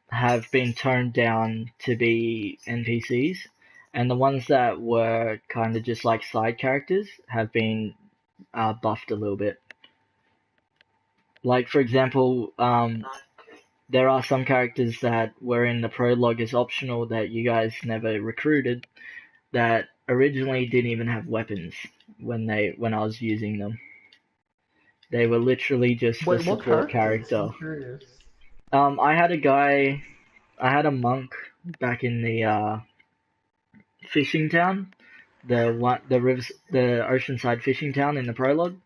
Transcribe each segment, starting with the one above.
have been toned down to be NPCs, and the ones that were kind of just like side characters have been buffed a little bit. Like, for example, there are some characters that were in the prologue as optional that you guys never recruited that originally didn't even have weapons when I was using them. They were literally just a Wait, what support characters? character. I'm curious. I had a monk back in the fishing town, the oceanside fishing town in the prologue.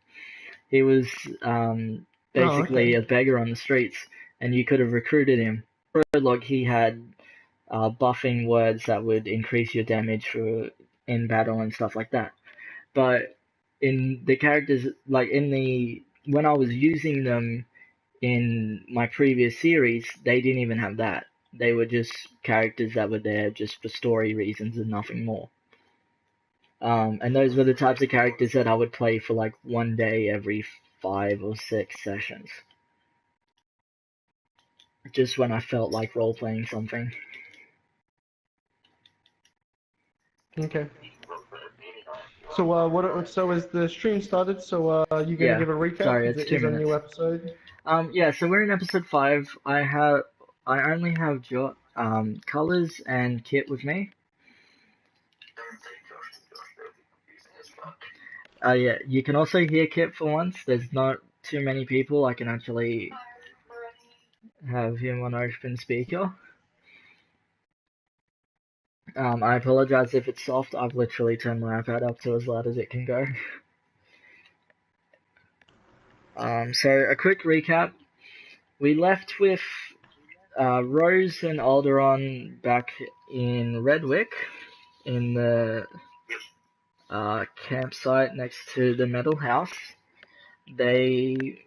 He was Oh, basically okay. a beggar on the streets, and you could have recruited him. Prologue, he had buffing words that would increase your damage in battle and stuff like that. But in the characters, like in the when I was using them in my previous series, they didn't even have that. They were just characters that were there just for story reasons and nothing more. And those were the types of characters that I would play for like one day every 5 or 6 sessions. Just when I felt like role playing something. Okay. So So is the stream started? So you gonna Yeah. give a recap? Sorry, Is it's it two is a new minutes. episode? Yeah, so we're in episode 5. I only have Colors and Kit with me. Yeah, you can also hear Kit for once. There's not too many people. I can actually have him on open speaker. I apologize if it's soft. I've literally turned my iPad up to as loud as it can go. So a quick recap. We left with Rose and Alderon back in Redwick in the campsite next to the metal house. They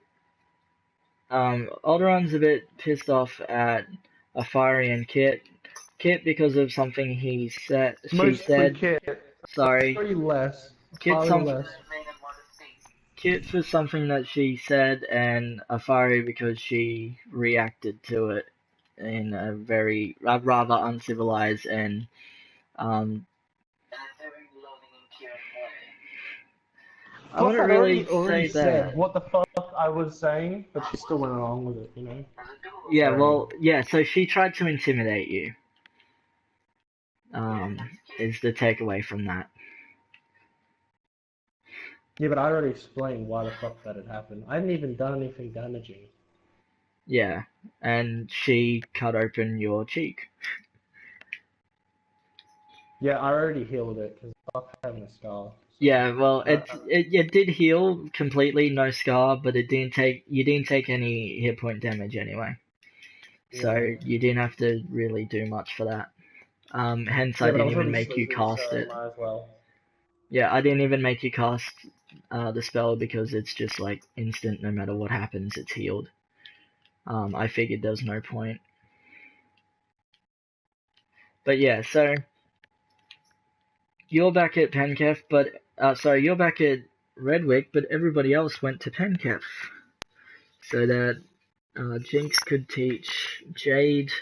Alderon's a bit pissed off at Afari and Kit because of something she Mostly said. Kit. Sorry, Sorry, less. Kit Sorry, some less. Kit for something that she said, and Afari because she reacted to it in a very rather uncivilized and um I Plus, wouldn't I'd really already say that. said what the fuck I was saying, but she still went along with it. Yeah, Sorry. well, yeah. So she tried to intimidate you. Um, is the takeaway from that? Yeah, but I already explained why the fuck that had happened. I hadn't even done anything damaging. Yeah, and she cut open your cheek. Yeah, I already healed it because fuck having a scar. So, Yeah, well, it did heal completely, no scar, but you didn't take any hit point damage anyway, so yeah. you didn't have to really do much for that. Hence I Yeah, but I didn't was even already make you sleeping, cast so it. might as well. Yeah, I didn't even make you cast the spell because it's just like instant. No matter what happens, it's healed. I figured there was no point. But yeah, so you're back at Penketh, sorry, you're back at Redwick, but everybody else went to Penketh so that Jinx could teach Jade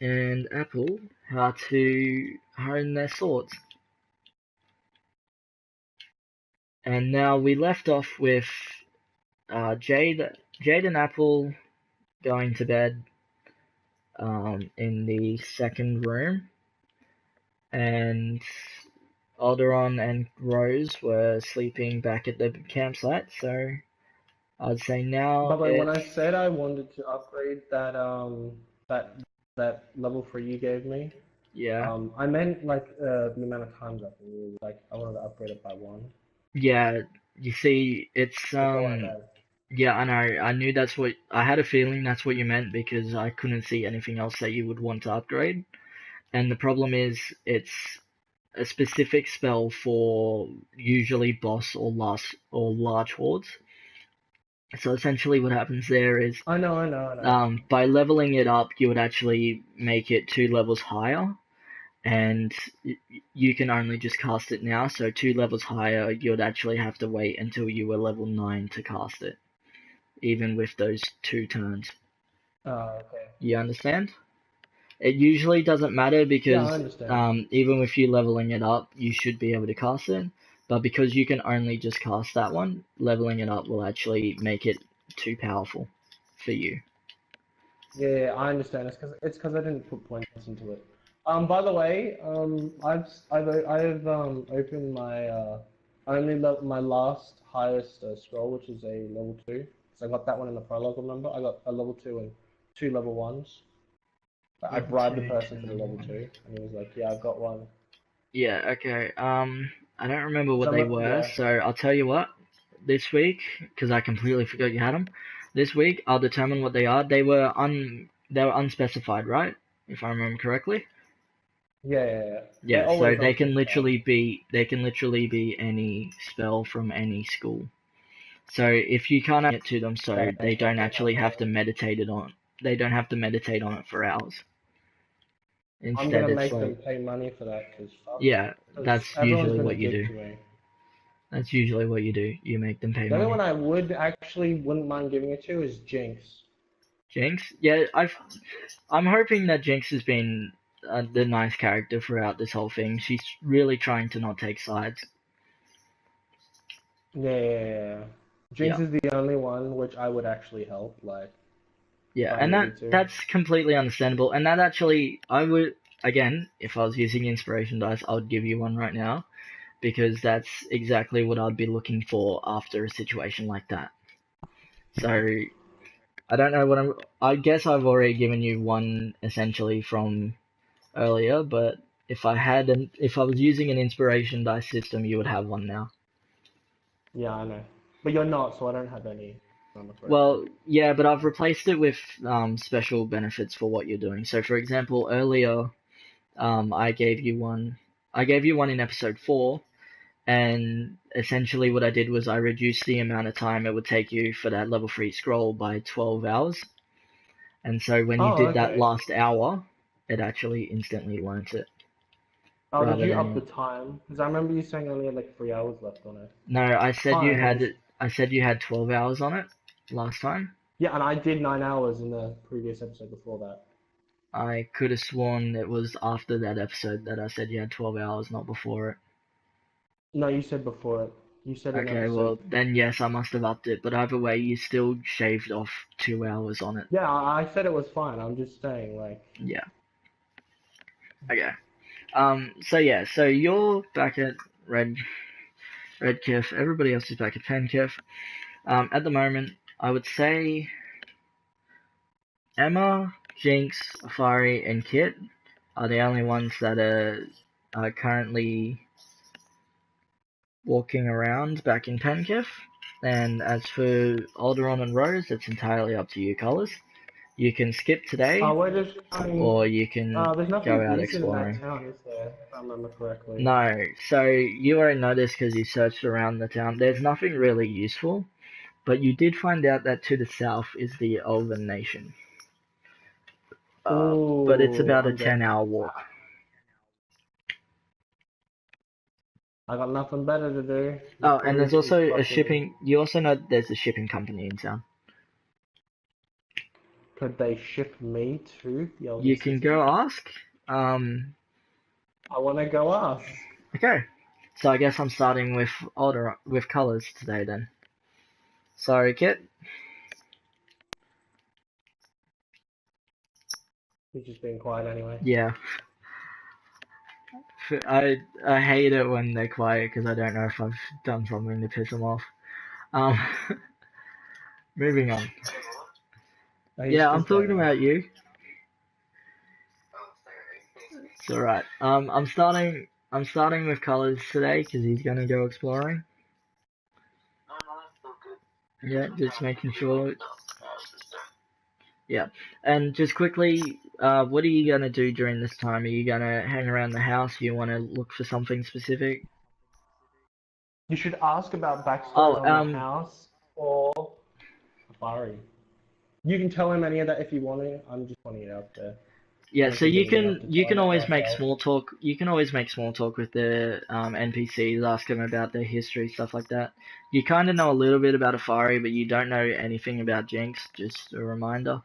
and Apple how to hone their swords. And now we left off with Jade and Apple going to bed in the second room, and Alderon and Rose were sleeping back at the campsite. So I'd say now By the way, when it's I said I wanted to upgrade that that level 3 you gave me, yeah, I meant like the amount of times I can use. Like I wanted to upgrade it by 1. yeah. You see, it's That's all I meant. yeah. I know. I knew that's what I had a feeling that's what you meant because I couldn't see anything else that you would want to upgrade. And the problem is, it's a specific spell for usually boss or large hordes. So essentially, what happens there is, I know, I know, I know. by leveling it up, you would actually make it 2 levels higher, and you can only just cast it now. So 2 levels higher, you'd actually have to wait until you were level 9 to cast it, even with those 2 turns. Oh, okay. You understand? It usually doesn't matter Yeah, because I understand. even with you leveling it up, you should be able to cast it. But because you can only just cast that one, leveling it up will actually make it too powerful for you. Yeah, I understand. It's because I didn't put points into it. By the way, I've opened my my last highest scroll, which is a level 2. So I got that one in the prologue. Remember, I got a level 2 and 2 level 1s. I Level bribed the 2, person 2 for the level level 1. 2, and he was like, "Yeah, I've got one." Yeah, okay. I don't remember what So they were, yeah. so I'll tell you what. This week, because I completely forgot you had them. This week, I'll determine what they are. They were unspecified, right? If I remember correctly. Yeah, yeah, yeah. They're Yeah, so always unspecified. they can literally be any spell from any school. So if you can't get to them, so they don't Okay, actually have to okay. meditate it on. They don't have to meditate on it for hours. I'm gonna Instead, it's make them like, pay money for that, cause fuck, yeah, cause that's everyone's usually been a what you dick do. to me. That's usually what you do. You make them pay The only money. one I would actually wouldn't mind giving it to is Jinx. Jinx, yeah, I'm hoping that Jinx has been the nice character throughout this whole thing. She's really trying to not take sides. Yeah, yeah, yeah, yeah. Jinx Yeah, is the only one which I would actually help, like, if yeah, I and needed to. that's completely understandable. And that actually, I would again, if I was using inspiration dice, I would give you one right now because that's exactly what I'd be looking for after a situation like that. So I don't know what I guess I've already given you one essentially from earlier, but if I was using an inspiration dice system, you would have one now. Yeah, I know. But you're not, so I don't have any, if I remember correctly. Well, yeah, but I've replaced it with special benefits for what you're doing. So, for example, earlier I gave you one. I gave you one in episode 4, and essentially what I did was I reduced the amount of time it would take you for that level 3 scroll by 12 hours. And so when you Oh, did that okay. last hour, it actually instantly learnt it Oh, did rather you up the than. time? Because I remember you saying only had like 3 hours left on it. No, It's fine. I said you had 12 hours on it last time. Yeah, and I did 9 hours in the previous episode before that. I could have sworn it was after that episode that I said you had 12 hours, not before it. No, you said before it. You said in Okay, well, episode. then yes, I must have upped it, but either way, you still shaved off 2 hours on it. Yeah, I said it was fine. I'm just saying, like, Yeah. Okay. So yeah, so you're back at Red Kiff, everybody else is back at Pen Kiff. At the moment, I would say Emma, Jinx, Afari, and Kit are the only ones that are currently walking around back in Penketh. And as for Alderon and Rose, it's entirely up to you, colours. You can skip today, we're just going. or you can There's go nothing out decent in that exploring. town, is there? If I remember correctly. No, so you already know this because you searched around the town. There's nothing really useful, but you did find out that to the south is the Elven Nation. But it's Ooh, about a I'm definitely. 10-hour walk. I got nothing better to do. The Oh, and there's food is also a fucking. shipping. You also know there's a shipping company in town. Could they ship me to the Elven You can City? go ask. Um, I want to go ask. okay. So I guess I'm starting with colors today then. Sorry, Kit. He's just being quiet anyway. Yeah, I hate it when they're quiet because I don't know if I've done something to piss them off. Um, moving on. Oh, he's Yeah, I'm just there talking now. about you. It's alright. I'm starting with colors today because he's gonna go exploring. Yeah, just making sure. Yeah, and just quickly, what are you gonna do during this time? Are you gonna hang around the house? You want to look for something specific? You should ask about backstory Oh, on the house or Safari. You can tell him any of that if you want to. I'm just pointing it out there. I yeah. don't So think there's enough to you tell can him for always make ourselves. small talk. You can always make small talk with the NPCs. Ask them about their history, stuff like that. You kind of know a little bit about Afari, but you don't know anything about Jinx. Just a reminder.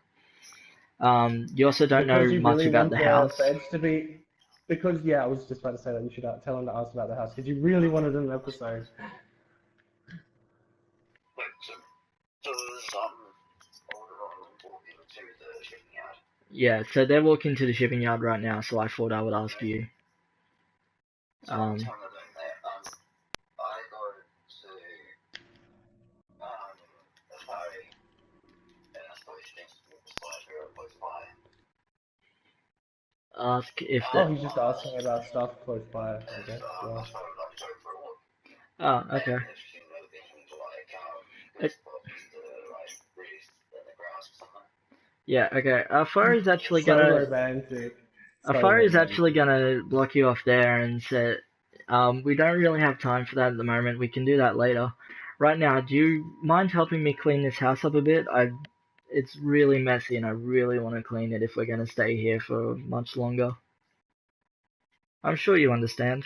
You also don't Because know you much really about want the the house. beds to be. Because yeah, I was just about to say that you should tell him to ask about the house because you really wanted an episode. Yeah, so they're walking to the shipping yard right now, so I thought I would ask you. Um, ask if Oh, the. he's just asking about stuff close by, I guess. Yeah. Oh, okay. Uh, Yeah, okay. Far is actually So gonna. romantic. So Afari is actually romantic. gonna block you off there and say, we don't really have time for that at the moment. We can do that later. Right now, do you mind helping me clean this house up a bit? It's really messy and I really want to clean it if we're gonna stay here for much longer. I'm sure you understand.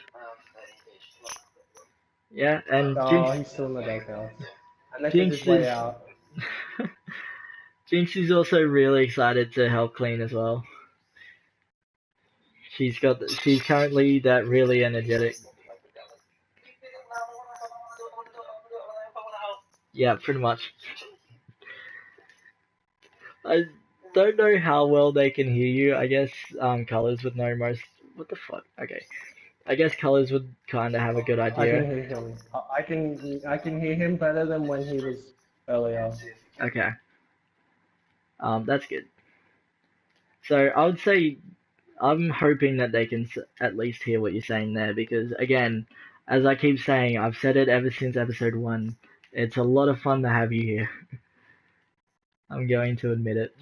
Yeah, and Oh, he's still in the doghouse. Unless he's his Jinx way is, out. Jinx is also really excited to help clean as well. She's currently that really energetic. Yeah, pretty much. I don't know how well they can hear you. I guess colors would know most. What the fuck? Okay. I guess colors would kind of have a good I can idea. hear him. I can hear him better than when he was earlier. Okay. That's good. So I would say I'm hoping that they can at least hear what you're saying there because again, as I keep saying, I've said it ever since episode 1. It's a lot of fun to have you here. I'm going to admit it.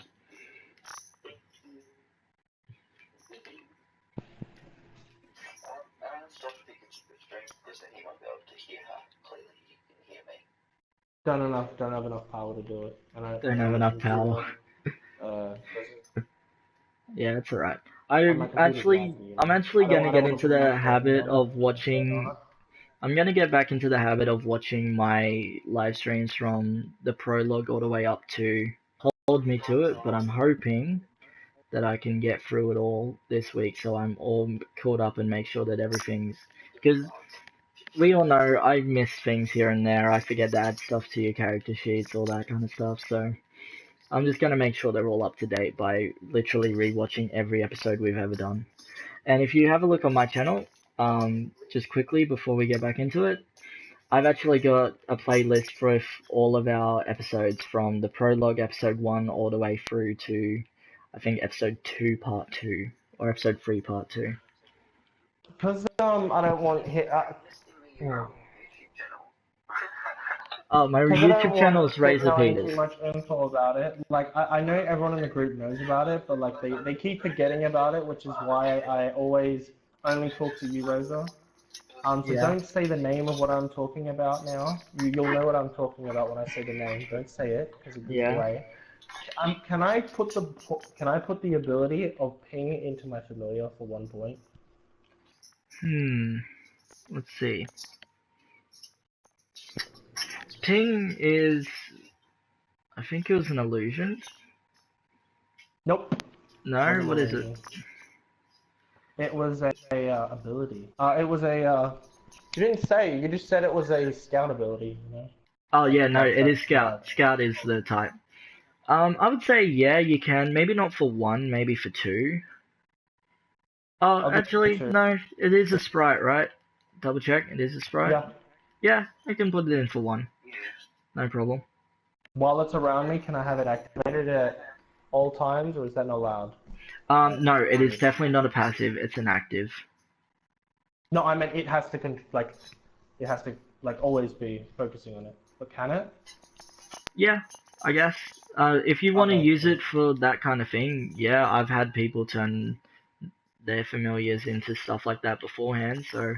Don't have enough power to do it, and Don't and have my enough power. computer doesn't. Yeah, that's alright. And my computer's laggy, you I'm know. actually gonna I get don't want to into put my the phone habit on it of and play on watching. it. I'm gonna get back into the habit of watching my live streams from the prologue all the way up to hold me to it, but I'm hoping that I can get through it all this week so I'm all caught up and make sure that everything's. Because we all know I miss things here and there, I forget to add stuff to your character sheets, all that kind of stuff, so I'm just gonna make sure they're all up to date by literally rewatching every episode we've ever done. And if you have a look on my channel, just quickly before we get back into it, I've actually got a playlist with all of our episodes from the prologue episode 1 all the way through to, I think, episode 2 part 2, or episode 3 part 2. Because I don't want hit. Yeah. Oh, my Because I don't YouTube channel want is hit Razor knowing Peters. too much info about it. Like I know everyone in the group knows about it, but like they keep forgetting about it, which is why I always only talk to you, Rosa. So Yeah. don't say the name of what I'm talking about now. You'll know what I'm talking about when I say the name. Don't say it because it gives it Yeah. away. Can I put the ability of ping into my familiar for 1 point? Let's see. Ping is, I think it was an illusion. Nope, No, wasn't what is it? illusion. It was a ability. It was a. You didn't say. You just said it was a scout ability. You know. Oh yeah, no, Like it is that's Scout. Scout is the type. I would say yeah, you can. Maybe not for 1, maybe for 2. Oh, I'll do actually, 2. no, it is a sprite, right? Double check, it is a sprite. Yeah. Yeah, I can put it in for 1. No problem. While it's around me, can I have it activated at all times, or is that not allowed? No, it is Weird. definitely not a passive, it's an active. No, I meant it has to it has to always be focusing on it. But can it? Yeah, I guess. If you want to Okay, use cool. it for that kind of thing, yeah, I've had people turn their familiars into stuff like that beforehand, so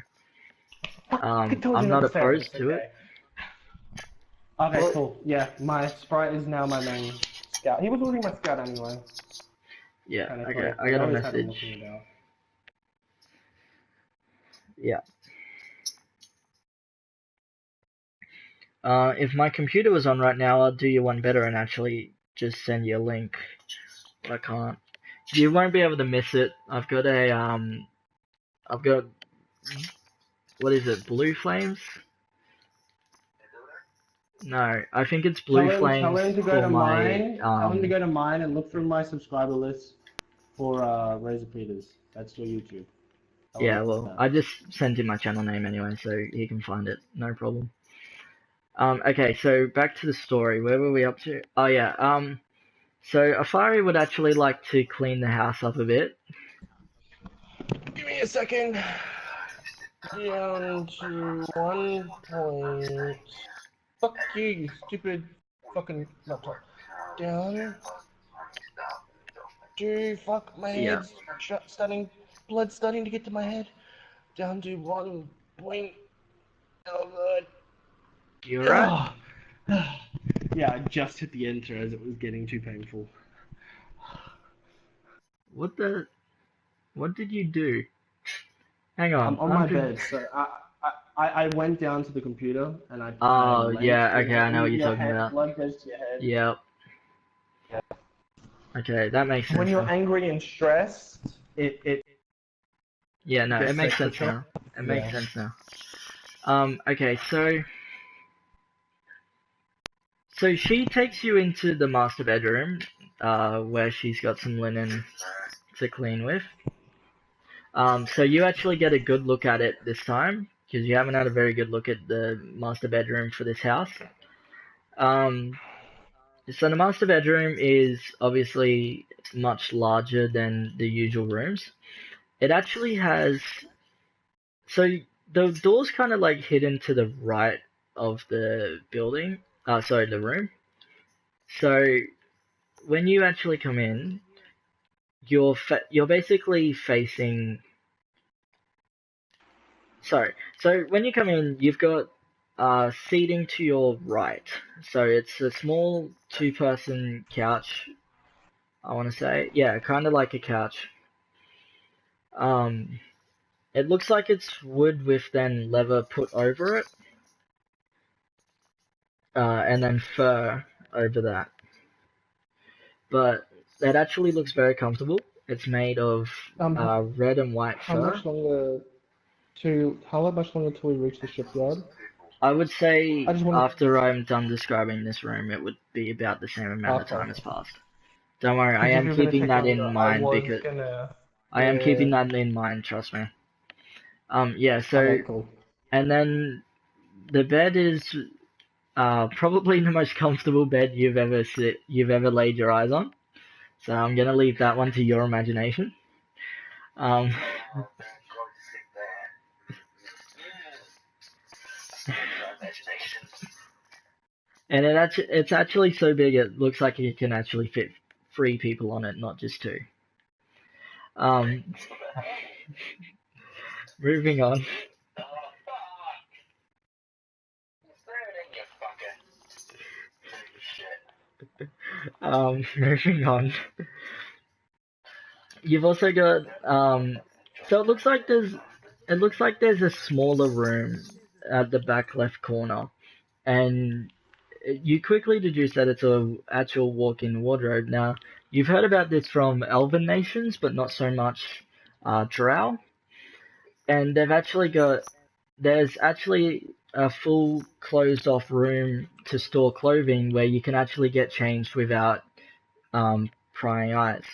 I told you I'm not not to say it. opposed It's to it. okay. Okay, Well, cool. Yeah, my sprite is now my main scout. He was already my scout anyway, yeah, okay, technically. I Like, I got a always had him message. looking about. Yeah. If my computer was on right now, I'd do you one better and actually just send you a link I can't. You won't be able to miss it. I've got what is it? Blue flames? No, I think it's blue Tell flames him to go for to my mine. Tell him to go to mine and look through my subscriber list for Razor3500's. That's your YouTube. Tell him Yeah, well, that. I just sent him my channel name anyway, so he can find it. No problem. Okay, so back to the story. Where were we up to? Oh yeah. So Afari would actually like to clean the house up a bit. Give me a second. Down to 1 point. Fuck you, you stupid fucking laptop. Down to fuck my Yeah. head's starting, blood starting to get to my head. Down to 1 point. Oh god. You alright? Yeah, I just hit the enter as it was getting too painful. What the? What did you do? Hang I'm on. on my bed, so I went down to the computer and I Oh leant. yeah. You Okay, know, I know when what you're your talking head, about. blood goes to your head. Yep. Yeah. Okay, that makes When sense you're now. angry and stressed, it Yeah, no, it gets the makes sense temperature. now. It makes Yeah. sense now. Okay, so she takes you into the master bedroom, where she's got some linen to clean with. So you actually get a good look at it this time, because you haven't had a very good look at the master bedroom for this house. So the master bedroom is obviously much larger than the usual rooms. It actually has, so the door's kind of like hidden to the right of the building, sorry, the room. So when you actually come in, you're basically facing. Sorry. So when you come in, you've got seating to your right. So it's a small two-person couch. I want to say, yeah, kind of like a couch. Um, it looks like it's wood with then leather put over it, and then fur over that. But it actually looks very comfortable. It's made of Um, red and white how fur. much longer how much longer till we reach the shipyard? I would I say just want after I'm done describing this room, it would be about the same to. amount of time Okay. has passed. Don't worry, I Because if am you're gonna keeping take that longer, in I mind was because gonna. I am Yeah. keeping that in mind, trust me. Yeah, so, Okay, cool. and then the bed is probably the most comfortable bed you've ever laid your eyes on. So I'm gonna leave that one to your imagination. Um, and it's actually so big it looks like it can actually fit 3 people on it, not just 2. Um, moving on. Moving on. You've also got so it looks like there's a smaller room at the back left corner, and you quickly deduce that it's a actual walk-in wardrobe. Now, you've heard about this from Elven nations, but not so much Drow, and there's actually a full closed-off room to store clothing where you can actually get changed without prying eyes.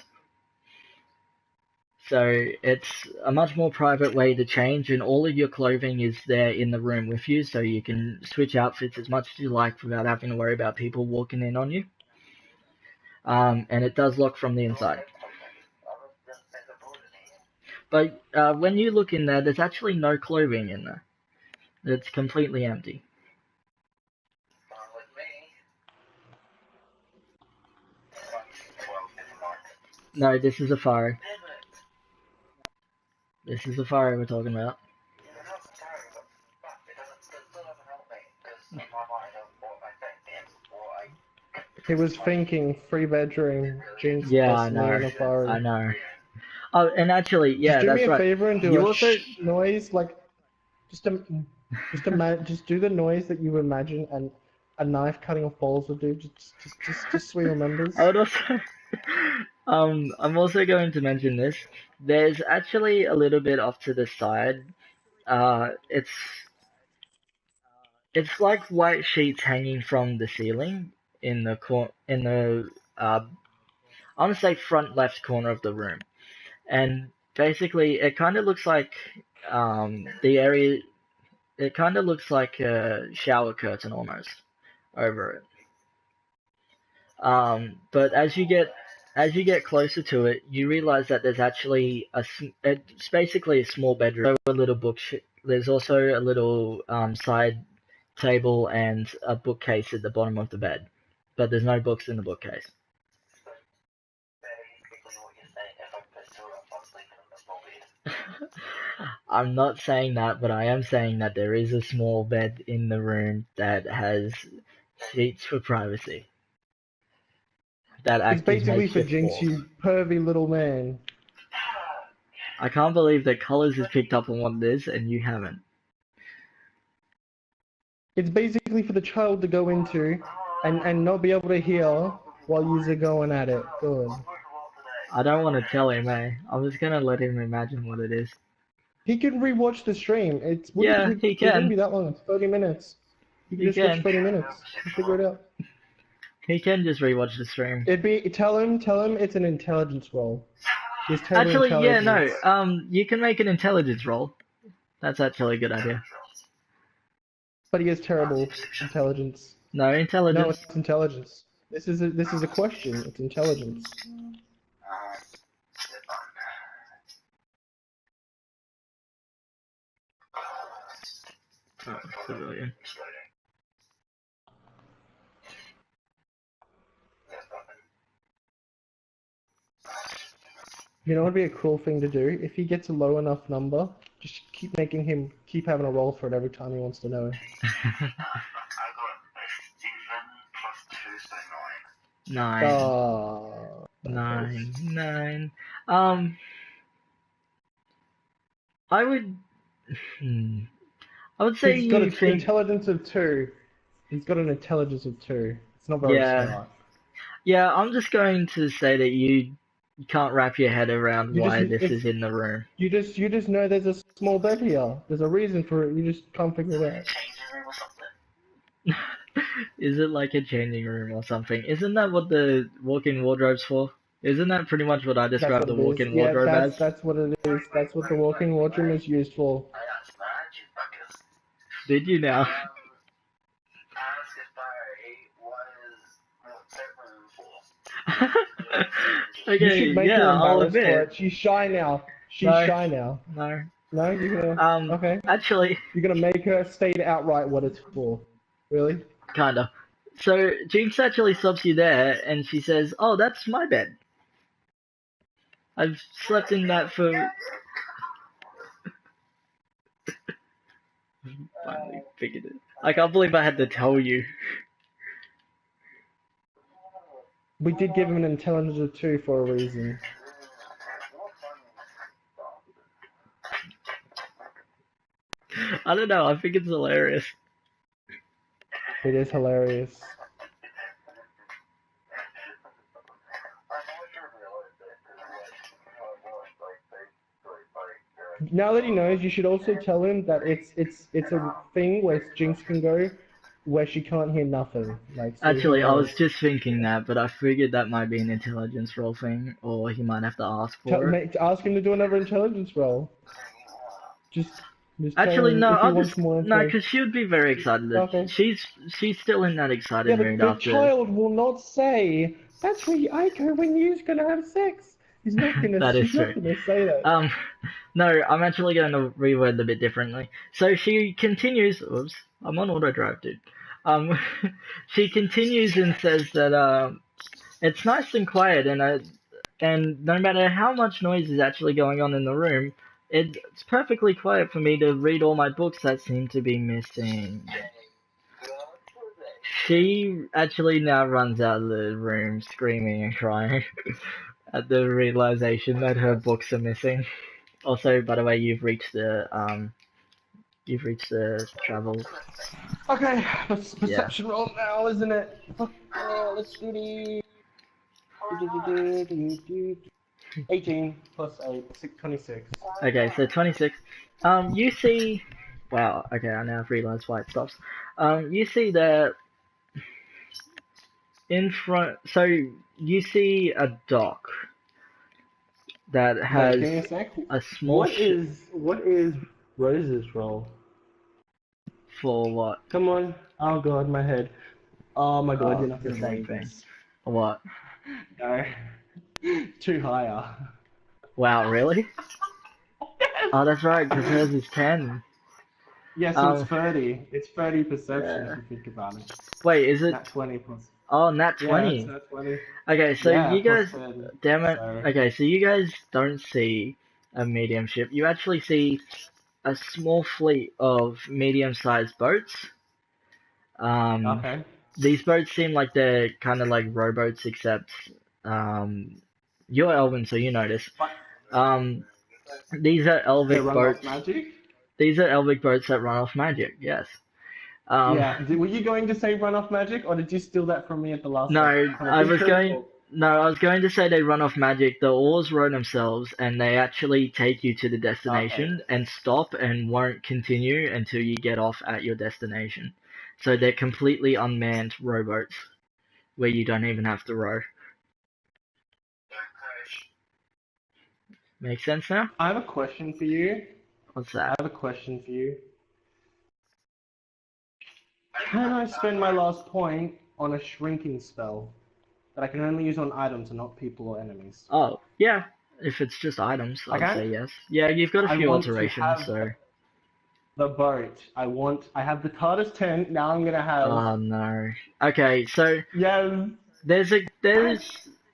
So it's a much more private way to change, and all of your clothing is there in the room with you, so you can switch outfits as much as you like without having to worry about people walking in on you. And it does lock from the inside. But when you look in there, there's actually no clothing in there. It's completely empty. No, this is a fire. This is the fire we're talking about. He was thinking 3 bedroom, Jinx Yeah, I plus me know. and a fire. I know. Oh, and actually, Just yeah, do me that's a right. favor and do You a also, shh noise, like just a just do the noise that you imagine and a knife cutting off balls would do. Just so he remembers. I would also, I'm also going to mention this. There's actually a little bit off to the side. It's like white sheets hanging from the ceiling in the uh, I want to say front left corner of the room, and basically it kind of looks like the area. It kind of looks like a shower curtain almost over it. But as you get closer to it, you realize that there's actually it's basically a small bedroom. So a little there's also a little side table and a bookcase at the bottom of the bed, but there's no books in the bookcase. I'm not saying that, but I am saying that there is a small bed in the room that has sheets for privacy that It's act as basically for makeshift Jinx, walls. you pervy little man. I can't believe that Colors has picked up on what it is and you haven't. It's basically for the child to go into and not be able to hear while you're going at it. Good. I don't want to tell him, eh? I'm just gonna let him imagine what it is. He can rewatch the stream. It Yeah, he wouldn't can. be that long. It's 30 minutes. You can He just watch can. 30 minutes. He'll figure it out. He can just rewatch the stream. Tell him it's an intelligence roll. He's total Actually, yeah, intelligence. no. You can make an intelligence roll. That's actually a good idea. But he has terrible intelligence. No No, intelligence. it's intelligence. This is a question. It's intelligence. Oh, civilian. You know what would be a cool thing to do? If he gets a low enough number, just keep having a roll for it every time he wants to know. Nine. Nine. Nine. I would. I would say He's got you an think. intelligence of 2. He's got an intelligence of 2. It's not very Yeah. smart. Yeah, I'm just going to say that you can't wrap your head around You just why this it's is in the room. you just know there's a small bed here. There's a reason for it. You just can't figure it out. Is it like a changing room or something? Isn't that what the walk-in wardrobe's for? Isn't that pretty much what I That's described what the it is. walk-in Yeah, wardrobe as? that's what it is. That's what the walk-in wardrobe is used for. Did you now? You Okay, should make yeah, her I'll embarrassed for admit. it. She's shy now. She's No, shy now. no. No, you're gonna. Okay. Actually, You're gonna make her state outright what it's for. Really? kinda. So Jinx actually stops you there, and she says, "Oh, that's my bed. I've slept in that for." Finally figured it. I can't believe I had to tell you. We did give him an intelligence of 2 for a reason. I don't know. I think it's hilarious. It is hilarious. Now that he knows, you should also tell him that it's a thing where Jinx can go where she can't hear nothing. Like, so he Actually, I was knows. just thinking that, but I figured that might be an intelligence roll thing, or he might have to ask for it. Ask him to do another intelligence roll. Just tell Actually, him no, if he I'll wants just more no, info. because she would be very excited. That Okay. she's still in that excited Yeah, but mood the after. child will not say, "That's where I go when you're gonna have sex." He's not gonna. That is She's not true. gonna say that. No, I'm actually going to reword a bit differently. So she continues. Oops, I'm on auto drive, dude. She continues and says that it's nice and quiet, and no matter how much noise is actually going on in the room, it's perfectly quiet for me to read all my books that seem to be missing. She actually now runs out of the room screaming and crying at the realization that her books are missing. Also, by the way, you've reached the travel. Okay, that's Yeah. perception roll now, isn't it? Fuck yeah, let's do the. 18 plus 8, 26. Okay, so 26. You see. Wow. Okay, I now realize why it stops. You see that in front. So you see a dock that Wait, has give me a sec. a small What is Rose's role? for what? Come on. Oh god, my head. Oh my god, you're not The gonna same believe thing. this. What? No. Too higher. Wow, really? Oh, that's right, because hers is 10. Yeah, so it's Um, 30. It's 30 perception if yeah. you think about it. Wait, is it? Not 20 plus. Oh, nat Yeah, it's 20. not 20. Okay, so Yeah, you plus guys, 10. damn it. So, Okay, so you guys don't see a medium ship. You actually see a small fleet of medium-sized boats. Um, okay. these boats seem like they're kind of like rowboats, except you're Elven, so you notice. But Um, these are they Elvic run off boats. magic? These are Elvic boats that run off magic. Yes. Um, Yeah. Were you going to say run off magic, or did you steal that from me at the last second? no, I'm pretty sure it's all. no, I was going to say they run off magic. The oars row themselves, and they actually take you to the Okay. destination and stop and won't continue until you get off at your destination. So they're completely unmanned rowboats where you don't even have to row. Make sense now? I have a question for you. What's I that? have a question for you. Can I spend my last point on a shrinking spell that I can only use on items and not people or enemies? Oh, yeah. If it's just items, I I'd can? say yes. Yeah, you've got a I few want to alterations, have so. the boat. I have the TARDIS tent. Now I'm gonna have. Oh no. Okay, so Yes. there's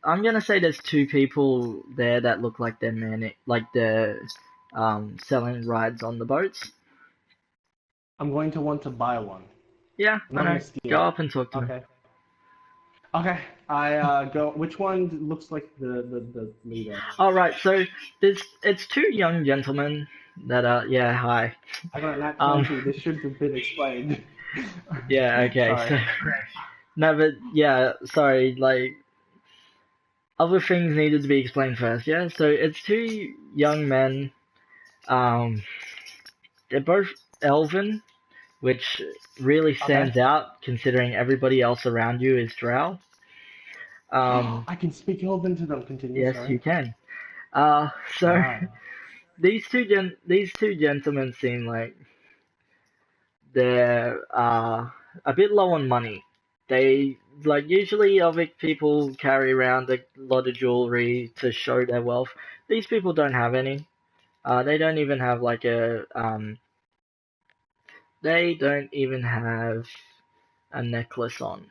I'm gonna say there's two people there that look like they're like they're selling rides on the boats. I'm going to want to buy one. Yeah, I'm I not know. gonna steal Go it. up and talk to me. Okay. Okay. I go. Which one looks like the leader? All right, so it's two young gentlemen that are yeah, hi. I got a nat Um 20. This should have been explained. yeah, okay. Sorry. So no, but yeah, sorry, like other things needed to be explained first, yeah? So it's two young men, um they're both elven, which really Okay. stands out considering everybody else around you is drow. Um, I can speak Elven to them. Continue. yes, Sorry. you can. Uh, so Ah. these two gentlemen seem like they're a bit low on money. They like usually Elvic people carry around a lot of jewelry to show their wealth. These people don't have any. They don't even have like a they don't even have a necklace on.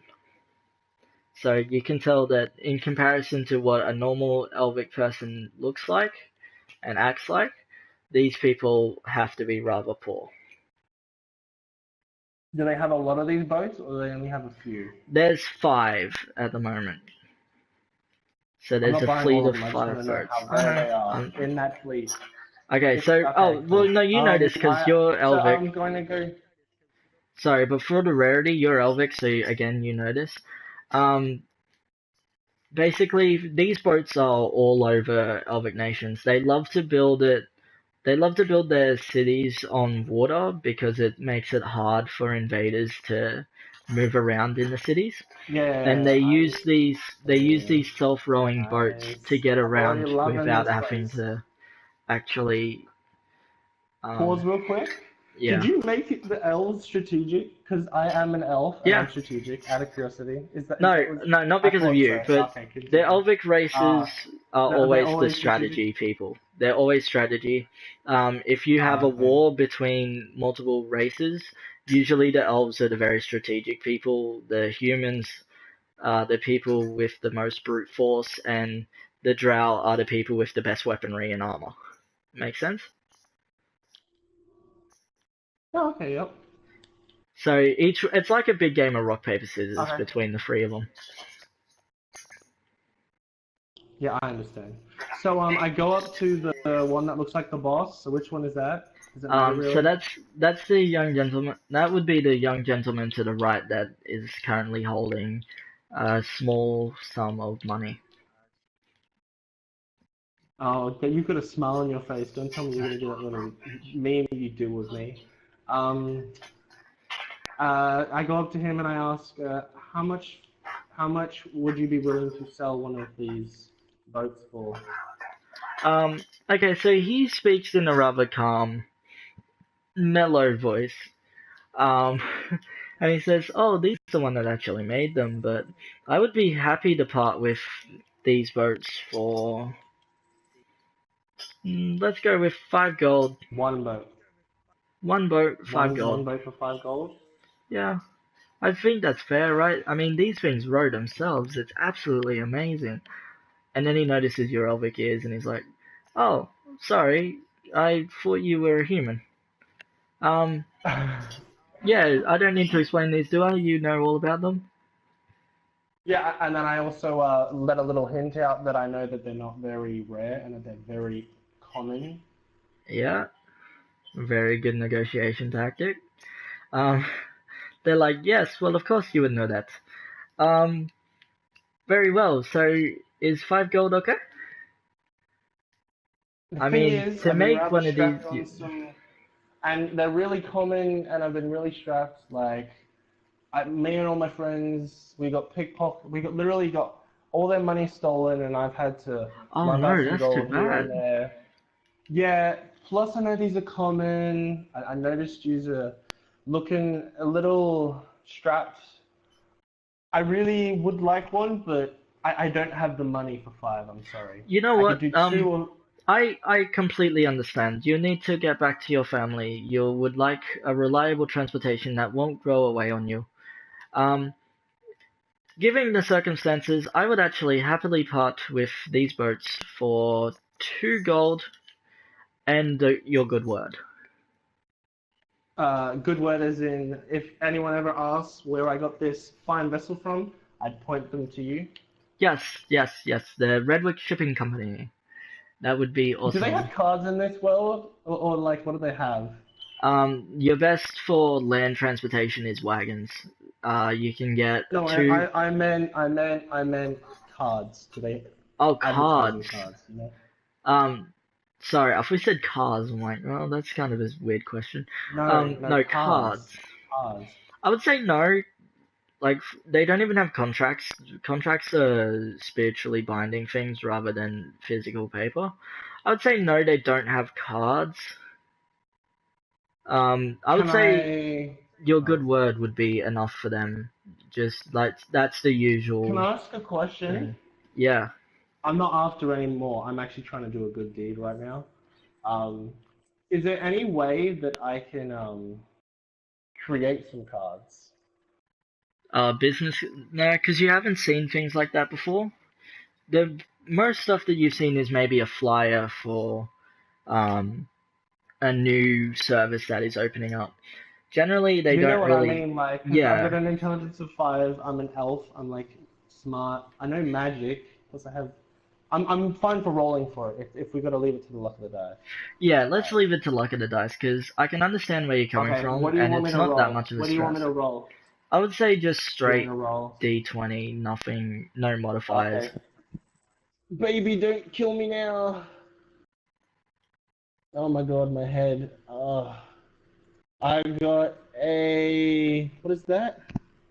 So you can tell that in comparison to what a normal Elvic person looks like and acts like, these people have to be rather poor. Do they have a lot of these boats, or do they only have a few? There's 5 at the moment. So I'm there's not a buying fleet all of of them. I just want 5 to know boats. how I rare know. they are in that fleet. Okay, It's so, okay, well, cool. no, you notice because you're So Elvic. I'm going to go. Sorry, but for the rarity, you're Elvic, so again, you notice. Um, basically, these boats are all over Elvic nations. They love to build their cities on water because it makes it hard for invaders to move around in the cities. And Yeah, I they use understand. these self-rowing boats to Nice. get I'm already around loving without this having place. to actually Pause um real quick. Did yeah. you make it the elves strategic? Because I am an elf and Yeah. I'm strategic. Out of curiosity, is No, that was? no, not I because of thought you, so. but Okay, the continue. Elvic races Uh, are they're always the always strategic. strategy people. They're always strategy. If you have a Okay. war between multiple races, usually the elves are the very strategic people. The humans are the people with the most brute force, and the drow are the people with the best weaponry and armor. Make sense? Oh, okay. Yep. So it's like a big game of rock paper scissors Okay. between the 3 of them. Yeah, I understand. So I go up to the one that looks like the boss. So which one is that? Does it matter So really? that's the young gentleman. That would be the young gentleman to the right that is currently holding a small sum of money. Oh, but you've got a smile on your face. Don't tell me you're gonna do that little meme you do with me. Um, I go up to him and I ask, how much would you be willing to sell one of these boats for? Um, okay, so he speaks in a rather calm, mellow voice. Um, and he says, "Oh, these are the one that actually made them, but I would be happy to part with these boats for, let's go with 5 gold. One boat. One boat, five One gold. boat for 5 gold? Yeah, I think that's fair, right? I mean, these things row themselves. It's absolutely amazing." And then he notices your elvic ears, and he's like, "Oh, sorry, I thought you were a human." Um, yeah, I don't need to explain these, do I? You know all about them. Yeah, and then I also let a little hint out that I know that they're not very rare and that they're very common. Yeah, very good negotiation tactic. Um, they're like, yes, well, of course you would know that. Um, very well. So is 5 gold okay? The I thing mean, is, to I've been make rather one of these, strapped on some, and they're really common, and I've been really strapped. Like, me and all my friends, we got pickpocket, we got literally got all their money stolen, and I've had to oh lug out no, some that's too gold here and bad. there. Yeah, plus I know these are common. I noticed you're looking a little strapped. I really would like one, but I don't have the money for five. I'm sorry. You know I could what? do two or I completely understand. You need to get back to your family. You would like a reliable transportation that won't grow away on you. Um, Given the circumstances, I would actually happily part with these boats for 2 gold and your good word. good word as in if anyone ever asks where I got this fine vessel from, I'd point them to you. Yes, yes, yes. The Redwood Shipping Company. That would be Do they awesome. have cards in this world, or like what do they have? Your best for land transportation is wagons. You can get No, two. I meant cards. Do they Oh, advertising cards. cards? You know? Um, Sorry, if we said cars, I'm like, well, that's kind of a weird question. No, No, cards. cards, cards. I would say no. Like, they don't even have contracts. Contracts are spiritually binding things rather than physical paper. I would say no, they don't have cards. I would Can say I? your good Oh. word would be enough for them. Just like that's the Can usual I ask a question? thing. Yeah. I'm not after any more. I'm actually trying to do a good deed right now. Um, is there any way that I can create some cards? Business. No, because you haven't seen things like that before. The most stuff that you've seen is maybe a flyer for um a new service that is opening up. Generally, they You know don't what I really. mean? Like, because I've got Yeah. an intelligence of 5. I'm an elf. I'm like smart. I know magic. Plus, I have. I'm fine for rolling for it. If we got to leave it to the luck of the die. Yeah, let's leave it to luck of the dice because I can understand where you're coming Okay, what from, do you and want me it's to not that roll? much of a What do you want me stress. to roll? I would say just Do you want me straight to roll? D20, nothing, no modifiers. Okay. Baby, don't kill me now. Oh my god, my head. I got a. What is that?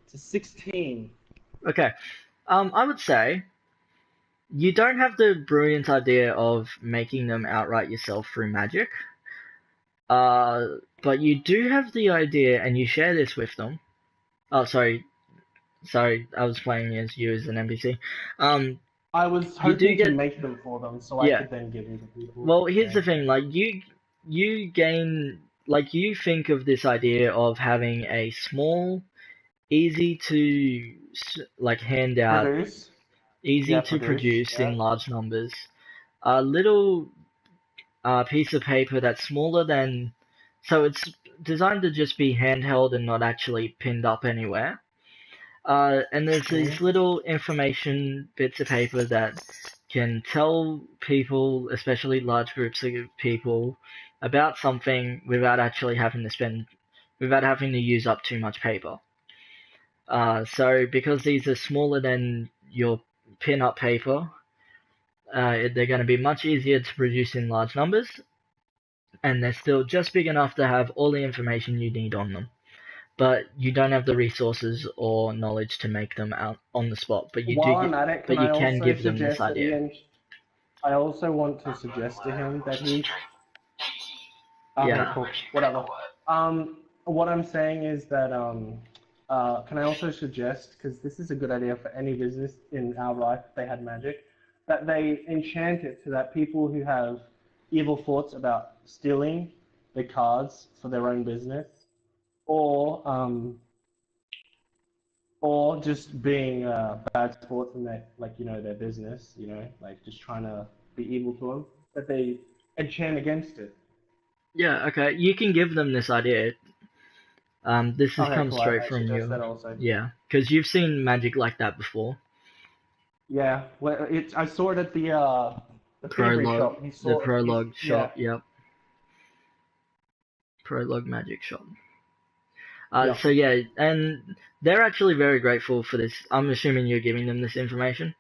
It's a 16. Okay. I would say you don't have the brilliant idea of making them outright yourself through magic. But you do have the idea, and you share this with them. Oh, sorry, I was playing as you as an NPC. Um, I was you do hoping to get, make them for them so I yeah. could then give them to people. Well, here's Yeah. the thing, like you gain, like you think of this idea of having a small, easy to like hand out, Produce. easy Yeah, to produce. produce Yeah. in large numbers, a little piece of paper that's smaller than, so it's designed to just be handheld and not actually pinned up anywhere. And there's Mm. these little information bits of paper that can tell people, especially large groups of people, about something without actually having to without having to use up too much paper. So because these are smaller than your pin-up paper, they're going to be much easier to produce in large numbers, and they're still just big enough to have all the information you need on them. But you don't have the resources or knowledge to make them out on the spot. But you While I'm at it, but can you I can also give them this suggest that idea. I also want to suggest to him that he. Okay, Yeah. cool. Whatever. What I'm saying is that can I also suggest, because this is a good idea for any business in our life, if they had magic, that they enchant it so that people who have evil thoughts about stealing the cards for their own business, or just being bad sports in their, like, their business, like just trying to be evil to them, that they enchant against it. Yeah, okay. You can give them this idea. This has Okay, come cool. straight I from suggest you. that also. Yeah, because you've seen magic like that before. Yeah, well, I saw it at the thievery Prologue, shop. the Prologue shop. Yeah, Yep, Prologue magic shop. yeah, So yeah, and they're actually very grateful for this. I'm assuming you're giving them this information.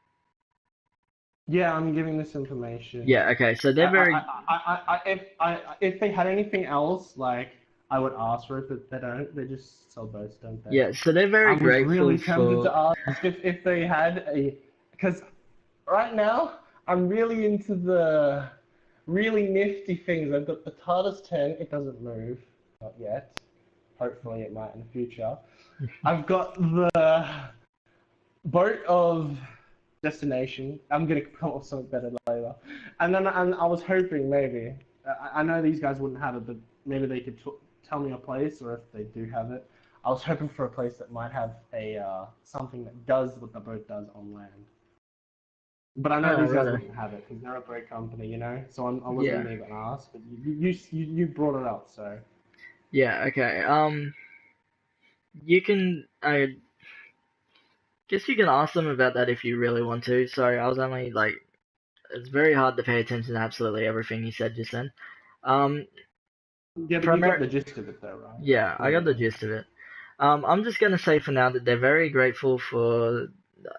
yeah. I'm giving this information. Yeah, okay. So they're very If they had anything else, like, I would ask for it, but they don't. They just sell boats, don't they? yeah. So they're I very was grateful really tempted for. to ask if they had a, because right now I'm really into the really nifty things. I've got the TARDIS 10. It doesn't move, not yet. Hopefully it might in the future. I've got the boat of destination. I'm gonna come up with something better later. And I was hoping maybe. I know these guys wouldn't have it, but maybe they could tell me a place, or if they do have it. I was hoping for a place that might have a something that does what the boat does on land. But I know Oh, these guys right. wouldn't have it because they're a boat company, So I wasn't Yeah, gonna even ask, but you brought it up, so. yeah. Okay. You can. I guess you can ask them about that if you really want to. Sorry, I was only like. It's very hard to pay attention to absolutely everything you said just then. Um, Yeah, but you got primary. the gist of it, though, right? Yeah, I got the Yeah. gist of it. I'm just gonna say for now that they're very grateful for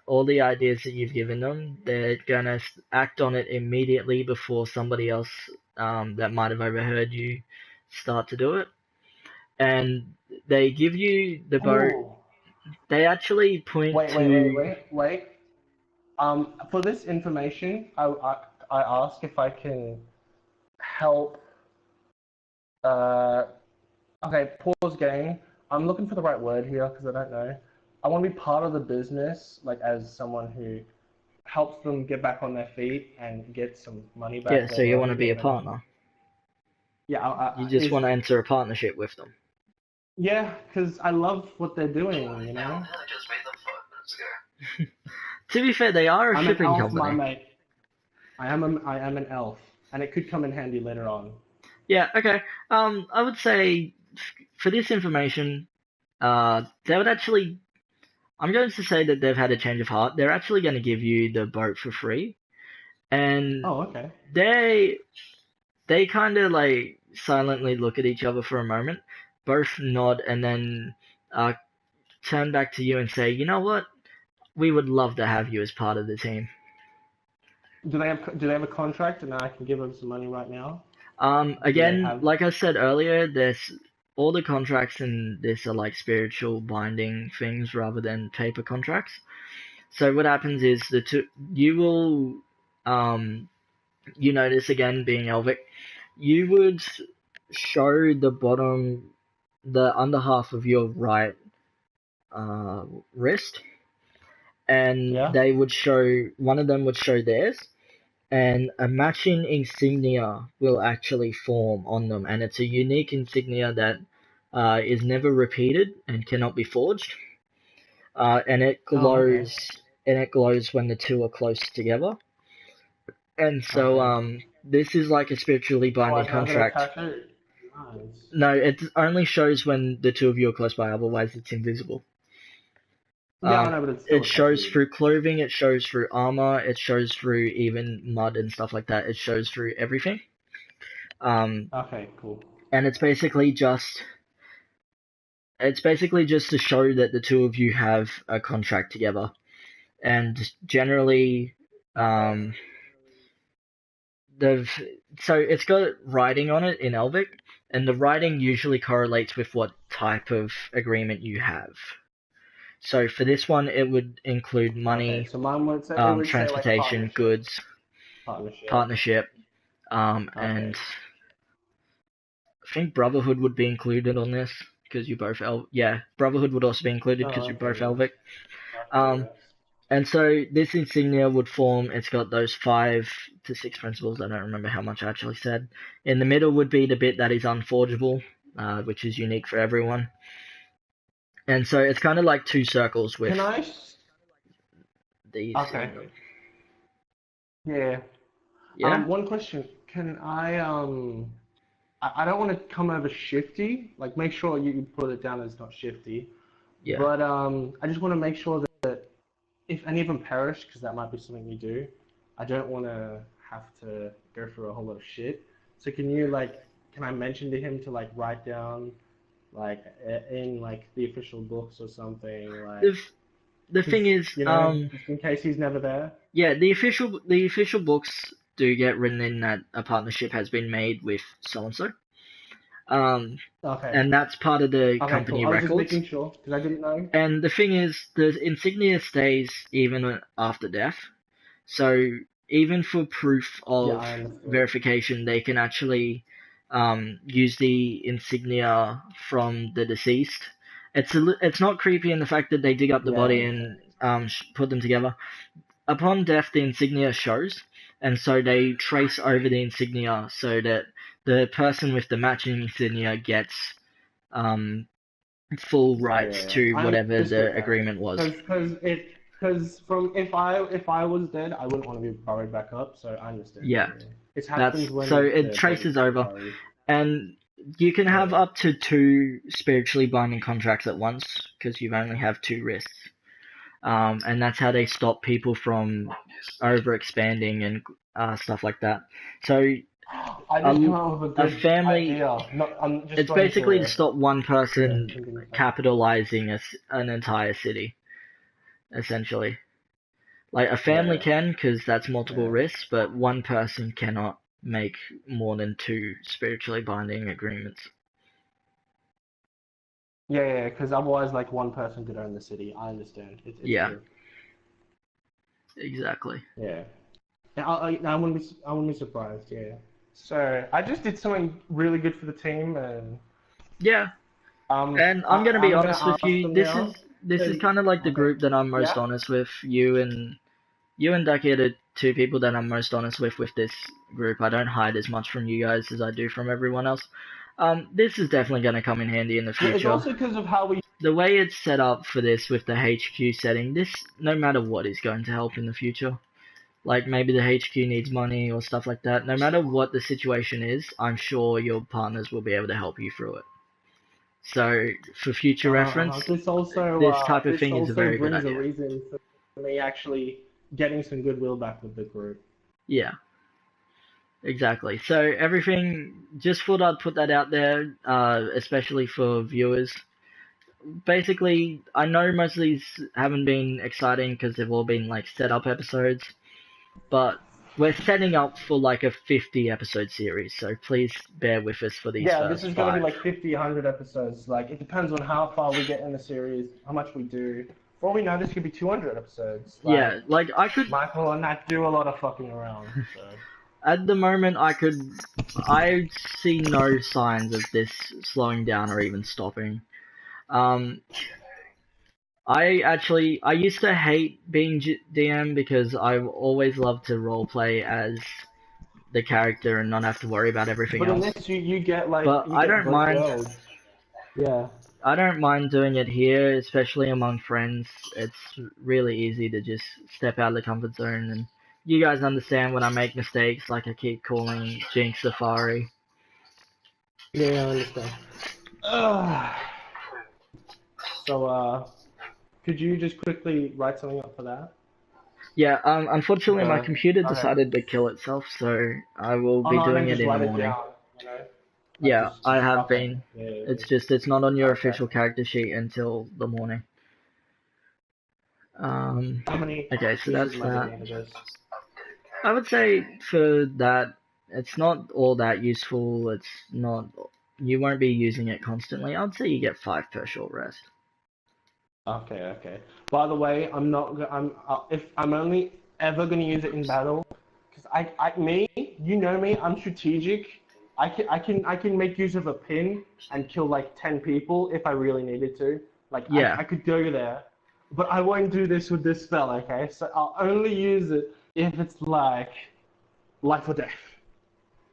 all the ideas that you've given them. They're gonna act on it immediately before somebody else that might have overheard you start to do it. And they give you the boat. Oh, They actually point wait, wait, wait, to. wait, wait. For this information, I ask if I can help. Uh, okay, pause game. I'm looking for the right word here because I don't know. I want to be part of the business, like as someone who helps them get back on their feet and get some money Yeah, back so you later want on to be a when they want. partner. Yeah, You just want to enter a partnership with them. yeah, because I love what they're doing. To be fair, they are a I'm an shipping elf, my company. mate. I am an elf, and it could come in handy later on. Yeah, okay. I would say for this information, they would actually. I'm going to say that they've had a change of heart. They're actually going to give you the boat for free, and Oh, okay. they they kind of like silently look at each other for a moment, both nod, and then uh, turn back to you and say, "You know what? We would love to have you as part of the team." Do they have a contract, and I can give them some money right now? Do they Again, have? like I said earlier, there's all the contracts in this are like spiritual binding things rather than paper contracts. So what happens is you will you notice again being Elvic, you would show the under half of your right uh, wrist, and Yeah. they would show one of them would show theirs, and a matching insignia will actually form on them, and it's a unique insignia that is never repeated and cannot be forged. And it Oh, okay. glows, and it glows when the two are close together. And so, Okay. this is like a spiritually Oh, binding I got a contract. tattoo. Nice. No, it only shows when the two of you are close by, otherwise it's invisible. Yeah, I know, but it's still It a shows tattoo. through clothing, it shows through armor, it shows through even mud and stuff like that. It shows through everything. Um, Okay, cool. and it's basically just to show that the two of you have a contract together. And generally, Okay. um, so it's got writing on it in Elvic, and the writing usually correlates with what type of agreement you have. So for this one, it would include money, Okay, so mine would say it would say like transportation, goods, partnership, and Okay. I think Brotherhood would be included on this because you both Brotherhood would also be included because you're both Okay, yeah. Elvic. Um, and so this insignia would form. It's got those 5 to 6 principles. I don't remember how much I actually said. In the middle would be the bit that is unforgeable, which is unique for everyone. And so it's kind of like 2 circles with Can I? these Okay. in them. Yeah. Yeah? One question. Can I don't want to come over shifty. Like, make sure you put it down as not shifty. Yeah. But I just want to make sure that if any of them perish, because that might be something you do, I don't want to have to go through a whole lot of shit. So can I mention to him to like write down like in like the official books or something like, The thing is, just in case he's never there. yeah, the official books do get written in that a partnership has been made with so and so. Okay. And that's part of the Okay, cool. company I was just records. making sure because I didn't know. And the thing is, the insignia stays even after death. So even for proof Yeah, of I understood. verification, they can actually use the insignia from the deceased. It's not creepy in the fact that they dig up the Yeah, I body understand. and put them together. Upon death, the insignia shows, and so they trace over the insignia so that the person with the matching insignia gets um, full rights Yeah. to I whatever understood the that. agreement was. Because from if I was dead, I wouldn't want to be buried back up. So I understand. Yeah, Yeah. It that's happens when so it the body's traces over, buried. and you can have Yeah. up to 2 spiritually binding contracts at once because you only have 2 wrists. And that's how they stop people from overexpanding and stuff like that. So I just came up with a a good family, idea. Not, I'm just it's going basically to to stop one yeah person continue. capitalizing an entire city, essentially. Like a family Yeah. can, because that's multiple Yeah. risks, but one person cannot make more than 2 spiritually binding agreements. Yeah, because otherwise, like one person could own the city. I understand. It's Yeah, good. exactly. Yeah. I wouldn't be surprised. Yeah. So I just did something really good for the team, and Yeah, and I'm gonna be I'm gonna honest with ask you. them This now. is this is Cause, kind of like the okay. group that I'm most Yeah. honest with. You and Ducky are the 2 people that I'm most honest with this group. I don't hide as much from you guys as I do from everyone else. This is definitely gonna come in handy in the Well, it's future. also because of how we. The way it's set up for this with the HQ setting, this no matter what is going to help in the future. Like maybe the HQ needs money or stuff like that. No matter what the situation is, I'm sure your partners will be able to help you through it. So for future reference, this type of This thing is a also very good brings a idea. reason for me actually getting some goodwill back with the group. Yeah, exactly. So everything, just thought I'd put that out there, especially for viewers. Basically, I know most of these haven't been exciting because they've all been like set up episodes, but we're setting up for like a 50 episode series, so please bear with us for these Yeah, this first is going to be 5. like 50, 100 episodes. Like, it depends on how far we get in the series, how much we do. For all we know, this could be 200 episodes. Like, Yeah, like I could, Michael and Nat do a lot of fucking around, so. at the moment, I see no signs of this slowing down or even stopping. Um, I used to hate being DM because I always loved to roleplay as the character and not have to worry about everything But in else. this, you get, like, But you get both worlds. Yeah. I don't mind doing it here, especially among friends. It's really easy to just step out of the comfort zone, and you guys understand when I make mistakes, like I keep calling Jinx Safari. Yeah, I understand. Ugh. So, could you just quickly write something up for that? Yeah, unfortunately my computer Okay. decided to kill itself, so I will Oh be no, I doing meant it just in the write it morning. down, you know? Like, Yeah, I have okay. been. Yeah, yeah, It's not on yeah. your Okay. official character sheet until the morning. How many Okay, so pieces that's am I that. getting into this? I would say for that, it's not all that useful. It's not. You won't be using it constantly. I'd say you get 5 per short rest. Okay, okay. By the way, I'm not. If I'm only ever gonna use it in battle, because you know me, I'm strategic. I can make use of a pin and kill like 10 people if I really needed to. Like Yeah, I could go there, but I won't do this with this spell. Okay, so I'll only use it if it's like life or death.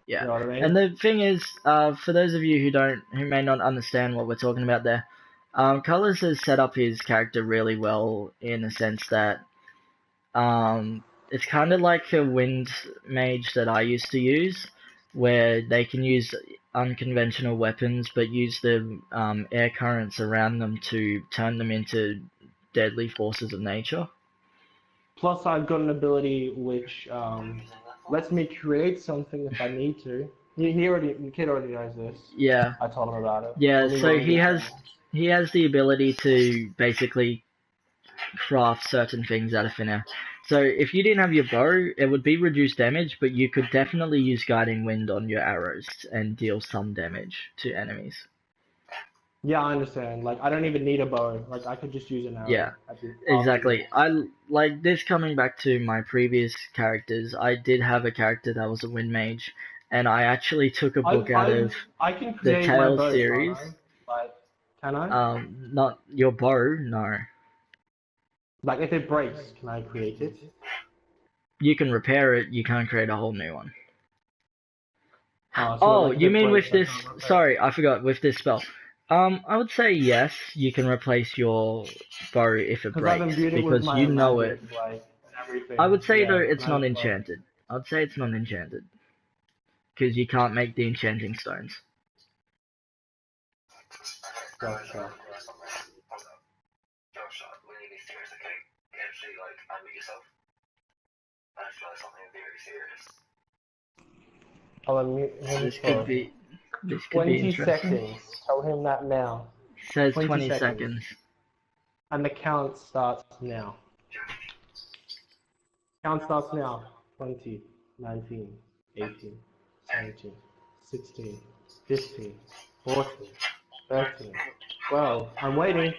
yeah. You know what I mean? And the thing is, for those of you who may not understand what we're talking about there, Colors has set up his character really well in a sense that it's kind of like a wind mage that I used to use, where they can use unconventional weapons but use the air currents around them to turn them into deadly forces of nature. Plus, I've got an ability which lets me create something if I need to. The kid already knows this. Yeah, I told him about it. yeah. When we So were in the channel. he has the ability to basically craft certain things out of thin air. So if you didn't have your bow, it would be reduced damage, but you could definitely use Guiding Wind on your arrows and deal some damage to enemies. Yeah, I understand. Like, I don't even need a bow. Like, I could just use an Yeah, arrow exactly. afterwards. I like this coming back to my previous characters. I did have a character that was a Wind Mage, and I actually took a book out of I can the create my Tales bow, can't series. I? Like, can I? Not your bow, no. Like, if it breaks, can I create it? You can repair it, you can't create a whole new one. So Oh, like if you it mean with breaks, I this? can't repair it. Sorry, I forgot. With this spell, I would say yes. You can replace your bow if it Because I've breaks imbued it with because my you know it. magic, like, and I everything. would say though Yeah, it's and not I've like, enchanted. I'd say it's not enchanted because you can't make the enchanting stones. gotcha. I'll unmute him This could for be this could be 20 interesting. seconds. Tell him that now. Says 20 20 seconds. seconds. And the count starts now. Count starts now. 20, 19, 18, 17, 16, 15, 14, 13, 12. I'm waiting.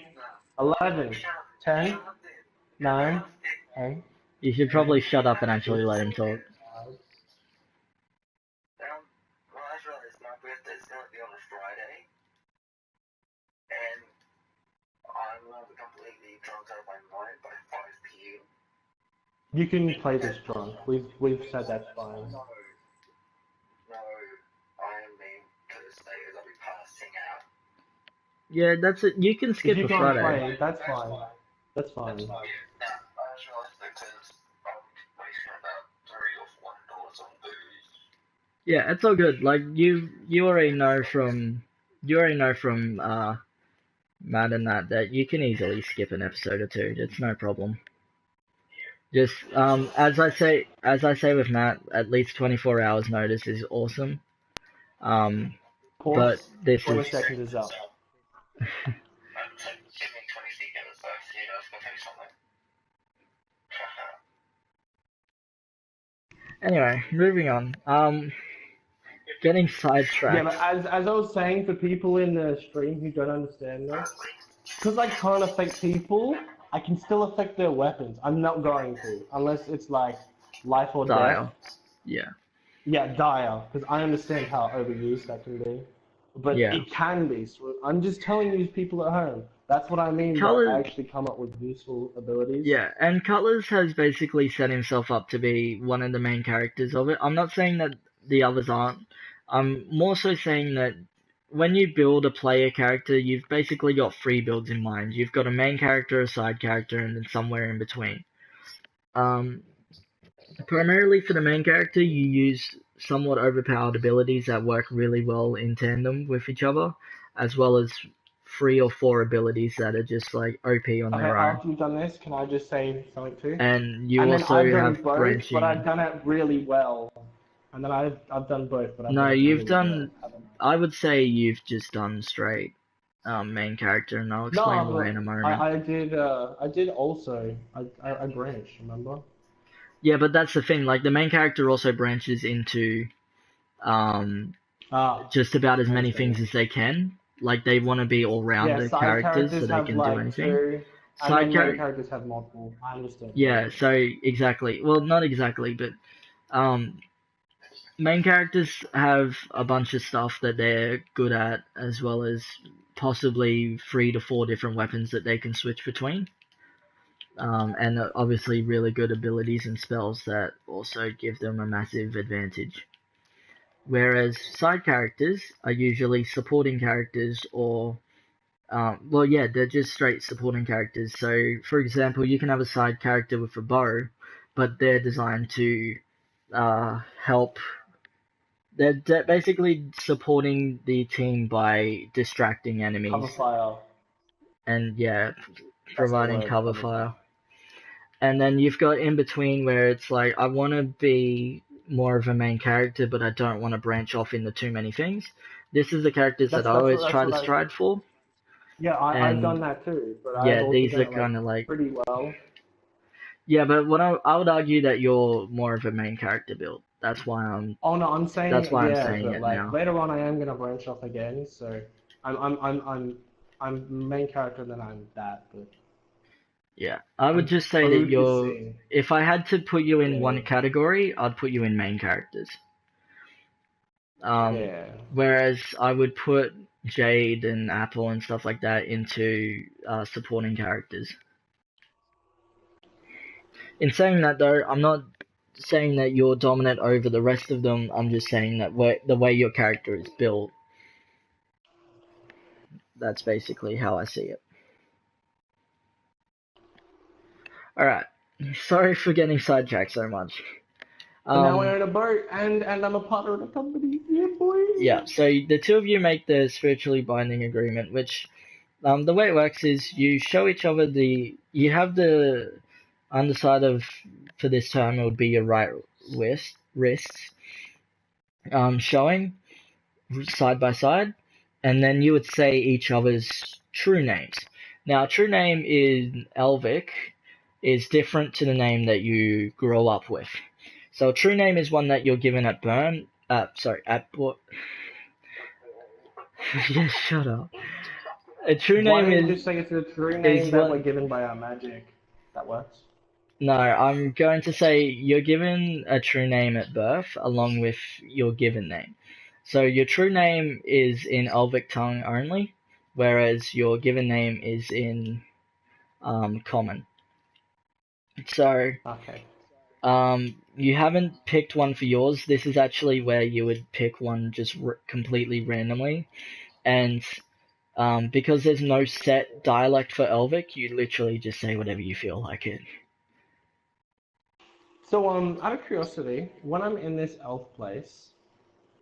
11, 10, 9, 8, You should 7, probably shut up and 6, actually let him talk. 5. You can play this drunk. We've said that's fine. Yeah, that's it. You can If skip you a can't Friday. play, that's fine. That's fine. Yeah, it's all good. Like you already know from Matt and that you can easily skip an episode or two. It's no problem. Just as I say with Matt, at least 24 hours notice is awesome. But Course, this 20 is seconds is up. anyway, moving on. Getting Yeah, sidetracked. but as I was saying, for people in the stream who don't understand this, because I can't affect people, I can still affect their weapons. I'm not going to, unless it's like life or death. Dial. Yeah. Yeah, dire, because I understand how overused that can be. But Yeah. it can be. So I'm just telling you, people at home. That's what I mean by I Color. actually come up with useful abilities. Yeah, and Cutlers has basically set himself up to be one of the main characters of it. I'm not saying that the others aren't. I'm more so saying that when you build a player character, you've basically got 3 builds in mind. You've got a main character, a side character, and then somewhere in between. Um, Primarily for the main character, you use somewhat overpowered abilities that work really well in tandem with each other, as well as 3 or 4 abilities that are just like OP on Okay, their own. after you've done this, can I just say something too? And you And then also I've done have both, but I've branching. done it really well. And then I've done both, but I've No, done it you've really done. well. Haven't I would say you've just done straight main character, and I'll I? explain No, why in a but moment. I did also. I branched, remember? Yeah, but that's the thing. Like the main character also branches into um, Ah, just about as I many understand. things as they can. Like they want to be Yeah, all-rounder side characters so characters they have can do like anything. two, and Side then main character, characters have multiple. I understand. Yeah, yeah. So exactly. Well, not exactly, but um, main characters have a bunch of stuff that they're good at, as well as possibly 3 to 4 different weapons that they can switch between. And obviously really good abilities and spells that also give them a massive advantage. Whereas side characters are usually supporting characters or well, yeah, they're just straight supporting characters. So, for example, you can have a side character with a bow, but they're designed to help. They're basically supporting the team by distracting cover enemies fire. and, yeah, That's the providing word, cover cover fire. fire. And then you've got in between where it's like, I want to be more of a main character, but I don't want to branch off into too many things. This is the characters that I always That's try to what I. strive for. Yeah, I've done And that too, but I've yeah, also these done are it like kind of like, pretty well. yeah, but what I would argue that you're more of a main character build. Oh no, I'm That's saying why I'm yeah, saying but it like now. later on I am gonna branch off again, so I'm main character than I'm that, but Yeah, I would I'm just say that food is you're. seen. If I had to put you in Yeah, one category, I'd put you in main characters. Um, yeah. Whereas I would put Jade and Apple and stuff like that into supporting characters. In saying that though, I'm not saying that you're dominant over the rest of them. I'm just saying that the way your character is built, that's basically how I see it. Alright. Sorry for getting sidetracked so much. So now we're Um, in a boat, and I'm a partner in a company. Yeah, boy. yeah, so the two of you make the spiritually binding agreement, which the way it works is you show each other you have the underside of, for this term, it would be your right wrists, showing side by side, and then you would say each other's true names. Now, true name in Elvic is different to the name that you grow up with. So, a true name is one that you're given at burn. Sorry, at yeah, shut up. A true Why name don't you just say it's a true is name that we're one. given by our magic? That works. No, I'm going to say you're given a true name at birth along with your given name. So your true name is in Elvic tongue only, whereas your given name is in common. So Okay. you haven't picked one for yours. This is actually where you would pick one just completely randomly, and because there's no set dialect for Elvic, you literally just say whatever you feel like it. So out of curiosity, when I'm in this elf place,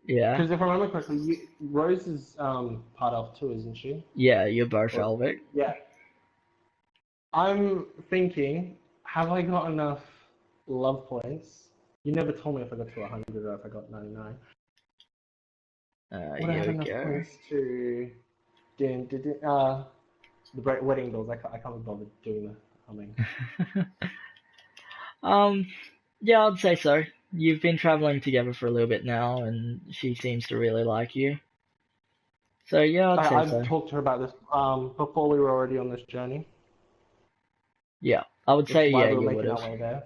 Yeah, because if I remember correctly, Rose is part elf too, isn't she? yeah, you're both Or, Elvic. yeah. I'm thinking, have I got enough love points? You never told me if I got to 100 or if I got 99. Would I Here have we enough go. points to the wedding bells? I can't be bothered doing the humming. um, yeah, I'd say so. You've been traveling together for a little bit now, and she seems to really like you. So yeah, I'd say I've so. talked to her about this before we were already on this journey, Yeah, I would which say is why yeah, we were you would making our have. way there.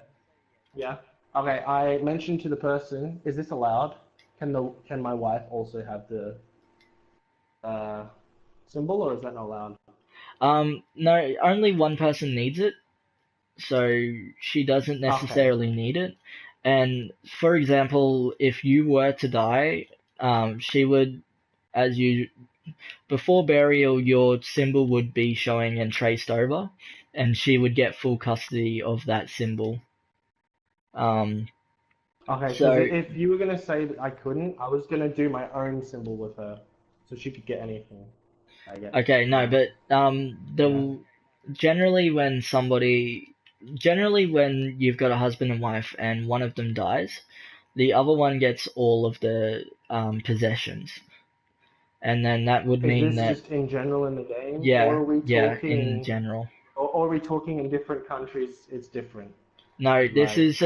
Yeah. Okay, I mentioned to the person, is this allowed? Can my wife also have the uh, symbol, or is that not allowed? No, only one person needs it, so she doesn't Okay. necessarily need it. And for example, if you were to die, she would, as you before burial, your symbol would be showing and traced over, and she would get full custody of that symbol. Um, Okay, because so if you were gonna say that I couldn't, I was gonna do my own symbol with her, so she could get anything. I get, okay, you no, know. but Yeah. the generally when somebody generally when you've got a husband and wife and one of them dies, the other one gets all of the possessions, and then that would Is mean this that just in general in the game, or yeah, are we yeah, in talking, general. or are we talking in different countries? It's different. No, this Right. is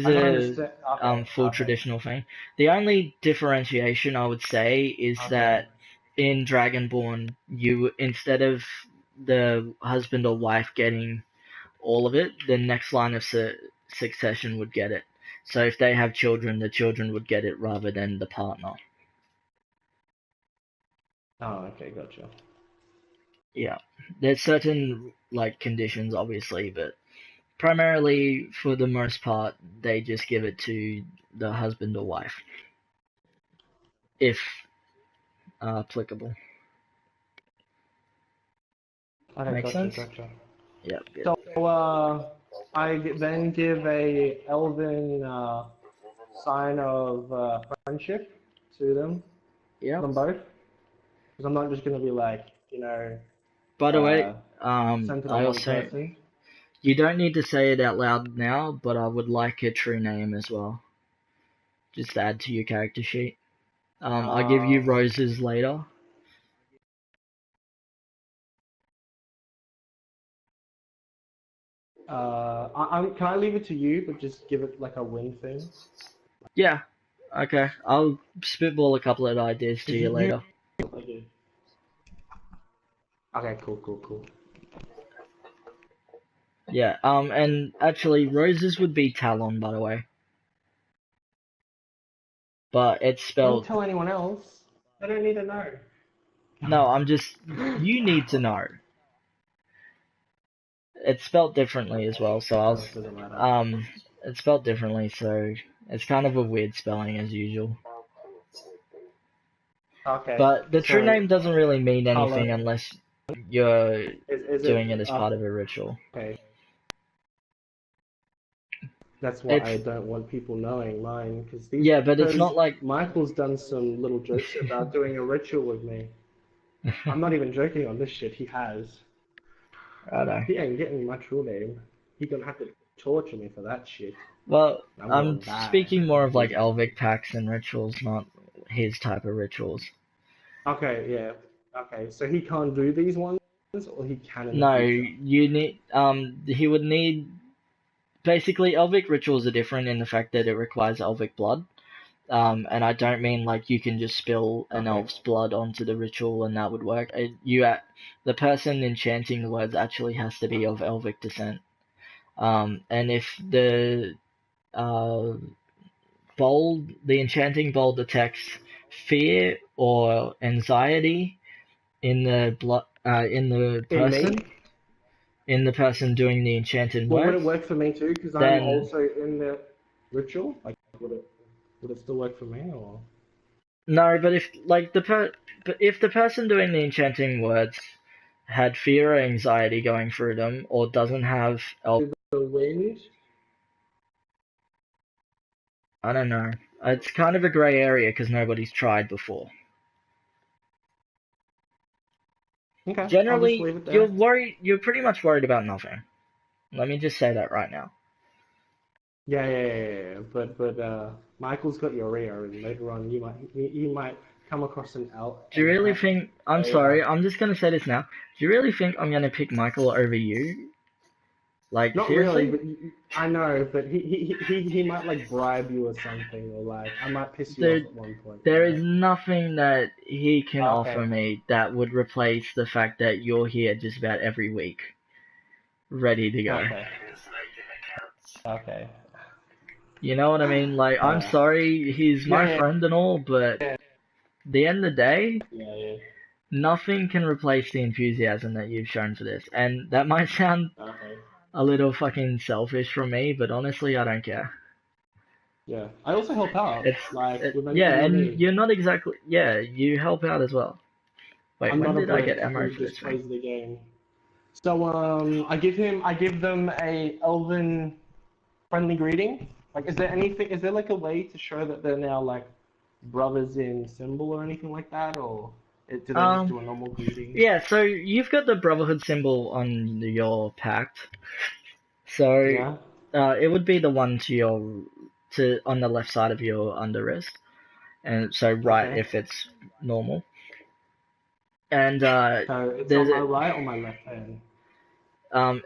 I don't understand. Okay. full Okay. traditional thing. The only differentiation I would say is Okay. that in Dragonborn, you instead of the husband or wife getting all of it, the next line of succession would get it. So if they have children, the children would get it rather than the partner. Oh, okay. Gotcha. Yeah, there's certain like conditions, obviously, but primarily for the most part, they just give it to the husband or wife, if applicable. Okay. Make Gotcha. sense? Gotcha. Yep. Good. So, then give a elven sign of friendship to Yep. them both. Because I'm not just gonna be like, By the way, uh, centered I on one also person. you don't need to say it out loud now, but I would like a true name as well. Just add to your character sheet. I'll give you Um, roses later. can I leave it to you, but just give it like a wing thing? Yeah. Okay. I'll spitball a couple of ideas to Because you you later. okay. Okay, cool, cool, cool. Yeah. And actually, roses would be Talon, by the way, but it's Don't spelled. tell anyone else. They don't need to know. No, I'm just. You need to know. It's spelled differently as well, so No, it doesn't matter. it's spelled differently, so it's kind of a weird spelling as usual. Okay, But the true so name doesn't really mean Talon anything unless you're is doing it it as part of a ritual. okay? That's why It's I don't want people knowing mine, yeah, but it's because not like Michael's done some little jokes about doing a ritual with me. I'm not even joking on this shit. He has. I don't know. He ain't getting my true name. He gonna have to torture me for that shit. Well, I'm I'm going bad. speaking more of like Big. Elvic pacts and rituals, not his type of rituals. Okay, yeah. Okay, so he can't do these ones, or he can in the No, future. you need he would need basically Elvic rituals are different in the fact that it requires Elvic blood. And I don't mean like you can just spill an Okay. elf's blood onto the ritual and that would work. The person enchanting the words actually has to be of Elvic descent. And if uh, the enchanting bowl detects fear or anxiety in In me? in the person doing the enchanted Well, would words, it work for me too? Because I'm then also in the ritual. Like, would it still work for me, or no. But if the person doing the enchanting words had fear or anxiety going through them, or doesn't have the wind? I don't know. It's kind of a grey area because nobody's tried before. Okay, I'll just Generally, leave it there. you're pretty much worried about nothing. Let me just say that right now. Yeah, yeah, yeah, yeah, yeah. But Michael's got your ear, and later on you might come across Do you really a think, I'm a sorry, I'm just gonna say this now. Do you really think I'm gonna pick Michael over you? Like, not really, seriously? but I know, but he might like bribe you or something, or like I might piss you off Dude, at one point, you there know? is nothing that he can offer Okay, me that would replace the fact that you're here just about every week, ready to go. okay, okay. You know what I mean? Like, I'm Alright. sorry, he's Yeah, my yeah, friend and all, but at the end of the day, yeah, yeah. nothing can replace the enthusiasm that you've shown for this. And that might sound Okay. a little fucking selfish from me, but honestly, I don't care. Yeah. I also help out, like with Yeah, anything you and need. you're not exactly, yeah, you help out as well. Wait, I'm when not a did I get brick ammo who for this just thing? plays the game. So I give them a elven friendly greeting. Like, is there like a way to show that they're now like brothers in symbol or anything like that, or do they just Um, do a normal greeting? yeah, so you've got the Brotherhood symbol on your pact. So, Yeah. it would be the one on the left side of your under wrist. And so right Okay. if it's normal. And, So it's on there's my a, right or my left hand?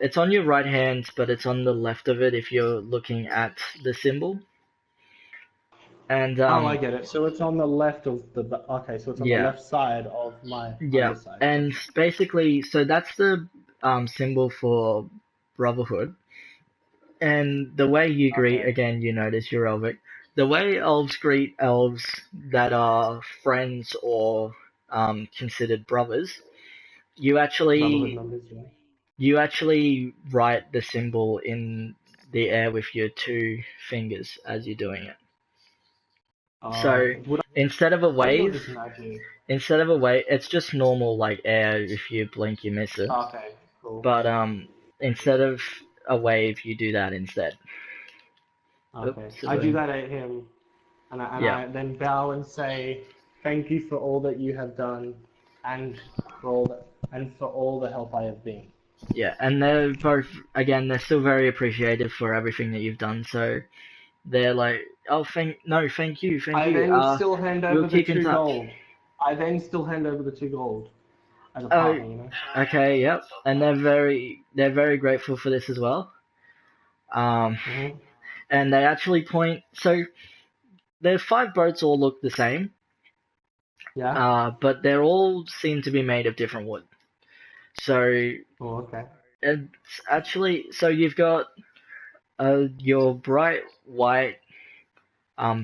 It's on your right hand, but it's on the left of it if you're looking at the symbol. And Oh, I get it. So it's on the left of the. Okay, so it's on the yeah, left side of my yeah, underside. and basically, so that's the symbol for brotherhood. And the way you greet, Okay. again, you notice you're Elvic. The way elves greet elves that are friends or considered brothers, you Brotherhood actually members, yeah. you actually write the symbol in the air with your two fingers as you're doing it. So Okay. Would instead of a I be or wave, just magic? it's just normal like air. If you blink, you miss it. Okay, cool. But instead of a wave, you do that instead. Okay. Oops, I do boom. that at him, and Yeah, I then bow and say, "Thank you for all that you have done, and for all the help I have been." yeah, and they're both again. They're still very appreciative for everything that you've done. So they're like, oh, thank you, thank I you. then still hand We'll over the keep in two touch. gold. I then still hand over the 2 gold as a Oh, partner, you know. okay, yep. And they're very grateful for this as well. Um, Mhm. and they actually point. So the five boats all look the same, Yeah. but they're all seem to be made of different wood. So Oh, okay. it's actually so you've got your bright white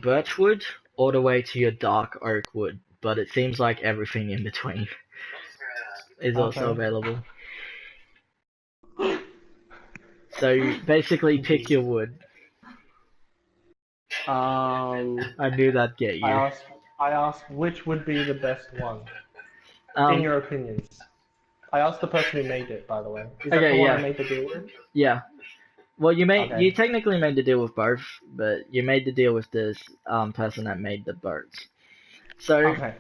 birch wood all the way to your dark oak wood, but it seems like everything in between is also Okay. available. So basically, pick Jeez. your wood. Um, I knew that'd get I you. asked. I asked which would be the best one, in Um, your opinions. I asked the person who made it, by the way. Is that the okay, one I yeah, made the deal with? yeah. Well, you Okay. technically made the deal with both, but you made the deal with this person that made the boats. So Okay.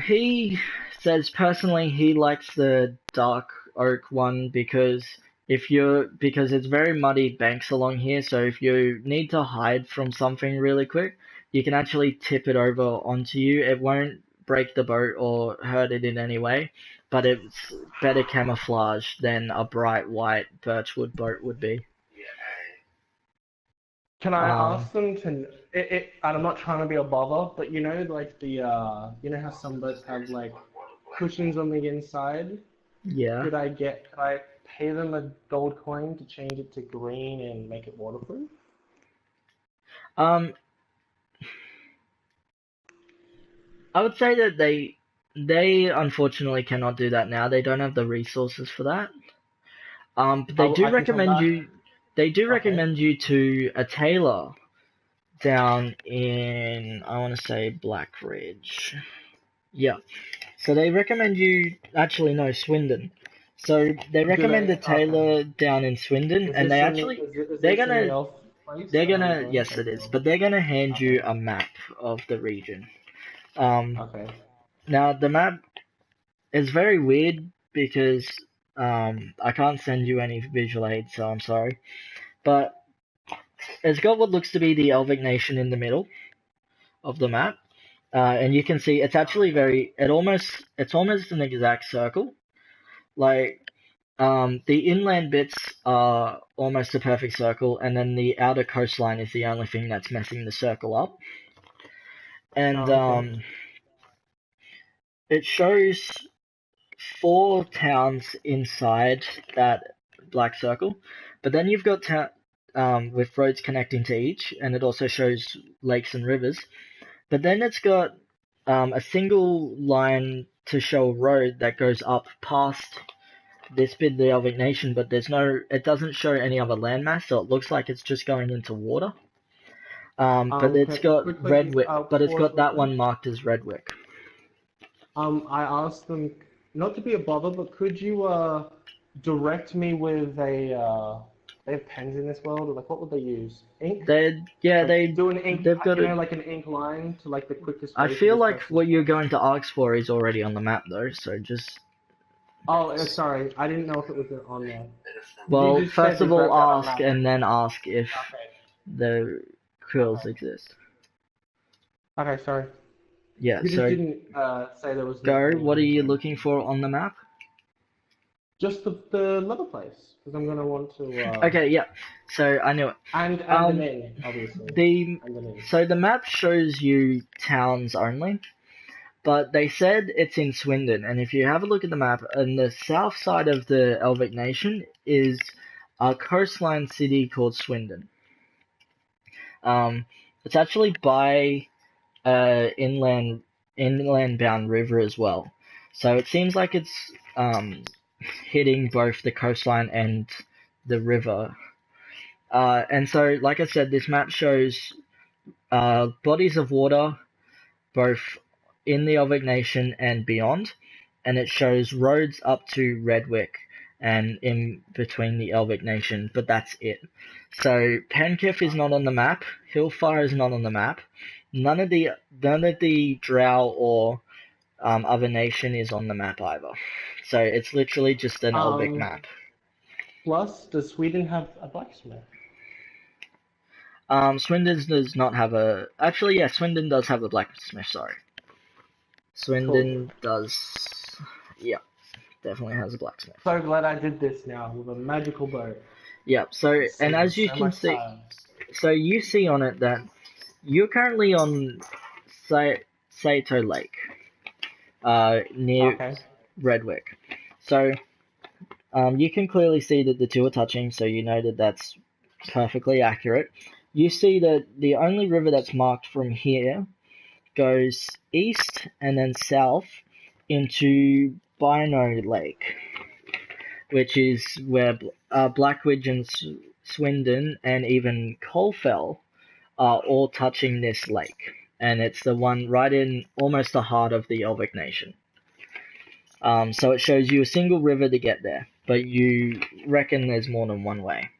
he says personally he likes the dark oak one because it's very muddy banks along here. So if you need to hide from something really quick, you can actually tip it over onto you. It won't break the boat or hurt it in any way, but it's better camouflage than a bright white birchwood boat would be. Can I Um, ask them to? And I'm not trying to be a bother, but you know, like you know how some boats have like cushions on the inside. yeah. Could I pay them a gold coin to change it to green and make it waterproof? Um, I would say that they unfortunately cannot do that now. They don't have the resources for that. But I can come back. they do Okay. recommend you to a tailor down in I want to say Black Ridge. Yeah. So they recommend you actually no Swindon. So they Do recommend a they? Okay. tailor down in Swindon, and they actually Is they're this in the gonna elf place they're that I'm gonna going? yes Like it is, the. but they're gonna hand you Okay. a map of the region. Um, Okay. Now the map is very weird because I can't send you any visual aid, so I'm sorry. But it's got what looks to be the Elvic nation in the middle of the map, and you can see it's actually it's almost an exact circle. Like the inland bits are almost a perfect circle, and then the outer coastline is the only thing that's messing the circle up. And Oh, okay. it shows four towns inside that black circle, but then you've got with roads connecting to each, and it also shows lakes and rivers. But then it's got a single line to show a road that goes up past this bit of the Elvic Nation, but it doesn't show any other landmass, so it looks like it's just going into water. But it's got Quickly, Redwick, but it's pause got real that quick. one marked as Redwick. I asked them not to be a bother, but could you direct me with a they have pens in this world, or like what would they use? Ink? Yeah, Like do an ink, they've got you it. know, like an ink line to like the quickest I way to feel this like person's what you're town. going to ask for is already on the map though, so just Oh, sorry, I didn't know if it was on there. You well, just said first to of all grab down a ask map. and then ask if Okay, the quills okay, exist. okay. Sorry, Yeah, you just so didn't say there was go. any What are you inventory. looking for on the map? Just the leather place, because I'm gonna want to. Okay, yeah. So I knew it. And the Um, name, obviously, the and the name. so the map shows you towns only, but they said it's in Swindon, and if you have a look at the map, on the south side of the Elvic Nation is a coastline city called Swindon. It's actually by inland bound river as well. So it seems like it's hitting both the coastline and the river. And so, like I said, this map shows bodies of water both in the Elvic Nation and beyond, and it shows roads up to Redwick and in between the Elvic Nation, but that's it. So Penketh is not on the map, Hillfire is not on the map, none of the Drow or other nation is on the map either. So it's literally just an Elvic Um, map. Plus, does Sweden have a blacksmith? Swindon does not have a. Actually, yeah, Swindon does have a blacksmith. Sorry, Cool. Swindon does. Yeah, definitely has a blacksmith. So glad I did this now with a magical bow. Yeah. So, It's and saving as you so can much see, time. so you see on it that you're currently on Sato Lake, near Okay. Redwick. So, you can clearly see that the two are touching. So you know that that's perfectly accurate. You see that the only river that's marked from here goes east and then south into Bino Lake, which is where Blackwidge and Swindon and even Colfell are all touching this lake. And it's the one right in almost the heart of the Elvic Nation. So it shows you a single river to get there, but you reckon there's more than one way.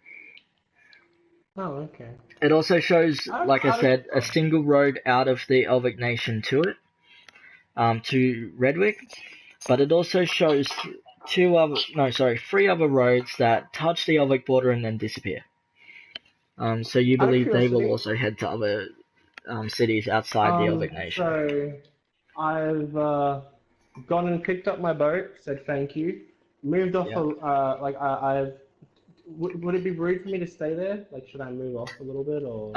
Oh, okay. It also shows, like I said, a Oh. single road out of the Elvic Nation to it, to Redwick, but it also shows three other roads that touch the Elvic border and then disappear. So you Out of believe they will curiosity, also head to other cities outside the Elvic Nation. so I've gone and picked up my boat, said thank you, moved off. Yeah. I've. Would it be rude for me to stay there? Like, should I move off a little bit, or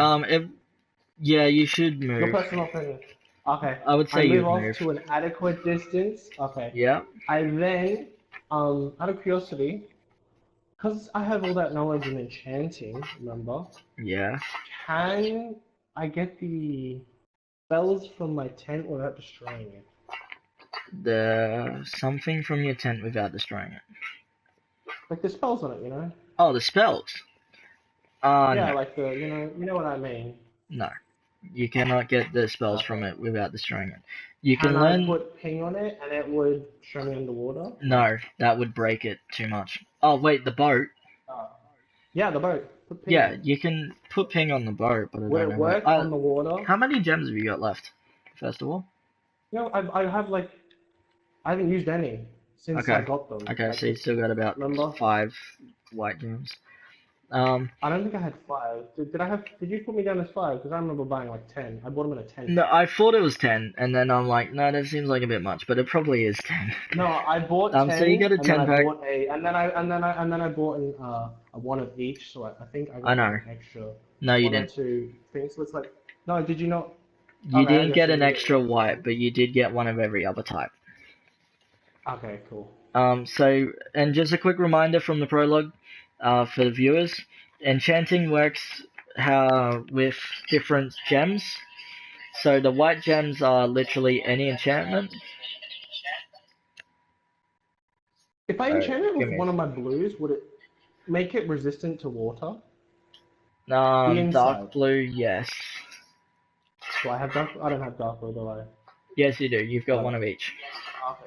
Yeah, you should your move. personal opinion? Okay, I would I say move you'd off move. to an adequate distance. Okay, Yeah. I then, out of curiosity, because I have all that knowledge in enchanting, remember, Yeah. can I get the spells from my tent without destroying it? Something from your tent without destroying it. Like the spells on it, you know? Oh, the spells. Yeah, No, like you know what I mean. no. You cannot get the spells from Okay. it without destroying it. You Can can I learn. put ping on it and it would show me underwater? Like, No, that would break it too much. Oh wait, the boat. uh, yeah, the boat. Put ping on Yeah, it. you can put ping on the boat, but I Would don't it know work where. on the water? How many gems have you got left? First of all. You know, I have like I haven't used any since I Okay. got them. Okay, Like, so you still got about remember? 5 white gems. Um, I don't think I had five. Did I have? Did you put me down as five? Because I remember buying like 10. I bought them in a tent. no, I thought it was 10, and then I'm like, no, that seems like a bit much, but it probably is 10. No, I bought So you 10, got a and then 10 I pack. bought and then I bought a one of each. So I think I I got like know. an extra No, you one or didn't. two things. So it's like, no, did you not? You Okay, I didn't guess get you an did get extra one. white, but you did get one of every other type. Okay, cool. And just a quick reminder from the prologue, for the viewers, enchanting works with different gems. So the white gems are literally any enchantment. If I enchant it Give with me one of my blues, would it make it resistant to water? The dark inside. blue, yes. Do I have dark? I don't have dark blue, do I? Yes, you do. You've got one What? of each. Okay.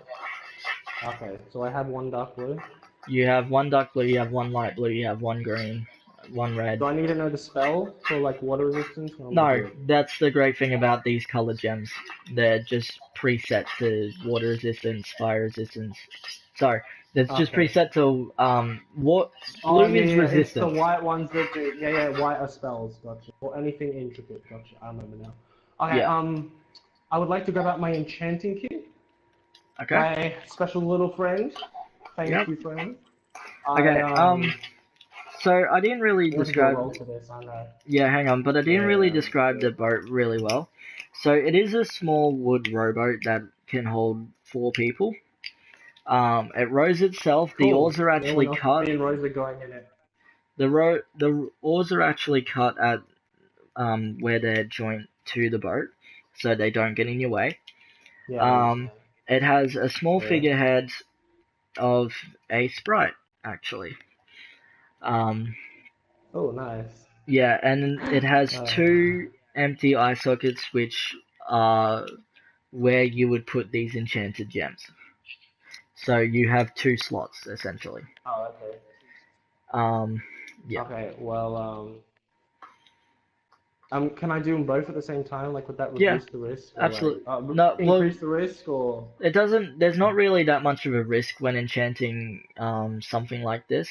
Okay, so I have one dark blue. You have one dark blue, you have one light blue, you have one green, one red. Do I need to know the spell for like water resistance? Or am I No, good? that's the great thing about these colored gems. They're just preset to water resistance, fire resistance. Sorry, it's just Okay. preset to what Oh blue yeah, is yeah, it's the resistance. white ones that do. Yeah, yeah, white are spells. Gotcha. Or anything intricate. Gotcha. I remember now. Okay. Yeah. I would like to grab out my enchanting kit. Okay. My special little friend. Thank Yep. you, friend. Okay. I So I didn't really want to do a describe. roll for this. I know. Yeah, hang on, but I didn't really Yeah. describe the boat really well. So it is a small wood rowboat that can hold 4 people. It rows itself. The Cool. oars are No one actually else but cut. me and Rose are going in it. The oars are actually cut at where they're joint to the boat, so they don't get in your way. Yeah, I Um, understand. it has a small Yeah. figurehead of a sprite, actually. Um, Oh, nice. yeah, and it has Uh, 2 empty eye sockets, which are where you would put these enchanted gems. So you have 2 slots essentially. oh, okay. Um, yeah, Okay. Well, can I do them both at the same time? Like, would that yeah, reduce the risk, or like, absolutely. No, well, increase the risk, or? it doesn't. There's not really that much of a risk when enchanting something like this.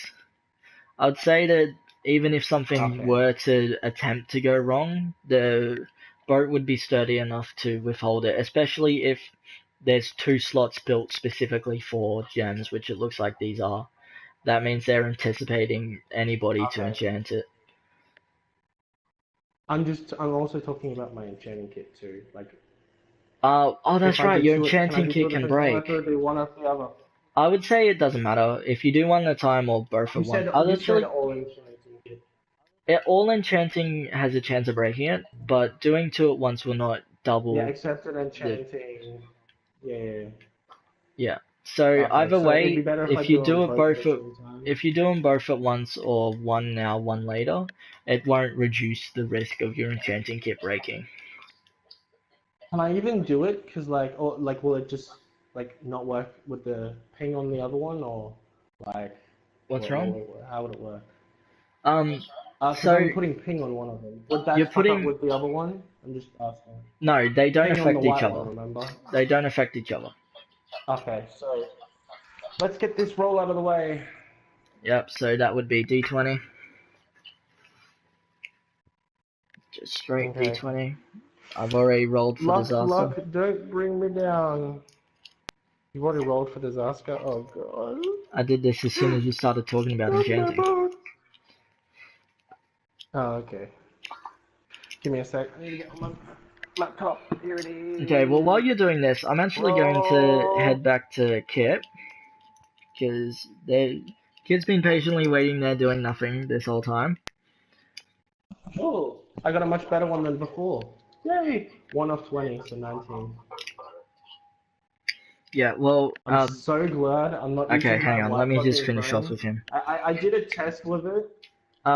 I would say that even if something Okay. were to attempt to go wrong, the boat would be sturdy enough to withhold it, especially if there's 2 slots built specifically for gems, which it looks like these are. That means they're anticipating anybody to Okay. enchant it. I'm also talking about my enchanting kit too. Like, Oh, if that's I right, do your two, can I enchanting do two kit at the can same time? I break. thought I'd do one after the other. I would say it doesn't matter if you do one at a time or both at once. You said Actually, all enchanting kit. all enchanting has a chance of breaking it, but doing 2 at once will not Yeah, double except an the. enchanting. Yeah, yeah, yeah. Yeah. So Okay, either so it'd be way, better if I if you do them do it both at both the at same time. if you do them both at once or one now, one later, it won't reduce the risk of your enchanting kit breaking. Can I even do it? Cause like, or like, will it just like not work with the ping on the other one, or like, What's wrong? how would it work? Um, Cause so I'm putting ping on one of them. Would you're that fuck up putting with the other one? I'm just asking. no, they don't Ping on the affect each white one, other. remember? They don't affect each other. Okay, so let's get this roll out of the way. Yep. So that would be D20, just straight Okay. D20. I've already rolled for disaster. Luck, don't bring me down. You've already rolled for disaster? Oh god. I did this as soon as you started talking about Not my enchanting. boat. Oh, okay. Give me a sec. I need to get on my laptop. Here it Okay, well, while is. you're doing this, I'm actually going to head Roll. back to Kip, because Kip's been patiently waiting there doing nothing this whole time. Oh, I got a much better one than before. Yay! 1 of 20, so 19. Yeah, well, I'm so glad I'm not okay, using my hang on, let me whiteboard just being finish off prone. with him. I did a test with it.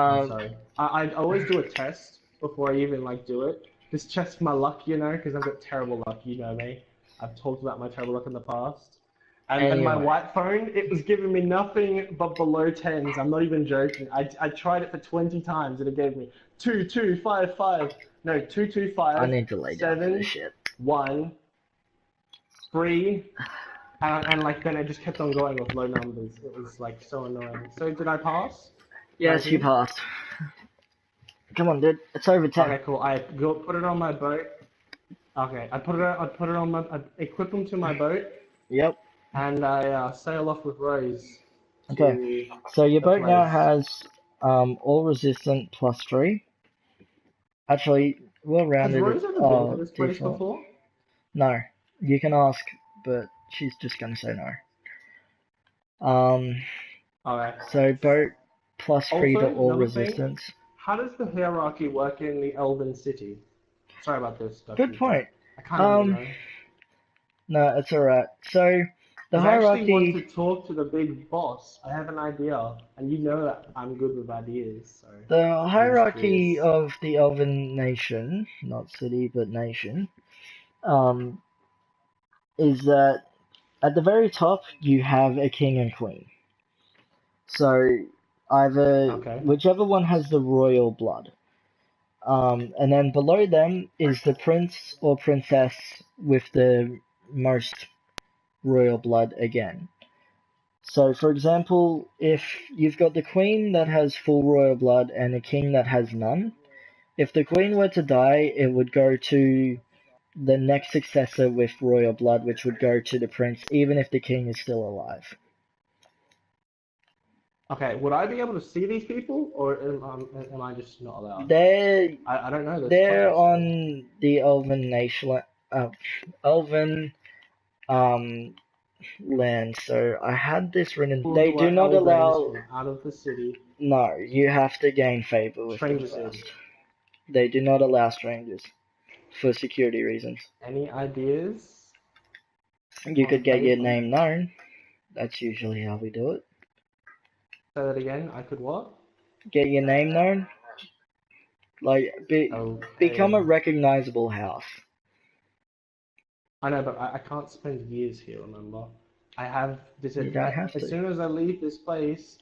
I'm Uh, sorry. I always do a test before I even like do it. Just test my luck, you know, because I've got terrible luck, you know me. I've talked about my terrible luck in the past. And my anyway, white phone, it was giving me nothing but below tens. I'm not even joking. I tried it for 20 times and it gave me 2, 2, 5, 5. No, 2, 2, I 5, need to lay down for this 7, shit. 1, 3, and like then it just kept on going with low numbers. It was like so annoying. So did I pass? Yes, you 19? passed. Come on, dude, it's over 10. Okay, cool. Put it on my boat. Okay, I put it on my, I equip them to my boat, Yep. and I sail off with Rose Okay, to so your the boat now place. has all resistant +3. Actually, we'll Has round it. Rose ever been to this place D4. before? No, you can ask, but she's just gonna say no. Um, Okay. so boat +3 Also, to all another thing, resistance. how does the hierarchy work in the Elven City? Sorry about this, Good Dutchy, but point. I kind of want to Um, know. no, it's alright. So the Because I actually want to hierarchy, talk to the big boss. I have an idea, and you know that I'm good with ideas, so the I'm just hierarchy curious. of the Elven nation, not city but nation, um, is that at the very top you have a king and queen. So either Okay. whichever one has the royal blood. And then below them is the prince or princess with the most royal blood again. So, for example, if you've got the queen that has full royal blood and a king that has none, if the queen were to die, it would go to the next successor with royal blood, which would go to the prince, even if the king is still alive. Okay, would I be able to see these people, or am I just not allowed? They're I don't know. There's they're photos here. on the Elven nation, Elven um land. So I had this written. People They who do are not Eldrains allow. from out of the city, No, you have to gain favor with them strangers in. first. They do not allow strangers for security reasons. Any ideas You on could get your favor? name known. That's usually how we do it. Say that again. I could what? Get your name known. Like become Okay. a recognizable house. I know, but I can't spend years here. Remember, I have this. You don't have As to. soon as I leave this place,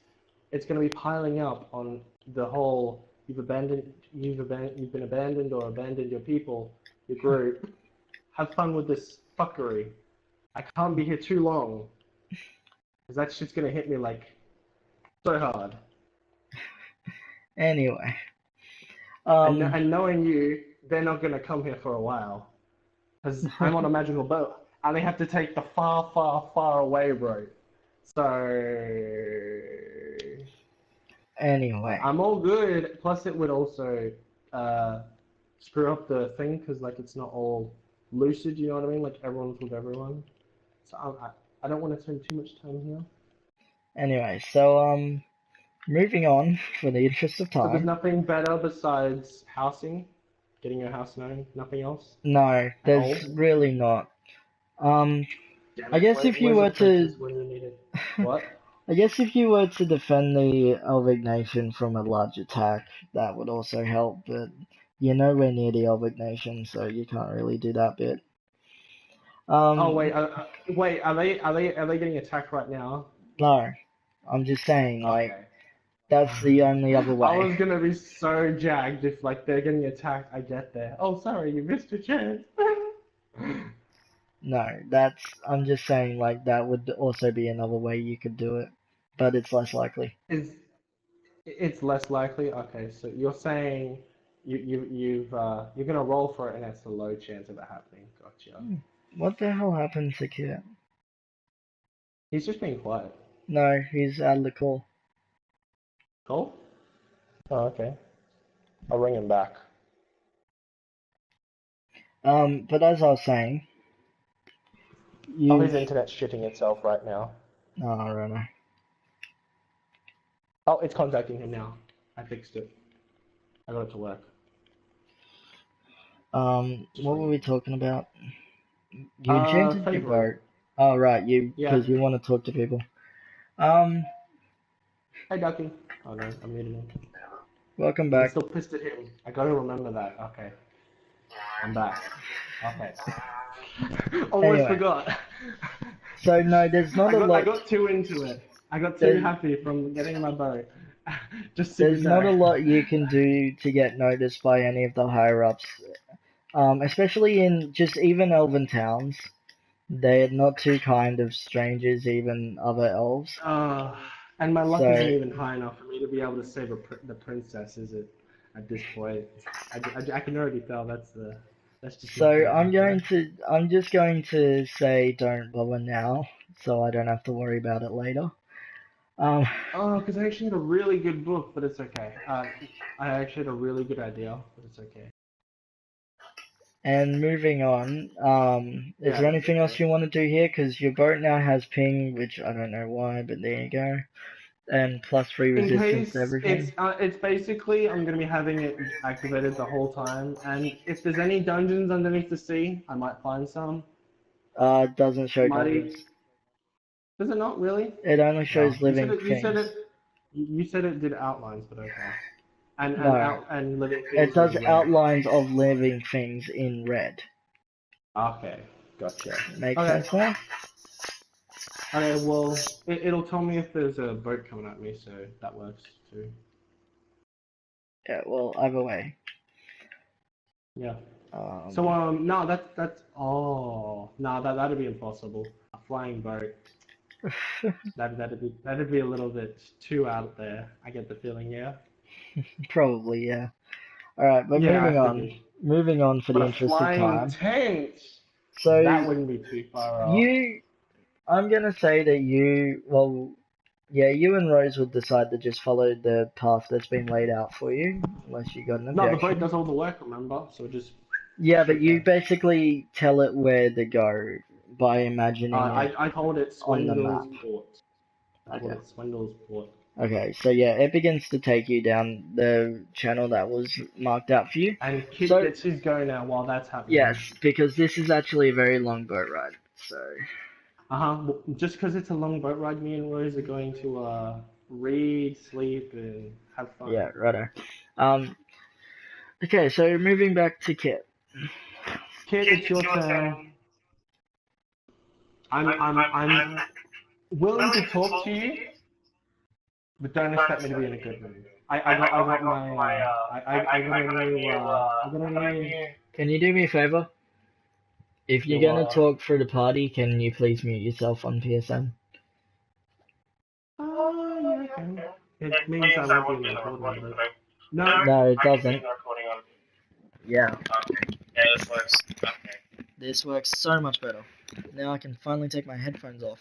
it's going to be piling up on the whole. You've been abandoned or abandoned your people, your group. Have fun with this fuckery. I can't be here too long, because that shit's going to hit me like so hard. Anyway, And knowing you, they're not going to come here for a while. Because I'm on a magical boat, and they have to take the far, far, far away road. So anyway, I'm all good. Plus, it would also uh, screw up the thing because like it's not all lucid. You know what I mean? Like everyone's with everyone. So I don't want to spend too much time here. anyway. So moving on for the interest of So there's time. nothing better besides housing, getting your house known. Nothing else No, at there's all. really not. Um, Damn I it! guess if you Where's the were to, princes when you need it? What? I guess if you were to defend the Elvic nation from a large attack, that would also help. But you're nowhere near the Elvic nation, so you can't really do that bit. Oh wait, Um, wait. Are they getting attacked right now? no, I'm just saying, like, Okay. that's the only other I way. was gonna be so jagged if like they're getting attacked. I get there. Oh, sorry, you missed your chance. No, I'm just saying, like, that would also be another way you could do it, but it's less likely. Is it's less likely? Okay, so you're saying you're gonna roll for it, and that's a low chance of it happening. Gotcha. What the hell happened to Kit? He's just being quiet. No, he's out of the call. Cool. Oh, okay. I'll ring him back. But as I was saying, Oh, you've... his internet's shitting itself right now. Oh, I don't know. Oh, it's contacting him now. I fixed it. I got it to work. Just What were ring we him. talking about? You enchanted your Favoring. boat. Oh, right, Yeah. because you want to talk to people. Um, Hey, Ducky. Oh no, I'm muting him. Welcome I'm back. still pissed at him. I gotta remember that. Okay. I'm back. Okay. Almost Anyway, forgot. so no, there's not a I lot. got too into it. I got too There's, happy from getting in my boat. Just so you there's not know. a lot you can do to get noticed by any of the higher ups. Especially in just even elven towns. They're not too kind of strangers, even other elves. Uh, and my luck isn't So, even high enough for me to be able to save the princess, is it? At this point, I can already tell that's just not so gonna happen. I'm just going to say don't bother now, so I don't have to worry about it later. Um, Oh, because I actually had a really good book, but it's okay. I actually had a really good idea, but it's okay. and moving on, is Yeah, there it's anything else okay. you want to do here? Because your boat now has ping, which I don't know why, but there you go. And +3 In resistance to case everything. it's basically I'm gonna be having it activated the whole time, and if there's any dungeons underneath the sea, I might find some. Doesn't show dungeons. Muddy. Does it not really? It only No. shows You said living it. You said things. it. You said it did outlines, but okay. No, And living it things was does red. outlines of living things in red. Okay, gotcha. Make Okay. sense now? Okay. Well, it'll tell me if there's a boat coming at me, so that works too. Yeah, well, either way. Yeah. So Um, no, that's oh no, that'd be impossible. A flying boat. That'd be a little bit too out there. I get the feeling, yeah. Probably, yeah. Alright, but Yeah, I moving on. figured. Moving on for But the a interest of flying time. tent, So, that wouldn't be too far off. you, I'm gonna say that you, well, Yeah, you and Rose would decide to just follow the path that's been laid out for you, unless you got an No, the boat objection. does all the work, remember? So just Yeah, but straight you there. basically tell it where to go by imagining it I told it on the map. Swindle's Port. I told Okay. it Swindle's Port. Okay, so yeah, it begins to take you down the channel that was marked out for you. And Kit So, gets his go now while that's yes, happening. because this is actually a very long boat ride. So, Well, just because it's a long boat ride, me and Rose are going to read, sleep, and have fun. yeah, righto. Um, okay, so moving back to Kit. Kit, it's your turn. I'm willing to talk to you, but don't expect me to be in a good mood. I got my I got a new. Can you do me a favor? If you're Your gonna what? talk through the party, can you please mute yourself on PSN? Oh yeah, I can. It means I won't be in the recording, but no. No, it doesn't. Yeah. This works so much better. Now I can finally take my headphones off.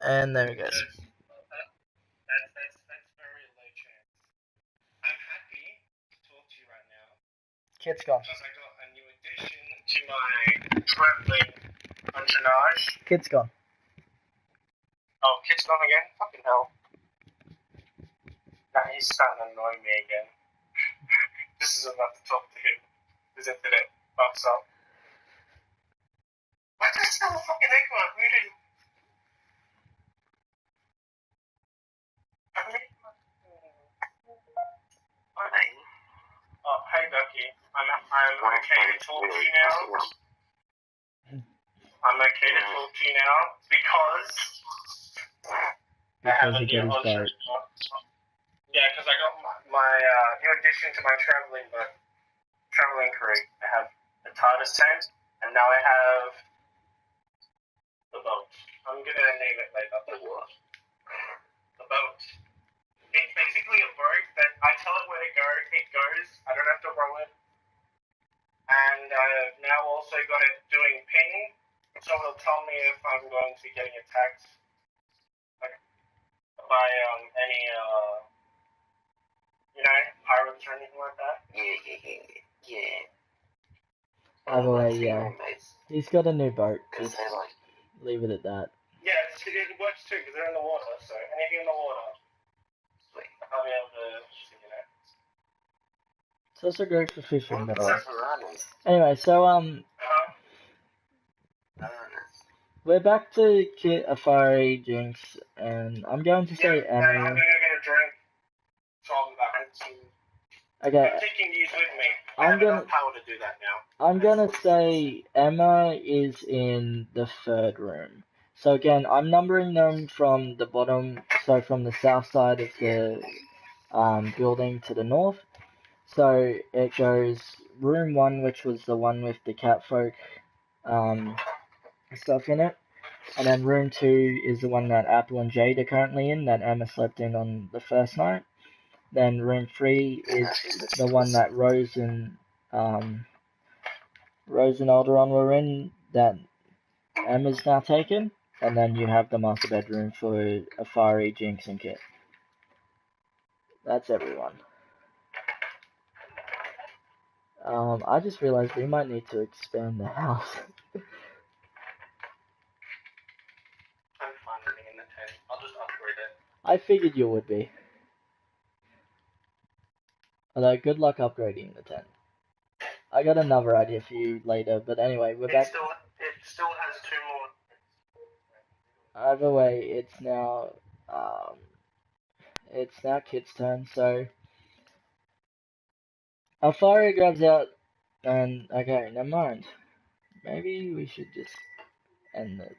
And there it goes. Kit's gone. Kit's gone. Because he got his boat. Either way, yeah. He's got a new boat. Just leave it at that. It's also great for fishing, by the way. Anyway, so we're back to Kit, Afari, Jinx, and I'm going to say Emma. Okay. I'm gonna say Emma is in the third room. So again, I'm numbering them from the bottom, so from the south side of the building to the north. So it goes room 1, which was the one with the catfolk stuff in it. And then room 2 is the one that Apple and Jade are currently in, that Emma slept in on the first night. Then room 3 is the one that Rose and Alderon were in, that Emma's now taken. And then you have the master bedroom for Afari, Jinx, and Kit. That's everyone. I just realized we might need to expand the house. I figured you would be. Although, good luck upgrading the tent. I got another idea for you later, but anyway, we're back. It still has 2 more. Either way, it's now Kit's turn, so Alfaria grabs out and okay, never mind. Maybe we should just end it.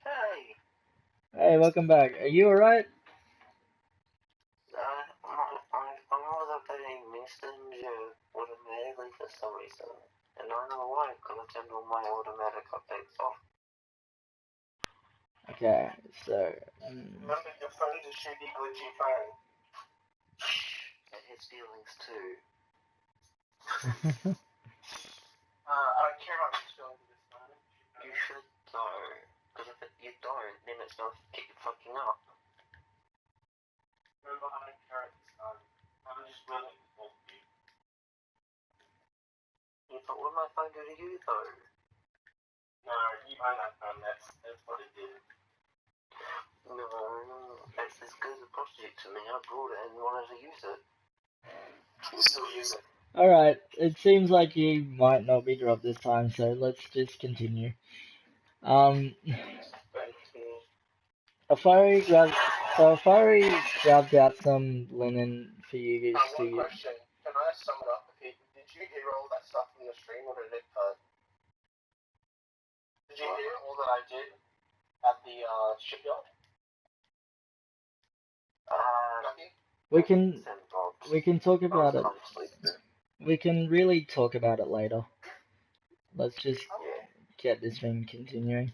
Hey! Hey, welcome back. Are you alright? I was updating Messenger automatically for some reason. And I don't know why, because I turned all my automatic updates off. Okay, so... Remember, your phone's a shitty, glitchy phone. It hits feelings too. I don't care about his feelings at this time. You should though, because if you don't, then it's gonna keep fucking up. Remember, I don't care at this time. I'm just willing to talk to you. Yeah, but what am I going to do to you though? No, you own that phone. That's what it did. No, it's as good as a prostitute to me. I brought it and wanted to use it. You still use it. Alright, it seems like you might not be dropped this time, so let's just continue. Afari grabbed out some linen for you guys to One use. question. Can I sum it up? Did you hear all that stuff in the stream, or did it cut? Did you hear all that I did at the shipyard? We can talk about it. We can really talk about it later. Let's just get this thing continuing.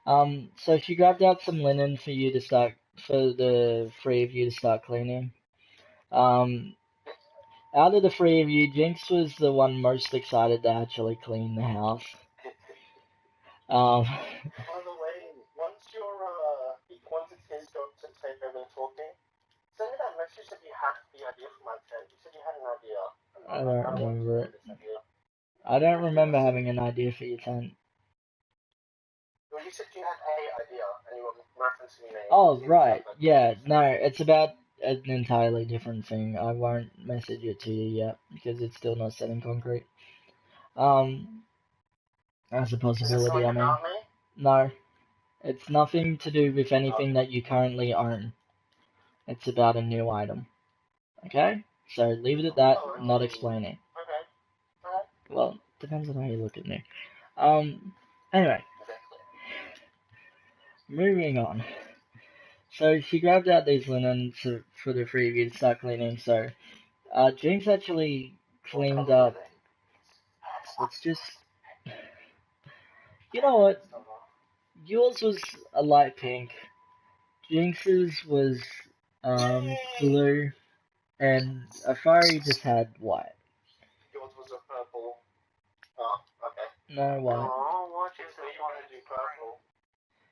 So she grabbed out some linen for you to start, for the three of you to start cleaning. Out of the three of you, Jinx was the one most excited to actually clean the house. By the way, once it's his job to take over the talking, send me that message that you had the idea for my tent. You said you had an idea. I don't remember it. I don't remember having an idea for your tent. Well, you said you had an idea, and you were referencing me. Oh, right. Yeah, no, it's about an entirely different thing. I won't message it to you yet, because it's still not set in concrete. As a possibility, I mean. No, it's nothing to do with anything that you currently own. It's about a new item. Okay? So leave it at that, not explaining. Okay. Well, depends on how you look at me. Anyway. Moving on. So she grabbed out these linens for the three of you to start cleaning, so Jinx actually cleaned up. Let's just... You know what? Yours was a light pink. Jinx's was blue, and Afari just had white. Yours was a purple. Oh, okay. No white. Oh, what is it? You want to do purple?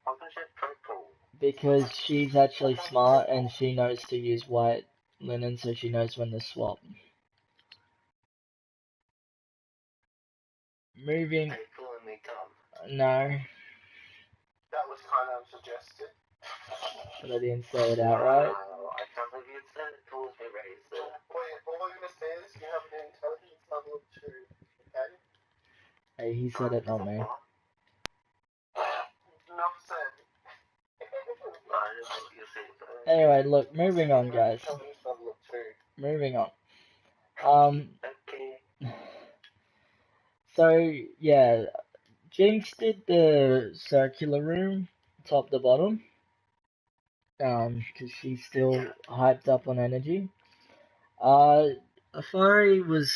I'm gonna say purple. Because she's actually smart and she knows to use white linen, so she knows when to swap. Moving. Are you calling me dumb? No. That was kind of suggested. But I didn't say it outright. I can't believe you said it called me Razor. Wait, all I'm gonna say is you have an intelligence level of 2, okay? Hey, he said it, not me. Enough said. Anyway, look, moving on, guys. Intelligence level of 2. Moving on. Okay. So, yeah, Jinx did the circular room, top to bottom. Because she's still hyped up on energy. Afari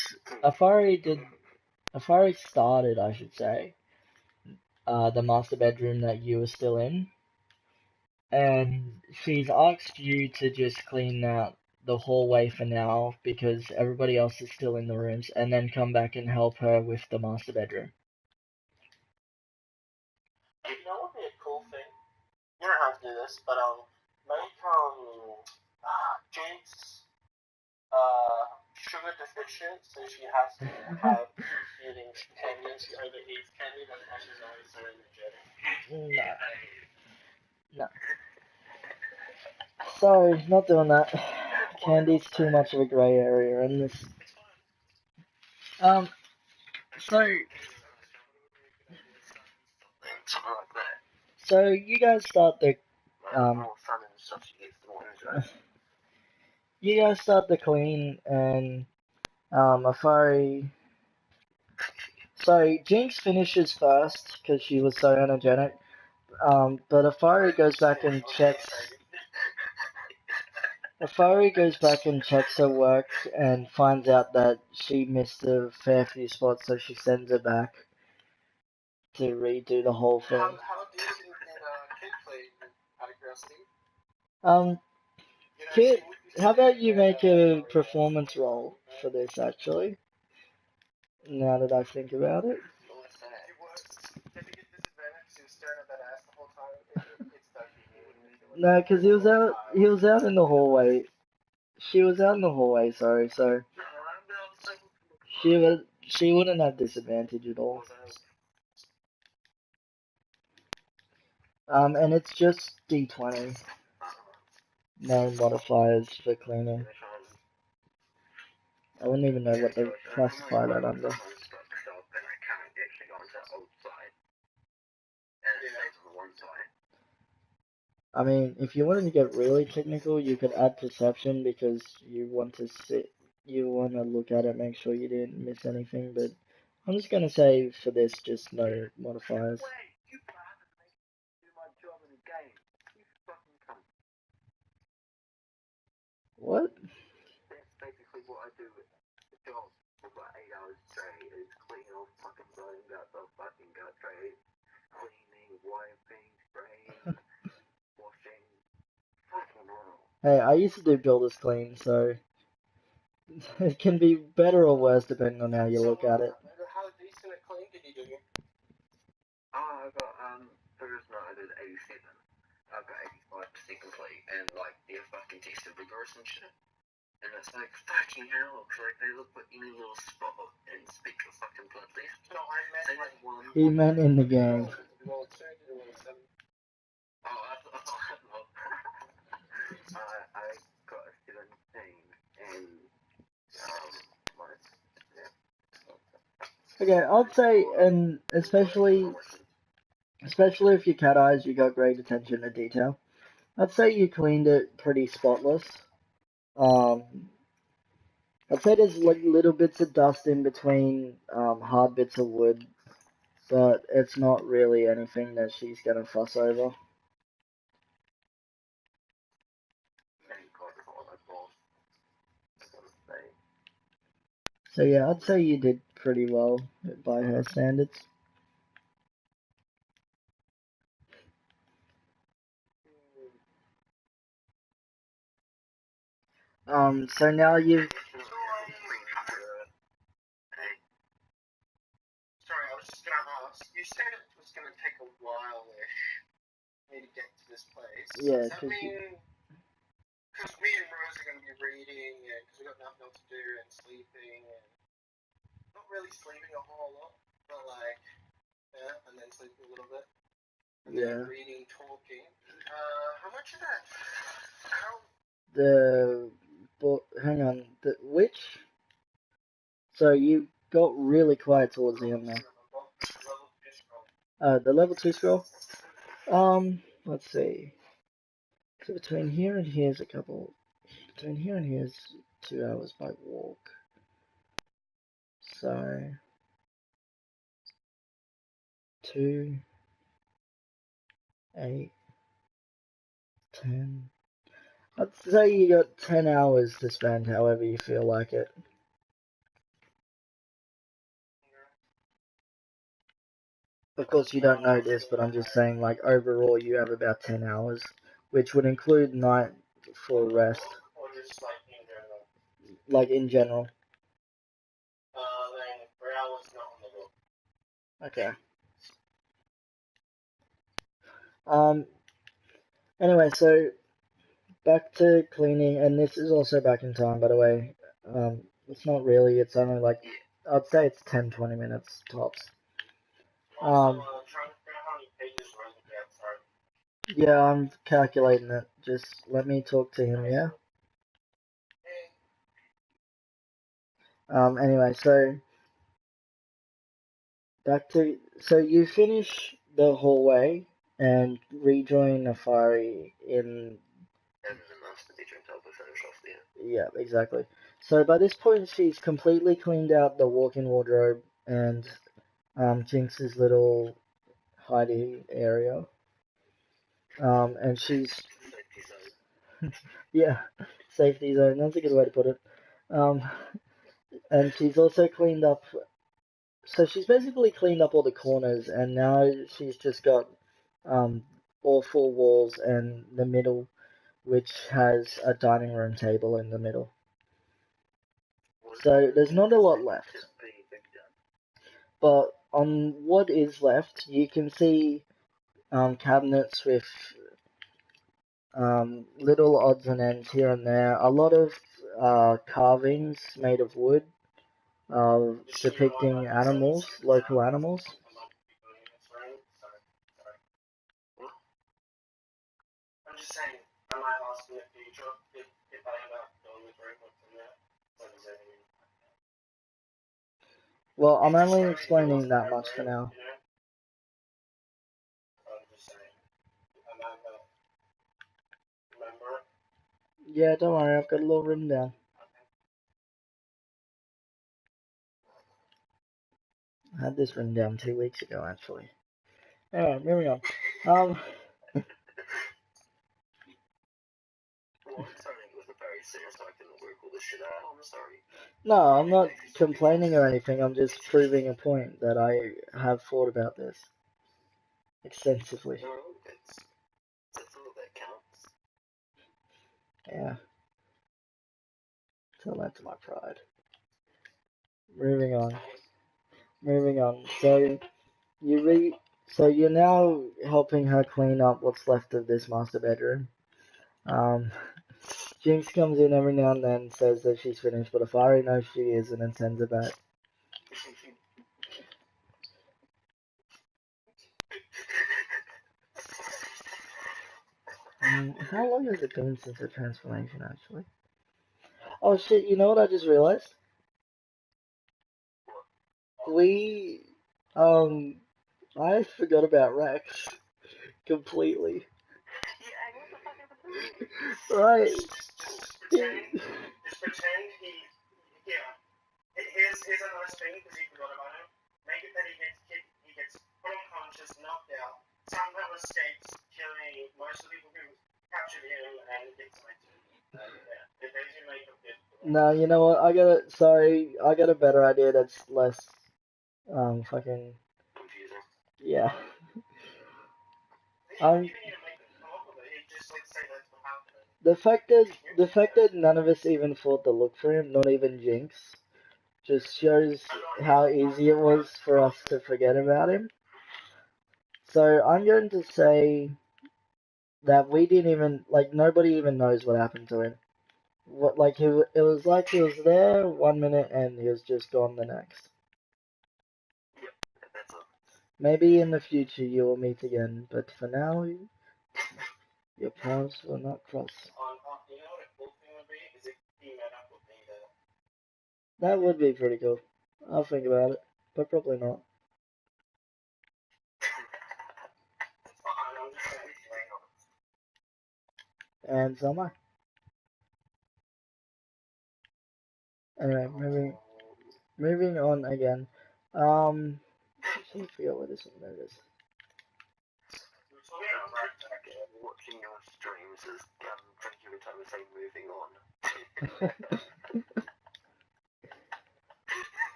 started, I should say, the master bedroom that you were still in. And she's asked you to just clean out the hallway for now because everybody else is still in the rooms, and then come back and help her with the master bedroom. You know what would be a cool thing? You don't have to do this, but make Jinx sugar deficient, so she has to have eating candy. She overeats candy, that's why she's always so energetic. No. Sorry, not doing that. Candy's too much of a grey area in this. So you guys start the you guys start the clean, and Afari. So Jinx finishes first because she was so energetic. But Afari goes back and checks. Afari goes back and checks her work and finds out that she missed a fair few spots, so she sends her back to redo the whole thing. How decent did Kid play out of curiosity? Kit, how about you make a performance roll for this, actually? Now that I think about it. What's that? No, because he was out in the hallway. She was out in the hallway, sorry, so she wouldn't have disadvantage at all. And it's just D20. No modifiers for cleaning. I wouldn't even know what they classify that under. I mean, if you wanted to get really technical, you could add perception because you want to look at it, make sure you didn't miss anything. But I'm just gonna say for this, just no modifiers. What? That's basically what I do with the job for about 8 hours straight is cleaning off fucking zones out the fucking gut trays, cleaning, wiping, spraying, washing. Fucking hell. Hey, I used to do builder's clean, so it can be better or worse depending on how you look at it. How decent a clean did you do? I got, first night I did 87. I got 85% complete, and like, they're fucking tested rigorous and shit. And it's like, fucking hell, cause like, they look for any little spot and speak of fucking blood left. No, I meant so like one. He meant in the game. Roll 2, roll 7. Oh, I thought, I got a 17, and, like, yeah. Okay, I'd say, and especially if your cat eyes, you got great attention to detail. I'd say you cleaned it pretty spotless. Um, I'd say there's like little bits of dust in between hard bits of wood, but it's not really anything that she's gonna fuss over. So yeah, I'd say you did pretty well by her standards. So now you've... Sorry, I was just gonna ask. You said it was gonna take a while-ish for me to get to this place. Yeah, does that mean... Because me and Rose are gonna be reading, and because we've got nothing else to do, and sleeping, and... Not really sleeping a whole lot, but like... Yeah, and then sleeping a little bit. And then reading, talking. How much of that? Hang on, which? So you got really quiet towards the end there. The level 2 scroll? Let's see. So between here and here's between here and here's 2 hours by walk. So, 2, 8, 10. I'd say you got 10 hours to spend however you feel like it. Of course you don't know this, but I'm just saying like overall you have about 10 hours, which would include night for rest. Or just like in general? Like in general. Then for hours not on the book. Okay. Anyway, so back to cleaning, and this is also back in time, by the way. It's not really, it's only like, I'd say it's 10-20 minutes tops. Also, trying to figure out how many pages were in the outside. Yeah, I'm calculating it. Just let me talk to him, yeah? Anyway, so so you finish the hallway and rejoin Nafari in... And the master bedroom to help her finish off there. Yeah, exactly. So by this point, she's completely cleaned out the walk-in wardrobe and Jinx's little hidey area. And she's... Safety zone. Yeah, safety zone, that's a good way to put it. And she's also cleaned up... So she's basically cleaned up all the corners, and now she's just got all 4 walls and the middle, which has a dining room table in the middle. So there's not a lot left. But on what is left, you can see cabinets with little odds and ends here and there. A lot of carvings made of wood, depicting animals, local animals. I'm just saying, I might ask in the future if I end up going with room what's in there. What does that mean? Well, I'm only explaining that much for now. I'm just saying, Amanda, remember? Yeah, don't worry, I've got it all written down. I had this written down 2 weeks ago, actually. Alright, moving on. Well, I'm sorry it was very serious, so I couldn't work all this shit out. I'm sorry. No, I'm not complaining or anything, I'm just proving a point that I have thought about this extensively. No, that's all that counts. Yeah. Tell that to my pride. Moving on. So you're now helping her clean up what's left of this master bedroom. Jinx comes in every now and then, says that she's finished, but Afari knows she is, and then sends her back. How long has it been since the transformation, actually? Oh shit, you know what I just realized? I forgot about Rex. Completely. Yeah, what the fuck happened to me? Right. Just pretend here's another thing, because you forgot about him. Make it that he gets put unconscious, knocked out, somehow escapes, killing most of the people who captured him, and gets elected. If there's your makeup bit. No, you know what? I got a better idea that's less, fucking, Confusing. yeah. The fact that none of us even thought to look for him, not even Jinx, just shows how easy it was for us to forget about him. So I'm going to say that we didn't even, like, nobody even knows what happened to him. It was like he was there 1 minute and he was just gone the next. Yep, that's all. Maybe in the future you will meet again, but for now, your paths will not cross. You know what a cool thing would be? Is if he met up with me there. That would be pretty cool. I'll think about it, but probably not. It's fine, I'm just saying. And so am I. Anyway, moving on again. I forget what this one is. Watching your streams is drinking every time I say moving on. We're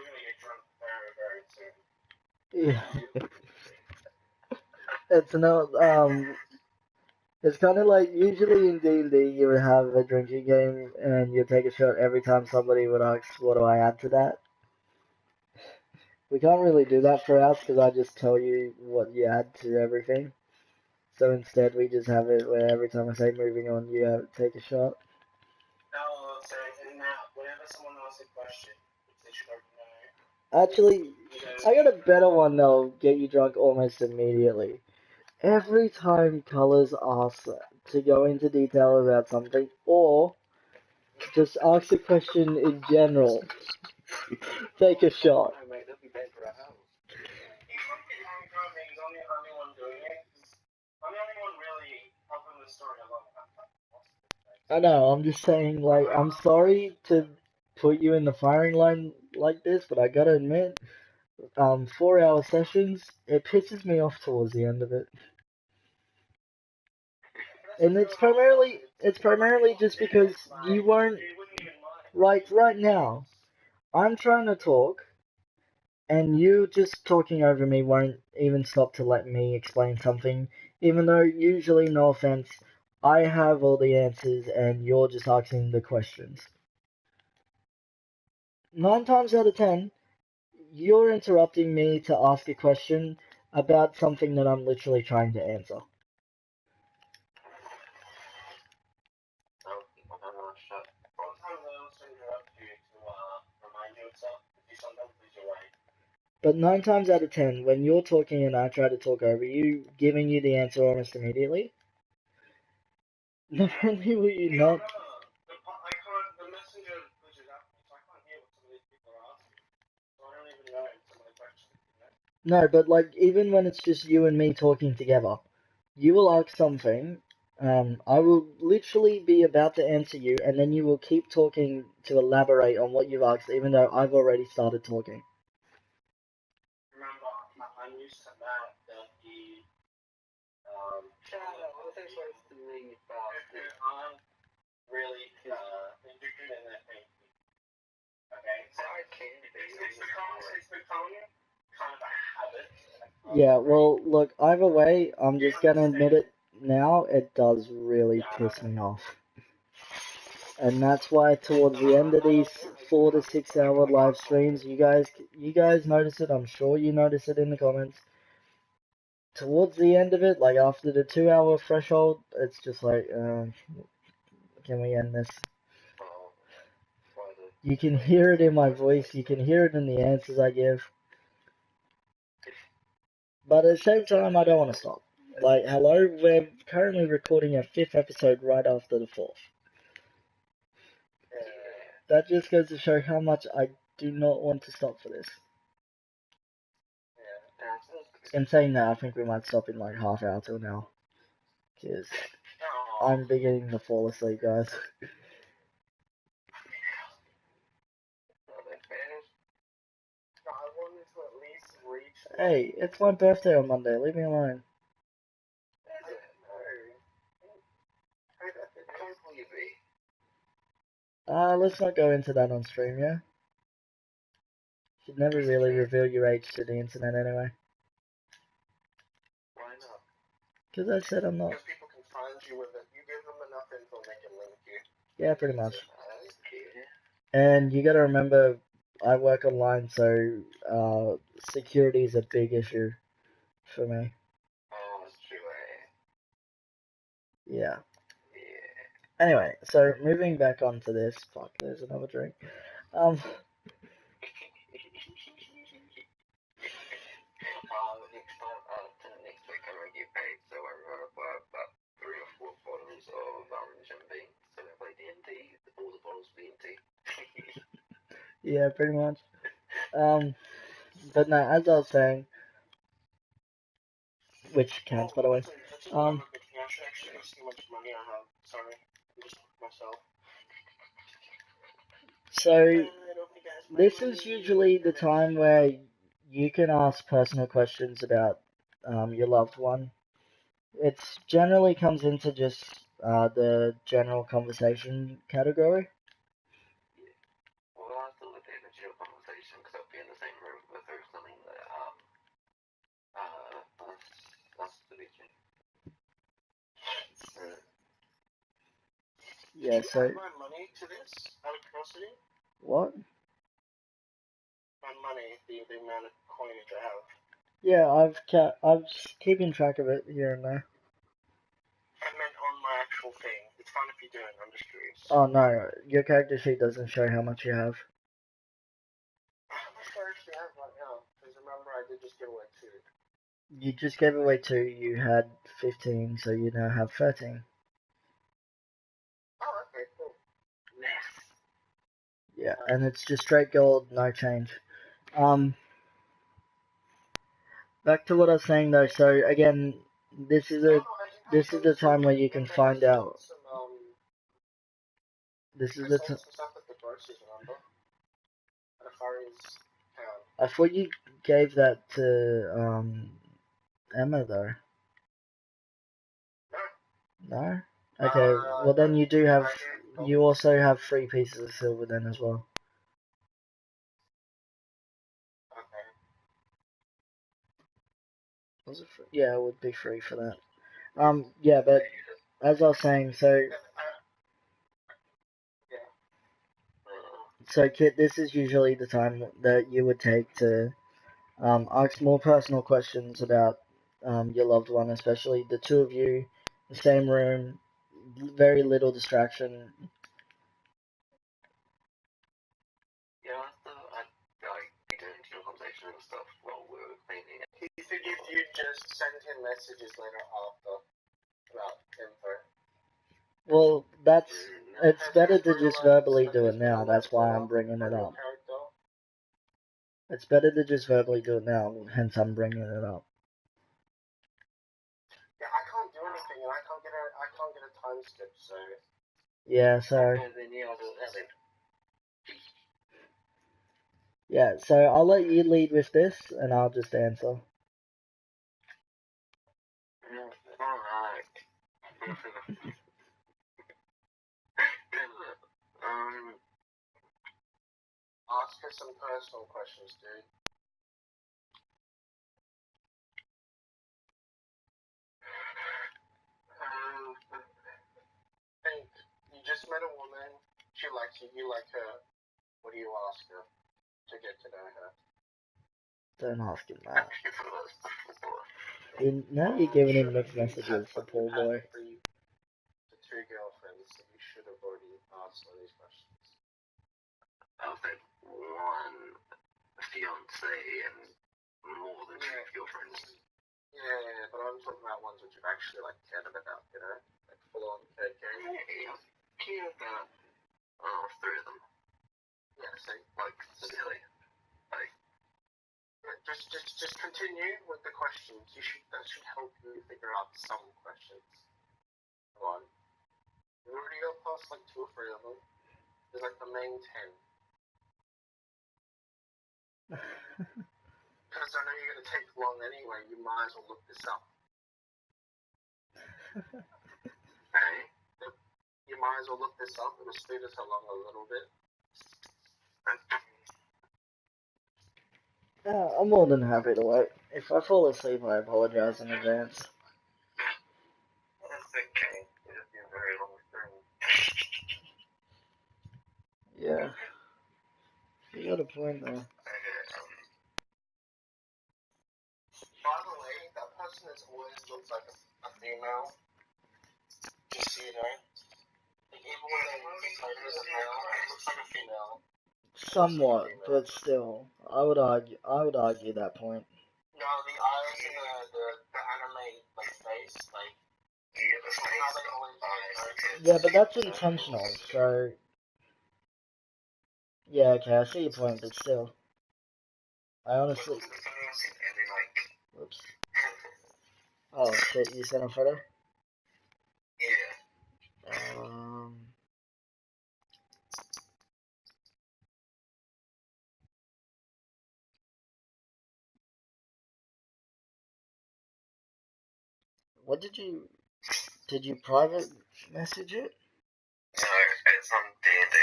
gonna get drunk very, very soon. Yeah. It's not, it's kind of like, usually in D&D you would have a drinking game and you take a shot every time somebody would ask, what do I add to that? We can't really do that for us because I just tell you what you add to everything. So instead we just have it where every time I say moving on, you take a shot. Oh, so now, whenever someone asks a question, they should open Actually, I got a better one that'll get you drunk almost immediately. Every time Colors asks to go into detail about something, or just ask a question in general, take a shot. Oh, mate, that'd be bad for our house. I'm the only one doing it. I'm the only one really helping the story along. I know, I'm just saying, like, I'm sorry to put you in the firing line like this, but I gotta admit, 4-hour sessions, it pisses me off towards the end of it. And it's primarily just because you weren't, like, right now, I'm trying to talk, and you just talking over me won't even stop to let me explain something, even though usually, no offense, I have all the answers and you're just asking the questions. 9 times out of 10, you're interrupting me to ask a question about something that I'm literally trying to answer. I'm not sure. Sometimes I also interrupt you to remind you of stuff. You sometimes lose your way. But 9 times out of 10, when you're talking and I try to talk over you, giving you the answer almost immediately, not only will you not... The messenger glitches out, so I can't hear what some of these people are asking. So I don't even know some of the questions, you know? No, but like, even when it's just you and me talking together, you will ask something, I will literally be about to answer you, and then you will keep talking to elaborate on what you've asked, even though I've already started talking. Remember, I'm used to that he, shut up, what are they supposed to mean, bastard? I'm really, interested in that thing. Okay, so it's become kind of a habit. Yeah, well, look, either way, I'm just gonna admit it now, it does really piss me off. And that's why towards the end of these 4 to 6 hour live streams, you guys notice it, I'm sure you notice it in the comments. Towards the end of it, like after the 2 hour threshold, it's just like, can we end this? You can hear it in my voice, you can hear it in the answers I give. But at the same time, I don't want to stop. Like, hello, we're currently recording a 5th episode right after the 4th. That just goes to show how much I do not want to stop for this. In saying that, I think we might stop in like half hour till now. Because I'm beginning to fall asleep, guys. Hey, it's my birthday on Monday, leave me alone. Let's not go into that on stream, yeah? Should never really reveal your age to the internet anyway. Why not? Because I said I'm not. Because people can find you with it. You give them enough info, they can link you. Yeah, pretty much. And you gotta remember, I work online, so security is a big issue for me. Oh, it's true, Yeah. Yeah. Anyway, so moving back onto this. Fuck, there's another drink. Next week I'm gonna get paid, so I'm gonna buy about 3 or 4 bottles of champagne. So I play DnD, all the bottles DnD. Yeah, pretty much. But no, as I was saying, which counts by the way. I should actually go see how much money I have. Sorry, I'm just myself. So this is usually the time where you can ask personal questions about your loved one. It generally comes into just the general conversation category. Well, I have to look at the chill conversation because I'll be in the same room with her something that that's the big thing. Yeah, so add my money to this out of curiosity? what? My money, the amount of coinage I have. Yeah, I've keeping track of it here and there. I meant on my actual thing. It's fine if you don't, I'm just curious. Oh no, your character sheet doesn't show how much you have. How much do I actually have right now? Because remember, I did just give away 2. You just gave away 2, you had 15, so you now have 13. Oh, okay, cool. Nice. Yeah, and it's just straight gold, no change. Back to what I was saying though, so again, this is the time where you can find out. This is the time. I thought you gave that to Emma though. No? Okay, well then you also have 3 pieces of silver then as well. Okay. Was it free? Yeah, it would be free for that. Yeah, but as I was saying, so So, Kit, this is usually the time that you would take to ask more personal questions about your loved one, especially the two of you, the same room, very little distraction. Yeah, I thought I'd like be doing team conversation and stuff while we were cleaning. He said if you just send him messages later after about info. Well, it's better to just verbally do it now. That's why I'm bringing it up. It's better to just verbally do it now, hence I'm bringing it up. Yeah, I can't do anything, and I can't get a time skip, so. Yeah, so. Yeah, so I'll let you lead with this, and I'll just answer. Alright. Ask her some personal questions, dude. Hey, you just met a woman. She likes you. You like her. What do you ask her to get to know her? Don't ask him that. Now you're giving him mixed messages, the poor boy. The two girlfriends, so you should have already asked all these questions. I've had one fiance and more than two girlfriends. Yeah, but I'm talking about ones which you've actually like cared about, you know? Like full on KK. Yeah, I care about three of them. Yeah, so like silly. Like just continue with the questions. That should help you figure out some questions. Come on. We already got past like 2 or 3 of them. There's like the main 10. Because I know you're going to take long anyway, you might as well look this up. Okay? You might as well look this up. It'll speed us along a little bit. I'm more than happy to wait. If I fall asleep, I apologize in advance. That's okay. It'll be a very long thing. Yeah. You got a point there. By the way, that person has always looked like a female. Just so you know. Like, even when they claim as a male, it looks like a female. Somewhat, but still, I would argue that point. No, the eyes and the anime like face, like how they always Yeah, but that's intentional. So yeah, okay, I see your point, but still, I honestly. Whoops. Oh shit! You sent a photo. Yeah. What did you private message it? No, it's on DnD.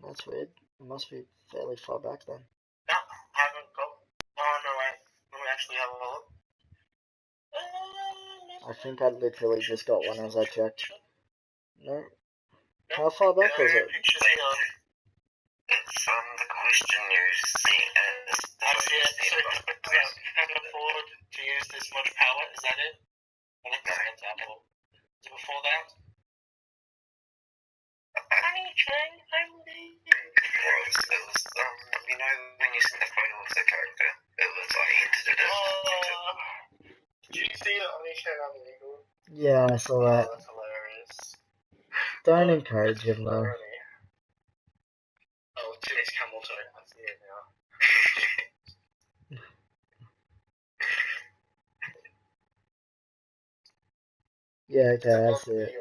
That's weird. It must be fairly far back then. No, I haven't got. Oh no, wait. Let me actually have a look. I think I literally just got one as I checked. No. How far back was it? It's the question you see as. That's it. So we can't afford to use this much power. Is that it? I like that example. Is it before that? I'm leaving. It was, you know, when you see the photo of the character, it was like he did it. Did you see it on his channel, Legal? Yeah, I saw that. That's hilarious. Don't encourage him though. Oh, today's camel toe. I see it now. Yeah, okay, I see it.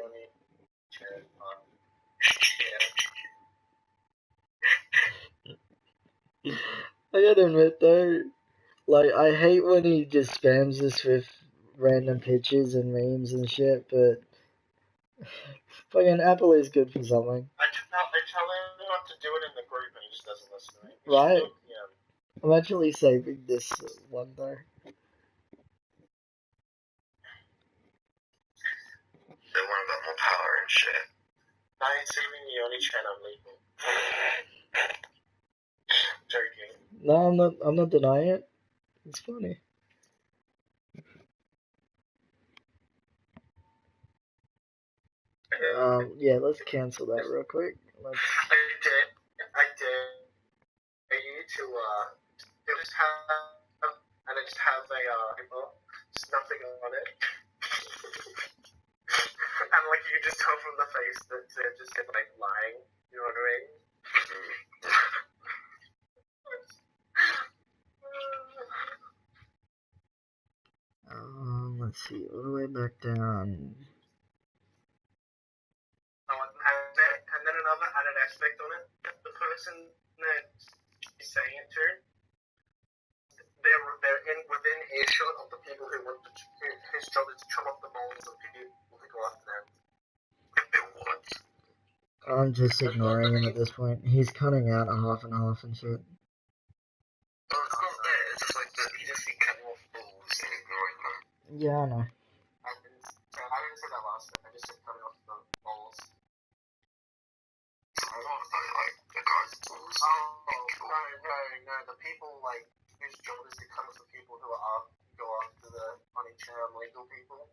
I gotta admit though, like, I hate when he just spams us with random pictures and memes and shit, but fucking Apple is good for something. I tell him not to do it in the group and he just doesn't listen to me. Right? I'm actually saving this one though. They want about more power and shit. 9/7 you only chat on legal. Joking. No, I'm not denying it. It's funny. Yeah, let's cancel that real quick. I dare you to just have and just have a paper, just nothing on it. And like you just tell from the face that they're just like lying, you know what I mean? Let's see, all the way back down. And then another added aspect on it, the person that is saying it to, they're within earshot of the people whose job is to chop off the balls of people who go after them. If they want. I'm just ignoring him at this point. He's cutting out a half and half and shit. Well, it's not that, it's just like that you just see cutting off balls and ignoring them. Yeah, I know. I didn't say that last time, I just said cutting off the balls. I don't know, like, the guy's balls. No, the people, like, whose job is to cut off the people who go after the legal people,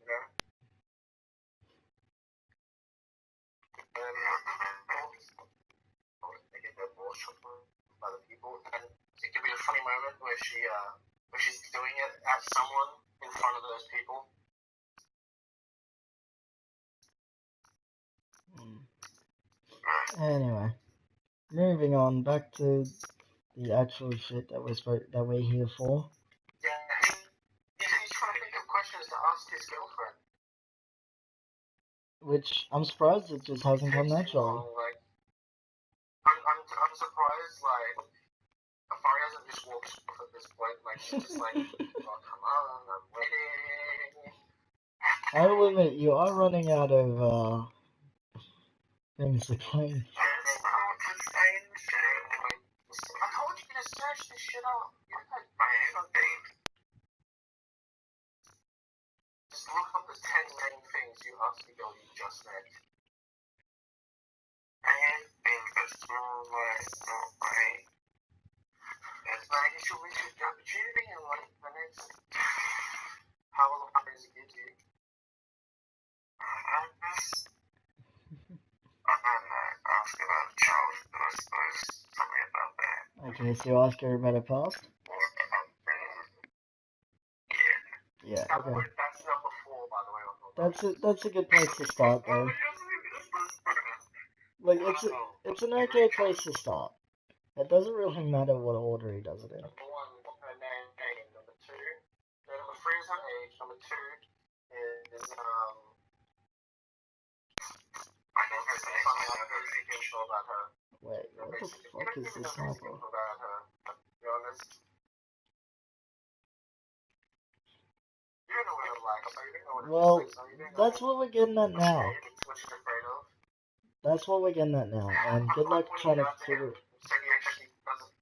you know? They get their balls chopped by the people, and it could be a funny moment where she's doing it at someone in front of those people. Anyway, moving on back to the actual shit that we're here for. Yeah, he's trying to think of questions to ask his girlfriend. Which I'm surprised it just hasn't come naturally. Like, I'm surprised, like, Afari hasn't just walked off at this point. Like, she's just like, oh, come on, I'm waiting. I will admit, you are running out of things to claim. That's not the same thing. I told you to search this shit up. I am big. Just look up the 10 main things you asked the girl you just met. I think that's more like, not right. It's like, you should reach the opportunity in like the next how long does it give you? I guess. I don't know. Ask about childhood, I suppose. Something about that. Okay, so you ask her about her past? Yeah. Yeah, okay. That's number 4, by the way. That's a good place to start, though. Like, it's an okay place to start. It doesn't really matter what order he does it in. Number 1, her name. Number 2, number 3 is her age. Number 2 is I know her name. I know her age. About her. Wait, what the fuck is this sniper? About her. To be honest. You don't know what it's like, so you don't know what Well, it's like. that's what we're getting at now. What she's afraid of. That's what we're getting at now, and good luck trying to figure it. So he actually doesn't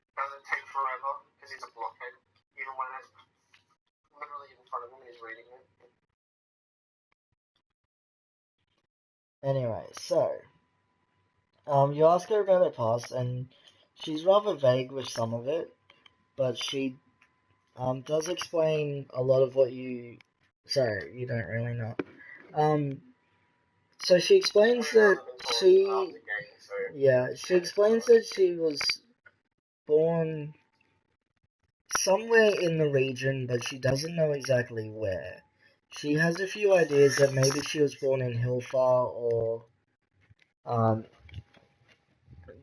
take forever because he's a blockhead, even when it's literally in front of him and he's reading it. Anyway, so you ask her about her past, and she's rather vague with some of it, but she does explain a lot of what you. Sorry, you don't really know. So she explains that she explains that she was born somewhere in the region, but she doesn't know exactly where. She has a few ideas that maybe she was born in Hilfar, or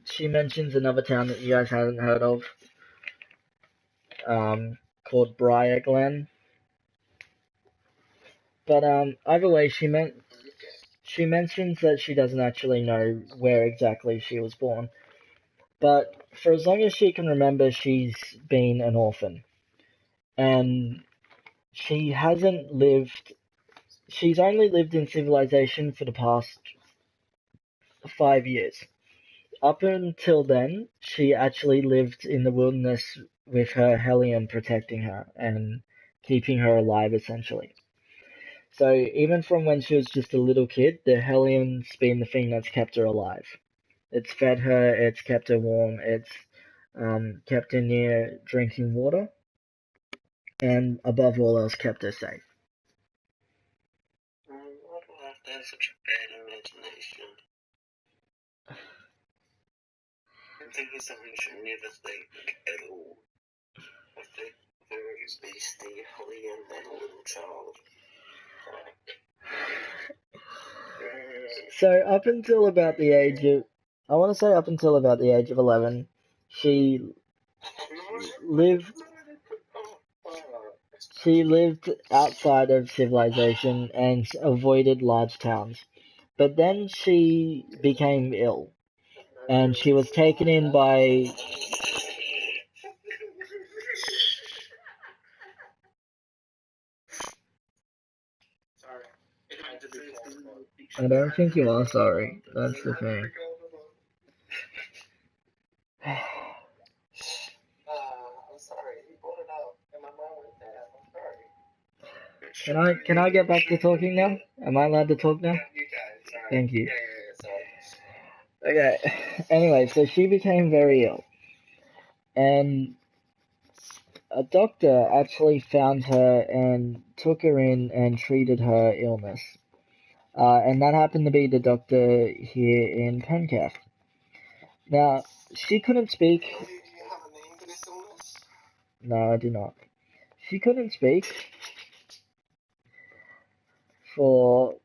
she mentions another town that you guys haven't heard of, called Briar Glen. But either way, she mentions that she doesn't actually know where exactly she was born. But for as long as she can remember, she's been an orphan. And she hasn't lived. She's only lived in civilization for the past 5 years. Up until then, she actually lived in the wilderness with her Hellion protecting her and keeping her alive, essentially. So even from when she was just a little kid, the Hellion's been the thing that's kept her alive. It's fed her, it's kept her warm, it's kept her near drinking water, and above all else, kept her safe. Why do I have to have such a bad imagination? I'm thinking something should never think at all. I think very beastly, Hellion, and a little child. So up until about the age of, I want to say up until about the age of 11, she lived outside of civilization and avoided large towns. But then she became ill, and she was taken in by. I don't think you are sorry. That's the thing. I'm sorry, you brought it up, and my mind went there. I'm sorry. Can I get back to talking now? Am I allowed to talk now? You can, sorry. Thank you. Sorry. Okay. Anyway, so she became very ill, and a doctor actually found her and took her in and treated her illness. And that happened to be the doctor here in Pencast. Now, she couldn't speak. Do you have a name for this illness? No, I do not. She couldn't speak for.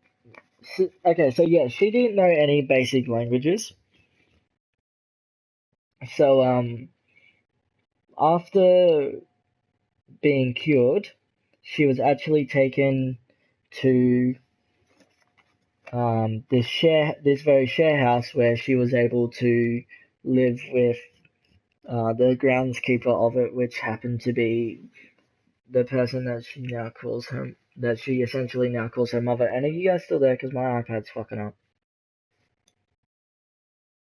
Okay, so yeah, she didn't know any basic languages. So, after being cured, she was actually taken to this very share house where she was able to live with the groundskeeper of it, which happened to be the person that she essentially now calls her mother. And are you guys still there? Because my iPad's fucking up.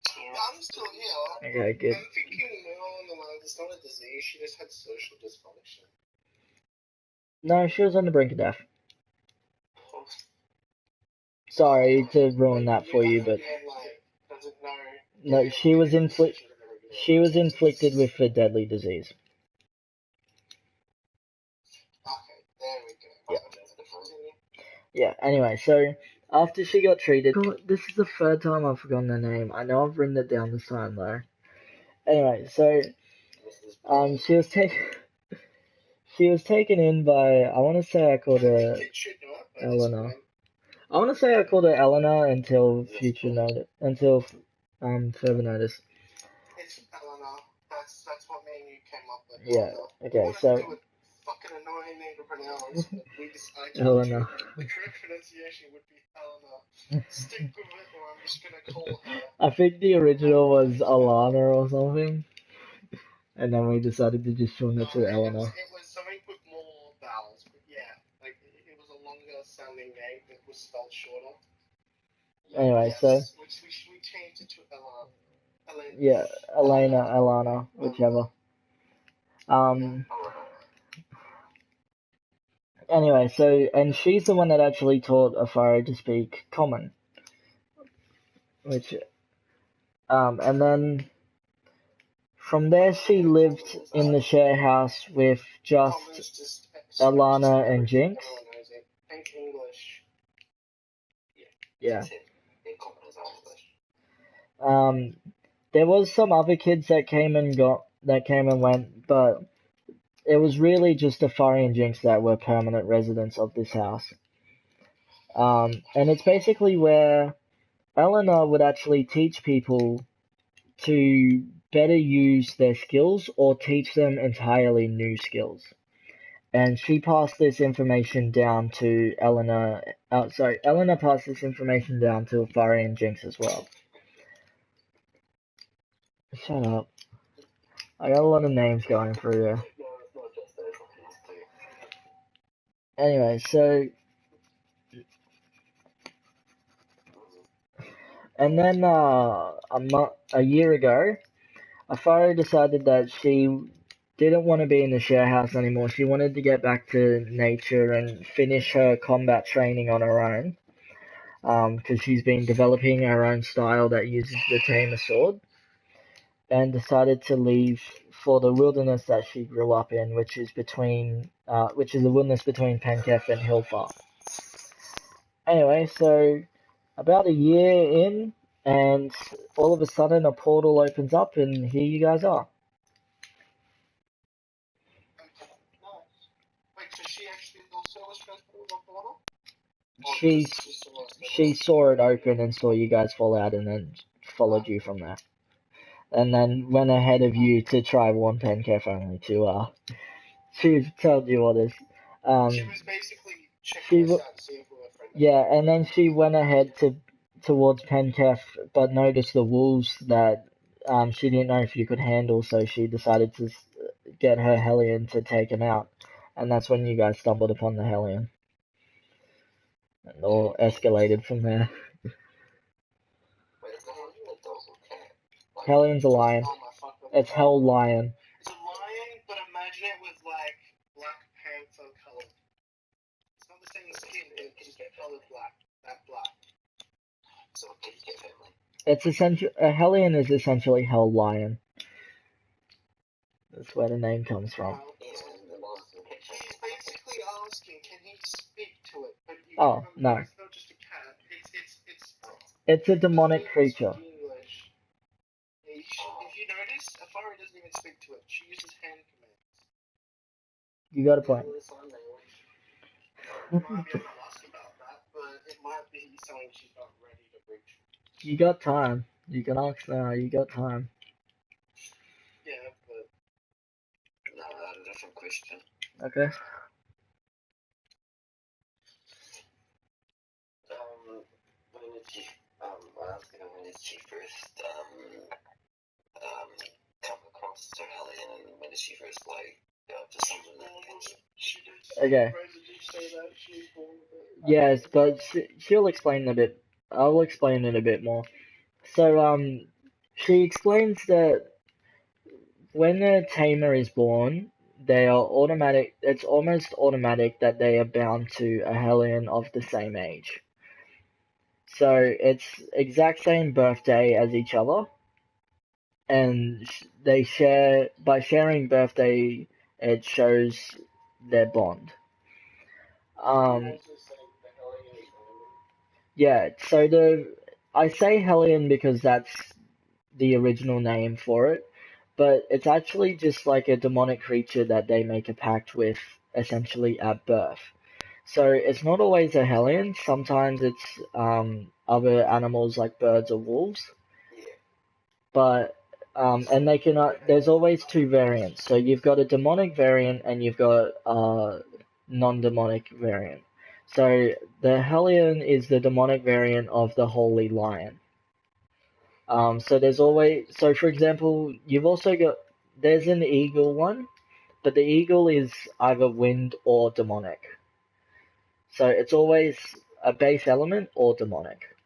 I'm still here. Okay, good. I'm thinking more on the line, it's not a disease, she just had social dysfunction. No, she was on the brink of death. Sorry to ruin that for you, but no, she was inflicted with a deadly disease. Okay, there we go. Yeah, anyway, so after she got treated, God, this is the third time I've forgotten her name. I know I've written it down this time though. Anyway, so she was taken in by, I want to say I called her Eleanor. I want to say I called her Eleanor until further notice. It's Eleanor. That's what me and you came up with. Yeah. Okay. So. Fucking annoying name to pronounce. We decided Eleanor. The correct pronunciation would be Eleanor. Stick with it, or I'm just gonna call her. I think the original was Alana or something, and then we decided to just shorten it to Eleanor. It was something with more vowels, but yeah, like it was a longer sounding name that was spelled shorter. Anyway, yes, so. Which we changed it to Eleanor. Yeah, Elena, Alana, whichever. Anyway, so, and she's the one that actually taught Afari to speak Common. Which, and then from there she lived in the share house with just Alana and Jinx. Yeah. There was some other kids that came and went, but it was really just Afari and Jinx that were permanent residents of this house. And it's basically where Eleanor would actually teach people to better use their skills or teach them entirely new skills. And she passed this information down to Eleanor. Eleanor passed this information down to Afari and Jinx as well. Shut up. I got a lot of names going through here. Anyway, so. And then a year ago, Afari decided that she didn't want to be in the share house anymore. She wanted to get back to nature and finish her combat training on her own. Because she's been developing her own style that uses the tamer sword, and decided to leave for the wilderness that she grew up in, which is the wilderness between Penketh and Hillfar. Anyway, so about a year in, and all of a sudden a portal opens up, and here you guys are. Wait, so she actually also was transported on portal? She saw it open and saw you guys fall out, and then followed you from there. And then went ahead of you to try warn Penketh only to tell you orders. She was basically checking us out to see if we were friendly. Yeah, and then she went ahead towards Penketh, but noticed the wolves that she didn't know if you could handle, so she decided to get her Hellion to take him out. And that's when you guys stumbled upon the Hellion. And all escalated from there. Wait, is the Hellion a dog or cat? Like, Hellion's a lion. oh my fucking It's God. Hell Lion. It's a lion, but imagine it with like Black Panther color. It's not the same skin, it's just colored black. That black. So a kitty cat family. A Hellion is essentially Hell Lion. That's where the name comes from. He's basically asking, can he speak to it? But you Oh, no. It's not just a cat. It's a demonic creature. English. If you notice, Afari doesn't even speak to it. She uses hand commands. You got a point. Might be able to ask about that, but it might be something she's not ready to reach. You got time. You can ask now. You got time. Yeah, but no, that's a different question. Okay. When did she first come across her Hellion, and when did she first like go up to someone that Okay. Yes, but she'll explain a bit. I'll explain it a bit more. So, she explains that when a tamer is born, they are automatic. It's almost automatic that they are bound to a Hellion of the same age. So it's exact same birthday as each other, and they share by sharing birthday. It shows their bond. Yeah. So I say Hellion because that's the original name for it, but it's actually just like a demonic creature that they make a pact with, essentially at birth. So it's not always a Hellion. Sometimes it's other animals like birds or wolves. But and they can. There's always two variants. So you've got a demonic variant and you've got a non-demonic variant. So the Hellion is the demonic variant of the Holy Lion. So there's always. So for example, you've also got. There's an eagle one, but the eagle is either wind or demonic. So it's always a base element or demonic.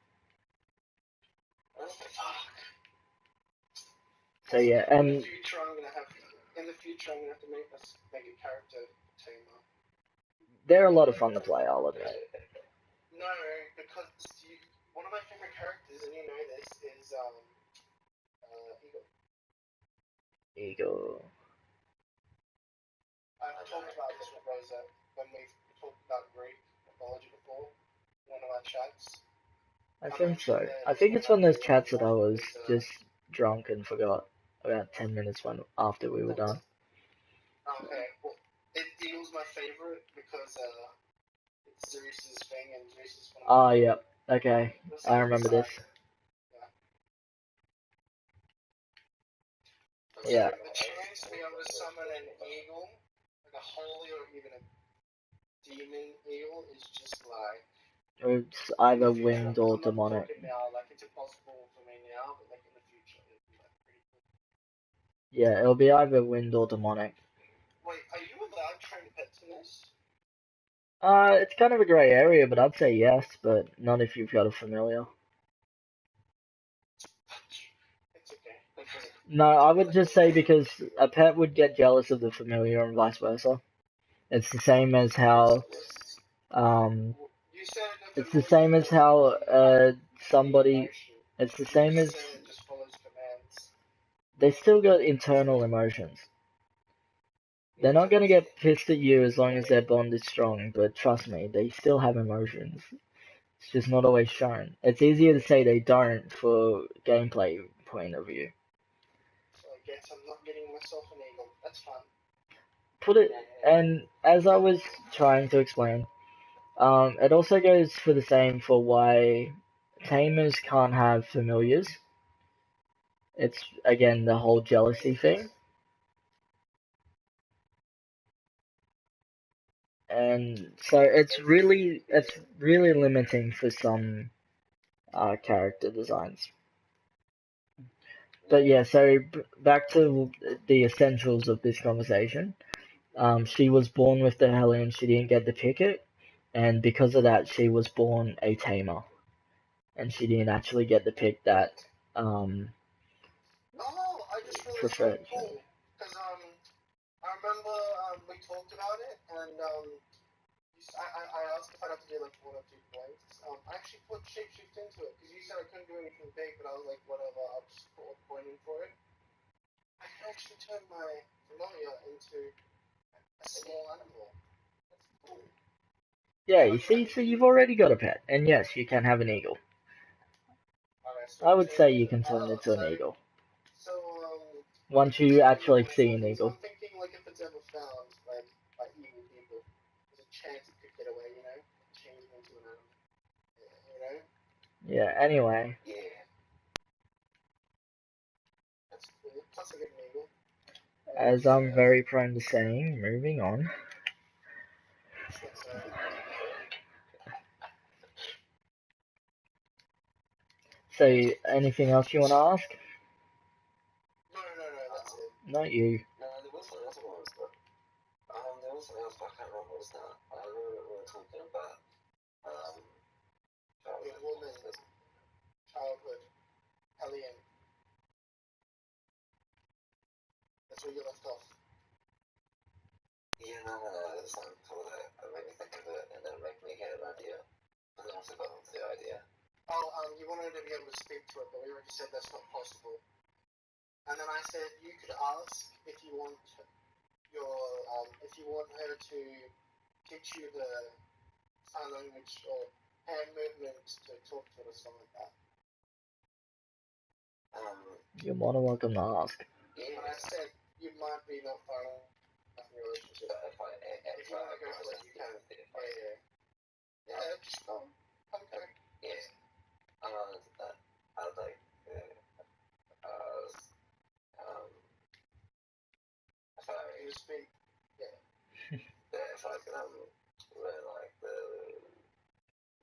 So yeah, and in the future I'm gonna have to make a character tamer. They're a lot of fun to play, I'll admit. No, because one of my favorite characters, and you know this, is Eagle. Eagle. I've talked about this with Rosa when we've talked about Greek mythology before. One of our chats. I think so. I think it's one of those chats that I was just drunk and forgot about 10 minutes after we were done. Okay, well, Eagle's my favorite because it's Zeus's thing, and Zeus is one of Oh, yep. Okay, I remember this. Yeah. The chance to be able to summon an eagle, like a holy or even a demon eagle, is just like. It's either wind or demonic. Now, like it's impossible for me now, but like in the future, it'll be like pretty cool. Yeah, it'll be either wind or demonic. Wait, are you allowed trained pets in this? It's kind of a grey area, but I'd say yes, but not if you've got a familiar. It's okay. No, I would just say because a pet would get jealous of the familiar and vice versa. It's the same as how um You said it's the same as how somebody it's the same as it just follows commands. they still got internal emotions. They're not gonna get pissed at you as long as their bond is strong, but trust me, they still have emotions. It's just not always shown. It's easier to say they don't for gameplay point of view. So I guess I'm not getting myself an eagle. That's fun. Put it, and as I was trying to explain, it also goes for the same for why tamers can't have familiars. It's again the whole jealousy thing. And so it's really limiting for some character designs. But yeah, so back to the essentials of this conversation. She was born with the Hellion, she didn't get to pick it, and because of that, she was born a tamer, and she didn't actually get to pick that Oh, I just realized preferred. something cool. Because I remember we talked about it, and I asked if I'd have to do like 1 or 2 points. I actually put shapeshift into it because you said I couldn't do anything big, but I was like, whatever, I'll just put a point in for it. I can actually turn my familiar into a small animal. That's cool. Yeah, you see, so you've already got a pet, and yes, you can have an eagle. Okay, so I would say you change it. can turn it into an eagle So once you actually see an so eagle. I'm thinking like if it's ever found like by evil people, there's a chance it could get away. You know, change it into an animal. You know. Yeah. Anyway, Yeah. That's cool. Plus I get an eagle. as I'm very prone to saying, moving on. So, anything else you want to ask? No, that's it. Not you. No, there was something else I wanted to there was something else, but I can't remember what it was now. I remember we were talking about childhood. Woman, childhood, alien. That's where you left off. Yeah, no, there's something before that. It made me think of it, and then it made me get an idea. But then also got into the idea. Oh, you wanted to be able to speak to it, but we already said that's not possible. And then I said you could ask if you want if you want her to teach you the sign language or hand movements to talk to it or something like that. You're more than welcome to ask. Yeah, and I said you might be not far enough in a relationship. If you want to go for it, you can. Yeah, just go. Okay. Yeah. I'd like if I you speak. Yeah. If I can learn like the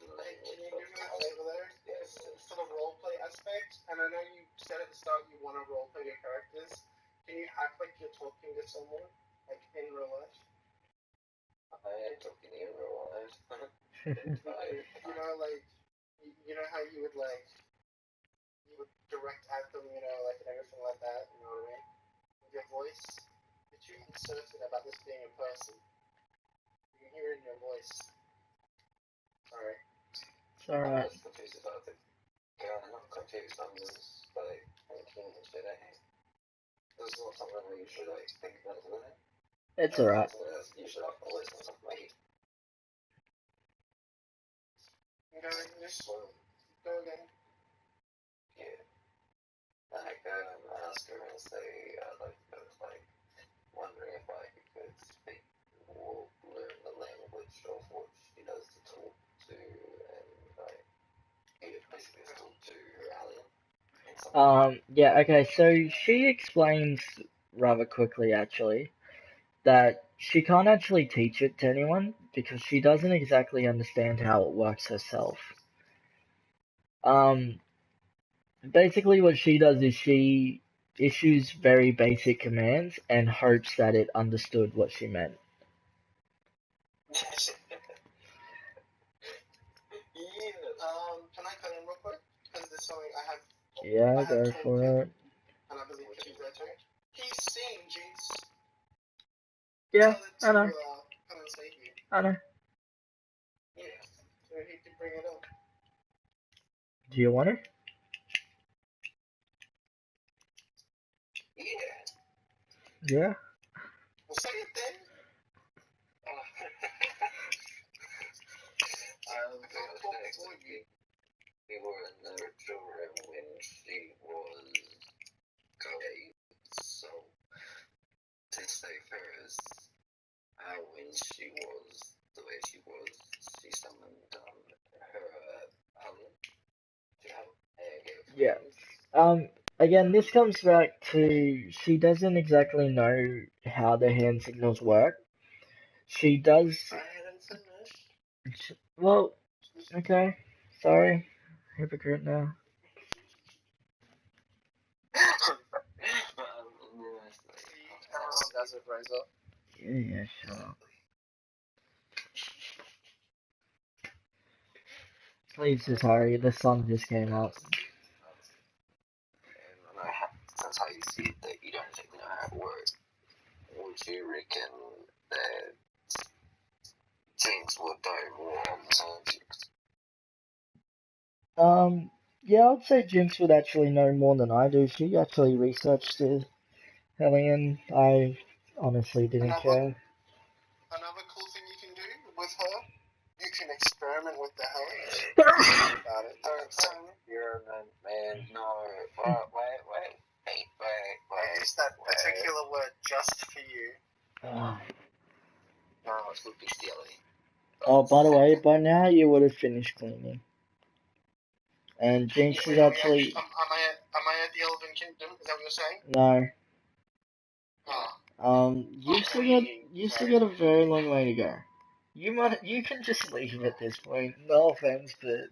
language. Can you do me a favor there? Yes. For the roleplay aspect, and I know you said at the start you want to roleplay your characters. Can you act like you're talking to someone, like in real life? I am talking in real life. You know, like you know how you would direct at them, you know, like and everything like that. You know what I mean? With your voice, you're too uncertain about this being a person. You can hear it in your voice. Sorry. It's alright. I was confused about it. Yeah, I'm not confused. I'm just like thinking and shit. This is not something we usually like think about, isn't it? It's alright. That's usually like always on top of my head. Okay, just go again. Yeah. Like ask her and say like wondering if I could speak or learn the language of what she does to talk to and like basically talk to her alien. Yeah, okay, so she explains rather quickly actually that she can't actually teach it to anyone because she doesn't exactly understand how it works herself. Basically what she does is she issues very basic commands and hopes that it understood what she meant. Can I cut in real quick? Because there's something I have. Yeah, go for it. And I believe she's Yeah, Tell I know. it to come and see you. I know. Yeah, so he can bring it up. Do you want it? Yeah. Yeah. We'll say it then. We were in the room when she was going, so to say first, when she was the way she was, she summoned her to have a Yeah. Again, this comes back to she doesn't exactly know how the hand signals work. She does. I hadn't finished. Well, okay. Sorry. Hypocrite now. Everyone does it, Razor. Yeah, shut up. Please just hurry. The sun just came up. And I know that's how you see it, that you don't exactly know how it works. Would you reckon that Jinx would know more on the subject? Yeah, I'd say Jinx would actually know more than I do. She actually researched the Hellion. I honestly didn't care. Another cool thing you can do with her, you can experiment with the Hellion. About it. Don't say experiment, man. No. Wait. I used that particular word just for you. No, it would be silly. Oh, by the way, by now you would have finished cleaning. And Jinx is actually... Am I at the Elven Kingdom? Is that what you're saying? No. Oh. You still got a very long way to go. You can just leave at this point. No offense, but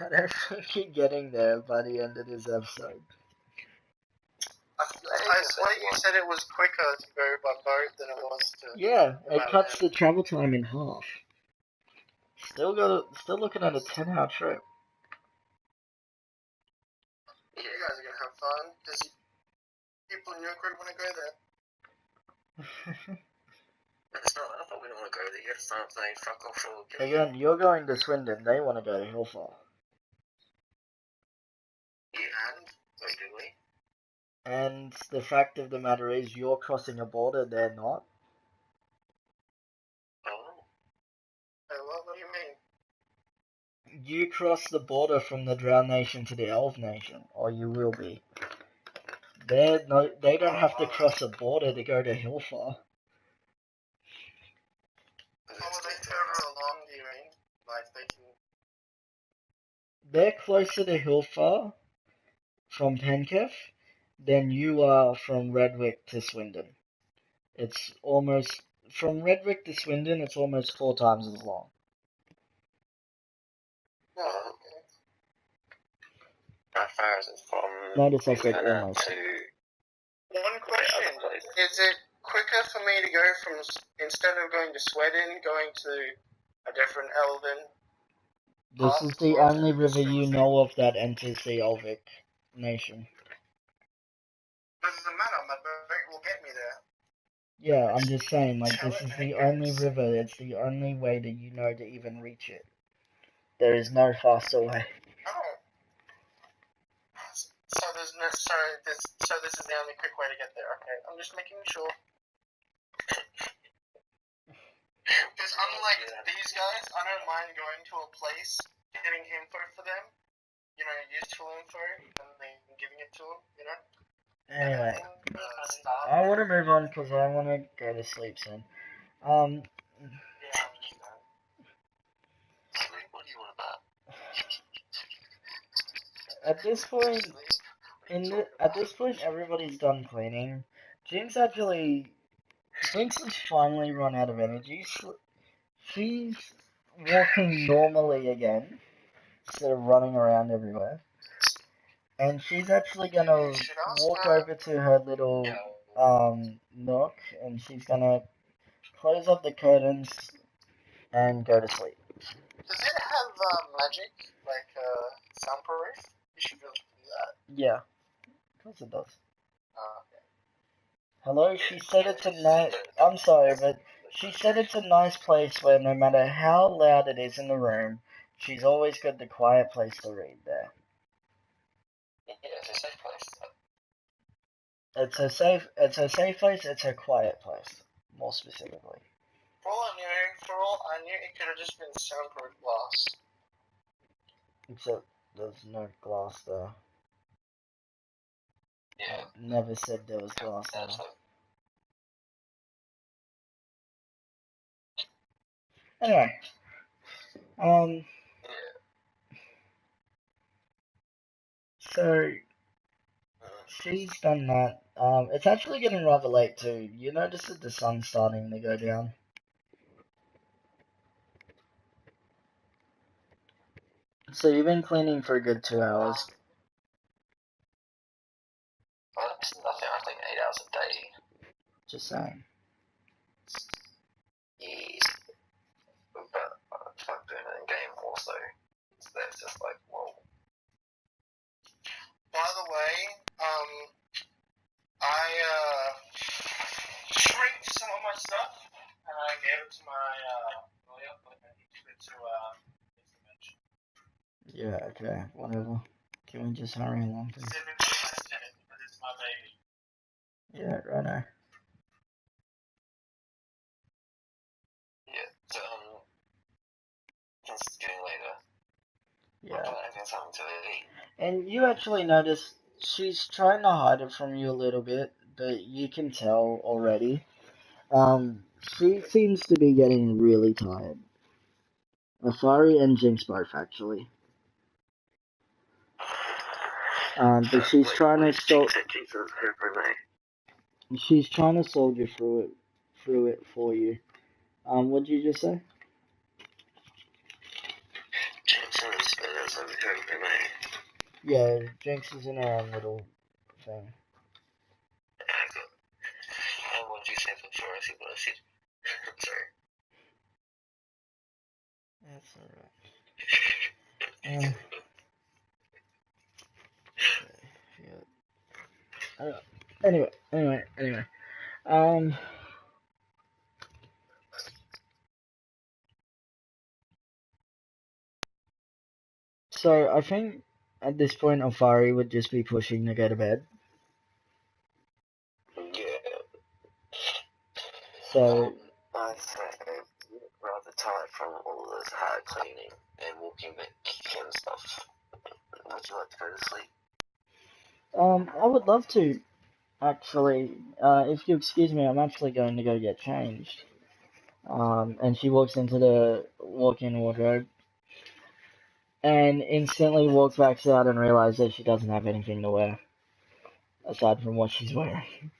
I don't think you're getting there by the end of this episode. I swear you said it was quicker to go by boat than it was to... Yeah, it cuts the travel time in half. Still looking at a 10-hour trip. You guys are gonna have fun. Does people in your group want to go there? It's not. I thought we don't want to go there. You have to start saying fuck off or Again, you're going to Swindon. They want to go to Hillfar. Yeah, and so do we. And the fact of the matter is, you're crossing a border. They're not. Oh. What do you mean? You cross the border from the Drow Nation to the Elf Nation, or you will be. They don't have to cross a border to go to Hillfar. How are they further along, do you mean? Like they can... They're closer to Hillfar from Penketh than you are from Redwick to Swindon. It's almost... From Redwick to Swindon, it's almost 4 times as long. Oh, okay. How far is it from... Notice I said almost. To... One question. Is it quicker for me to go from... Instead of going to Sweden, going to a different Elven... This is the only river you know of that enters the Elvic Nation. Doesn't matter, my boat will get me there. Yeah, I'm just saying, like, this is the only river, it's the only way that you know to even reach it. There is no faster way. Oh. So there's no, so this is the only quick way to get there, okay? I'm just making sure. Because unlike these guys, I don't mind going to a place, getting info for them, you know, useful info, and then giving it to them, you know? Anyway, I want to move on because I want to go to sleep soon. Yeah, I understand. Sleep? What do you want about? At this point, everybody's done cleaning. Jinx has finally run out of energy. She's walking normally again, instead of running around everywhere. And she's actually gonna walk over to her little nook, and she's gonna close up the curtains and go to sleep. Does it have magic, like soundproof? You should be able to do that. Yeah, of course it does. Okay. Hello, she said it's a nice... I'm sorry, but she said it's a nice place where no matter how loud it is in the room, she's always got the quiet place to read there. Yeah, it's a safe place. It's her safe place, it's her quiet place, more specifically. For all I knew, it could have just been soundproof glass. Except there's no glass there. Yeah. I never said there was glass there. Anyway, so she's done that. It's actually getting rather late too. You notice that the sun's starting to go down. So you've been cleaning for a good 2 hours. That's nothing. I think 8 hours a day. Just saying. Easy. But fuck doing it in game also. So that's just like, whoa. By the way, I shrinked some of my stuff and I gave it to my lawyer, but I need to give it to his dimension. Yeah, okay, whatever. Can we just hurry along, please? Because it's my baby. Yeah, right now. Yeah, so it's getting later. Yeah. I think something to eat. And you actually notice she's trying to hide it from you a little bit, but you can tell already. She seems to be getting really tired. Afari and Jinx both, actually. But she's trying to she's trying to soldier through it for you. What did you just say? Yeah, Jinx is in her own little thing. What did you say before? I see what I said. Sorry. That's alright. Anyway. So I think at this point Alfari would just be pushing to go to bed. Yeah. So I say rather tired from all this hard cleaning and walking back and stuff. Would you like to go to sleep? I would love to, actually. If you excuse me, I'm actually going to go get changed. And she walks into the walk-in wardrobe and instantly walks back out and realizes that she doesn't have anything to wear aside from what she's wearing.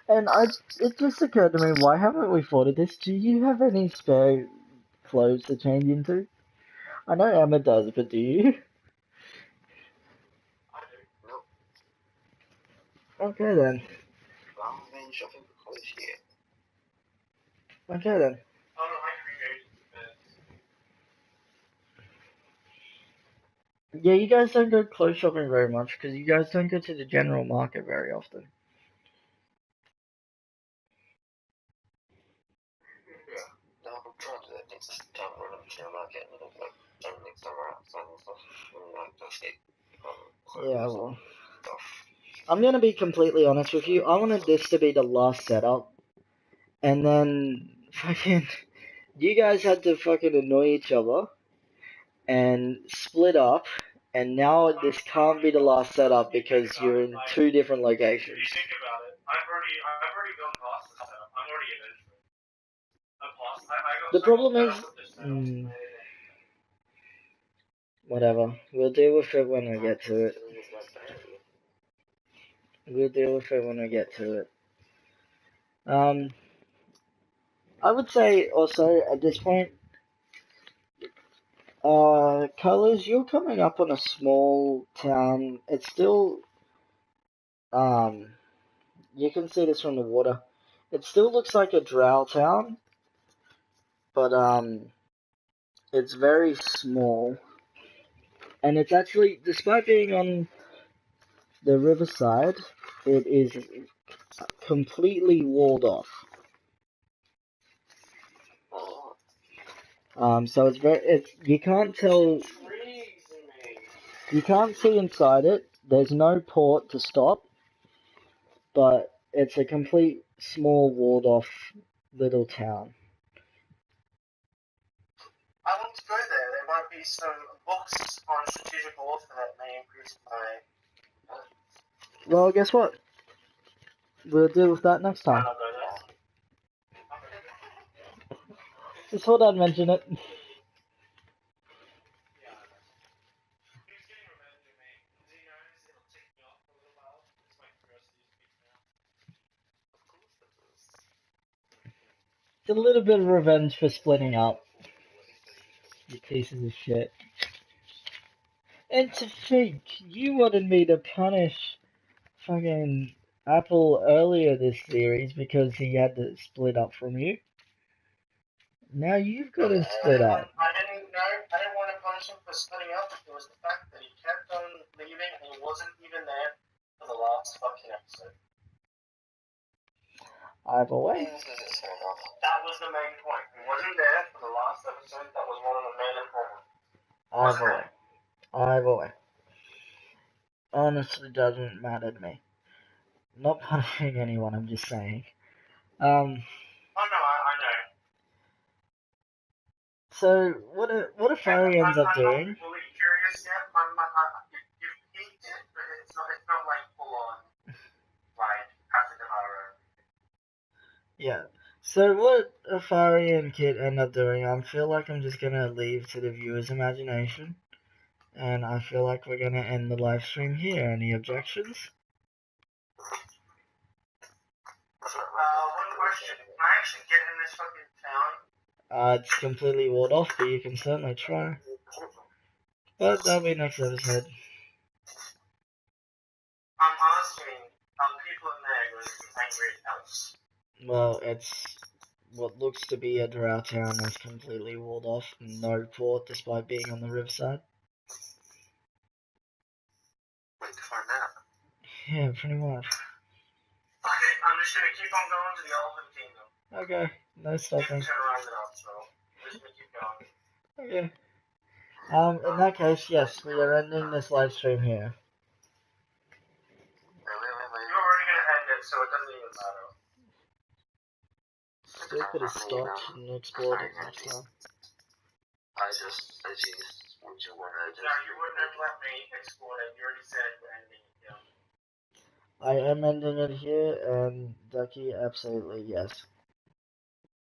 And it just occurred to me, why haven't we thought of this? Do you have any spare clothes to change into? I know Emma does, but do you? I do. Nope. Okay then. I haven't been shopping for clothes yet. Okay then. Oh no, I created this. Yeah, you guys don't go clothes shopping very much because you guys don't go to the general market very often. Yeah. No, I'm trying to do that next time we're in the general market and like next time we're outside and stuff. And like just get Yeah, well. I'm gonna be completely honest with you. I wanted this to be the last setup, and then fucking you guys had to fucking annoy each other and split up, and now this can't be the last setup because you're in two different locations. If you think about it, I've already gone past this setup. I'm already into it. The problem is, whatever. We'll deal with it when we get to it. We'll deal with it when we get to it. I would say also at this point, Colors, you're coming up on a small town. It's still, you can see this from the water. It still looks like a drow town, but, it's very small. And it's actually, despite being on the riverside, it is completely walled off. So you can't tell, you can't see inside it. There's no port to stop, but it's a complete small walled off little town. I want to go there. There might be some books on strategic warfare that may increase my. Well, guess what? We'll deal with that next time. I'll go there. Just thought I'd mention it. It's a little bit of revenge for splitting up. You pieces of shit. And to think, you wanted me to punish fucking Apple earlier this series because he had to split up from you. Now you've got to split up. I didn't want to punish him for splitting up. It was the fact that he kept on leaving and he wasn't even there for the last fucking episode. Either way. That was the main point. He wasn't there for the last episode. That was one of the main important. Either way. Honestly, doesn't matter to me. Not punishing anyone, I'm just saying. Oh no, I know. So what are Fari ends up doing? I'm not fully curious yet. You've peaked it, but it's not like full on, like Hasadahara. Yeah. So what Afari and Kit end up doing, I feel like I'm just gonna leave to the viewer's imagination. And I feel like we're gonna end the live stream here. Any objections? One question. Can I actually get in this fucking town? It's completely walled off, but you can certainly try. But that'll be next episode. I'm asking, people in there going to be angry at else? Well, it's what looks to be a drow town that's completely walled off, no port despite being on the riverside. Wait to find out. Yeah, pretty much. Okay, I'm just gonna keep on going to the Elephant Kingdom. Okay, no stopping. Terrorize it up, so I'm just gonna keep going. Okay. In that case, yes, we are ending this live stream here. You're already gonna end it, so it doesn't even matter. Still could have stopped and explored it next time. I just would you wanna just... No, you wouldn't have let me explore it. You already said we're ending it here. I am ending it here, and Ducky, absolutely yes.